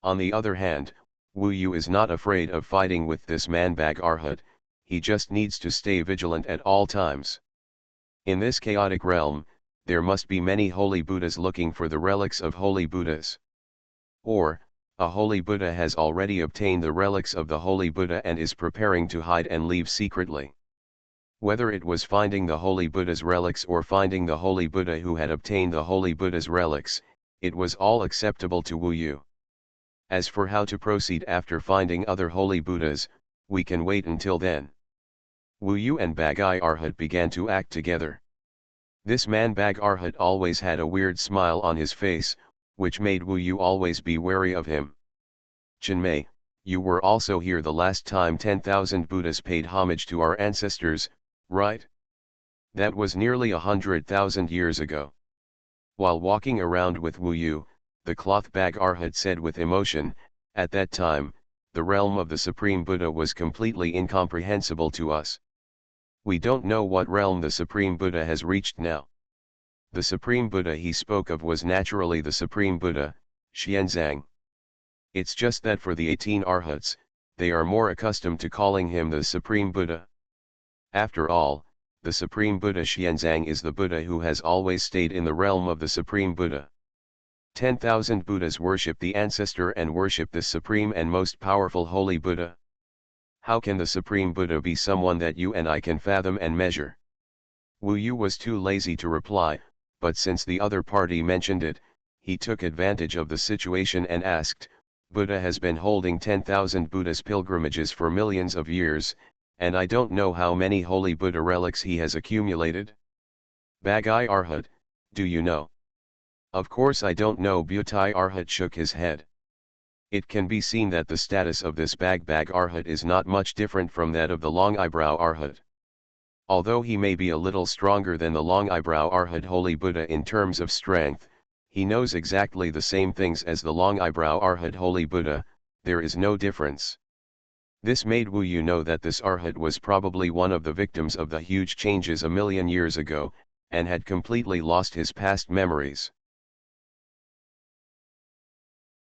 On the other hand, Wu Yu is not afraid of fighting with this man Bag Arhat, he just needs to stay vigilant at all times. In this chaotic realm, there must be many holy Buddhas looking for the relics of holy Buddhas. Or, a holy Buddha has already obtained the relics of the holy Buddha and is preparing to hide and leave secretly. Whether it was finding the holy Buddha's relics or finding the holy Buddha who had obtained the holy Buddha's relics, it was all acceptable to Wu Yu. As for how to proceed after finding other holy Buddhas, we can wait until then. Wu Yu and Bagai Arhat began to act together. This man Bag Arhat always had a weird smile on his face, which made Wu Yu always be wary of him. Chenmei, you were also here the last time 10,000 Buddhas paid homage to our ancestors, right? That was nearly 100,000 years ago. While walking around with Wu Yu, the cloth Bag Arhat said with emotion, at that time, the realm of the Supreme Buddha was completely incomprehensible to us. We don't know what realm the Supreme Buddha has reached now. The Supreme Buddha he spoke of was naturally the Supreme Buddha, Xianzang. It's just that for the 18 Arhats, they are more accustomed to calling him the Supreme Buddha. After all, the Supreme Buddha Xianzang is the Buddha who has always stayed in the realm of the Supreme Buddha. 10,000 Buddhas worship the ancestor and worship this supreme and most powerful holy Buddha. How can the Supreme Buddha be someone that you and I can fathom and measure? Wu Yu was too lazy to reply, but since the other party mentioned it, he took advantage of the situation and asked, Buddha has been holding 10,000 Buddhist pilgrimages for millions of years, and I don't know how many holy Buddha relics he has accumulated. Bagai Arhat, do you know? Of course I don't know. Bhutai Arhat shook his head. It can be seen that the status of this Bag Arhat is not much different from that of the Long Eyebrow Arhat. Although he may be a little stronger than the Long Eyebrow Arhat Holy Buddha in terms of strength, he knows exactly the same things as the Long Eyebrow Arhat Holy Buddha, there is no difference. This made Wu Yu know that this Arhat was probably one of the victims of the huge changes a million years ago, and had completely lost his past memories.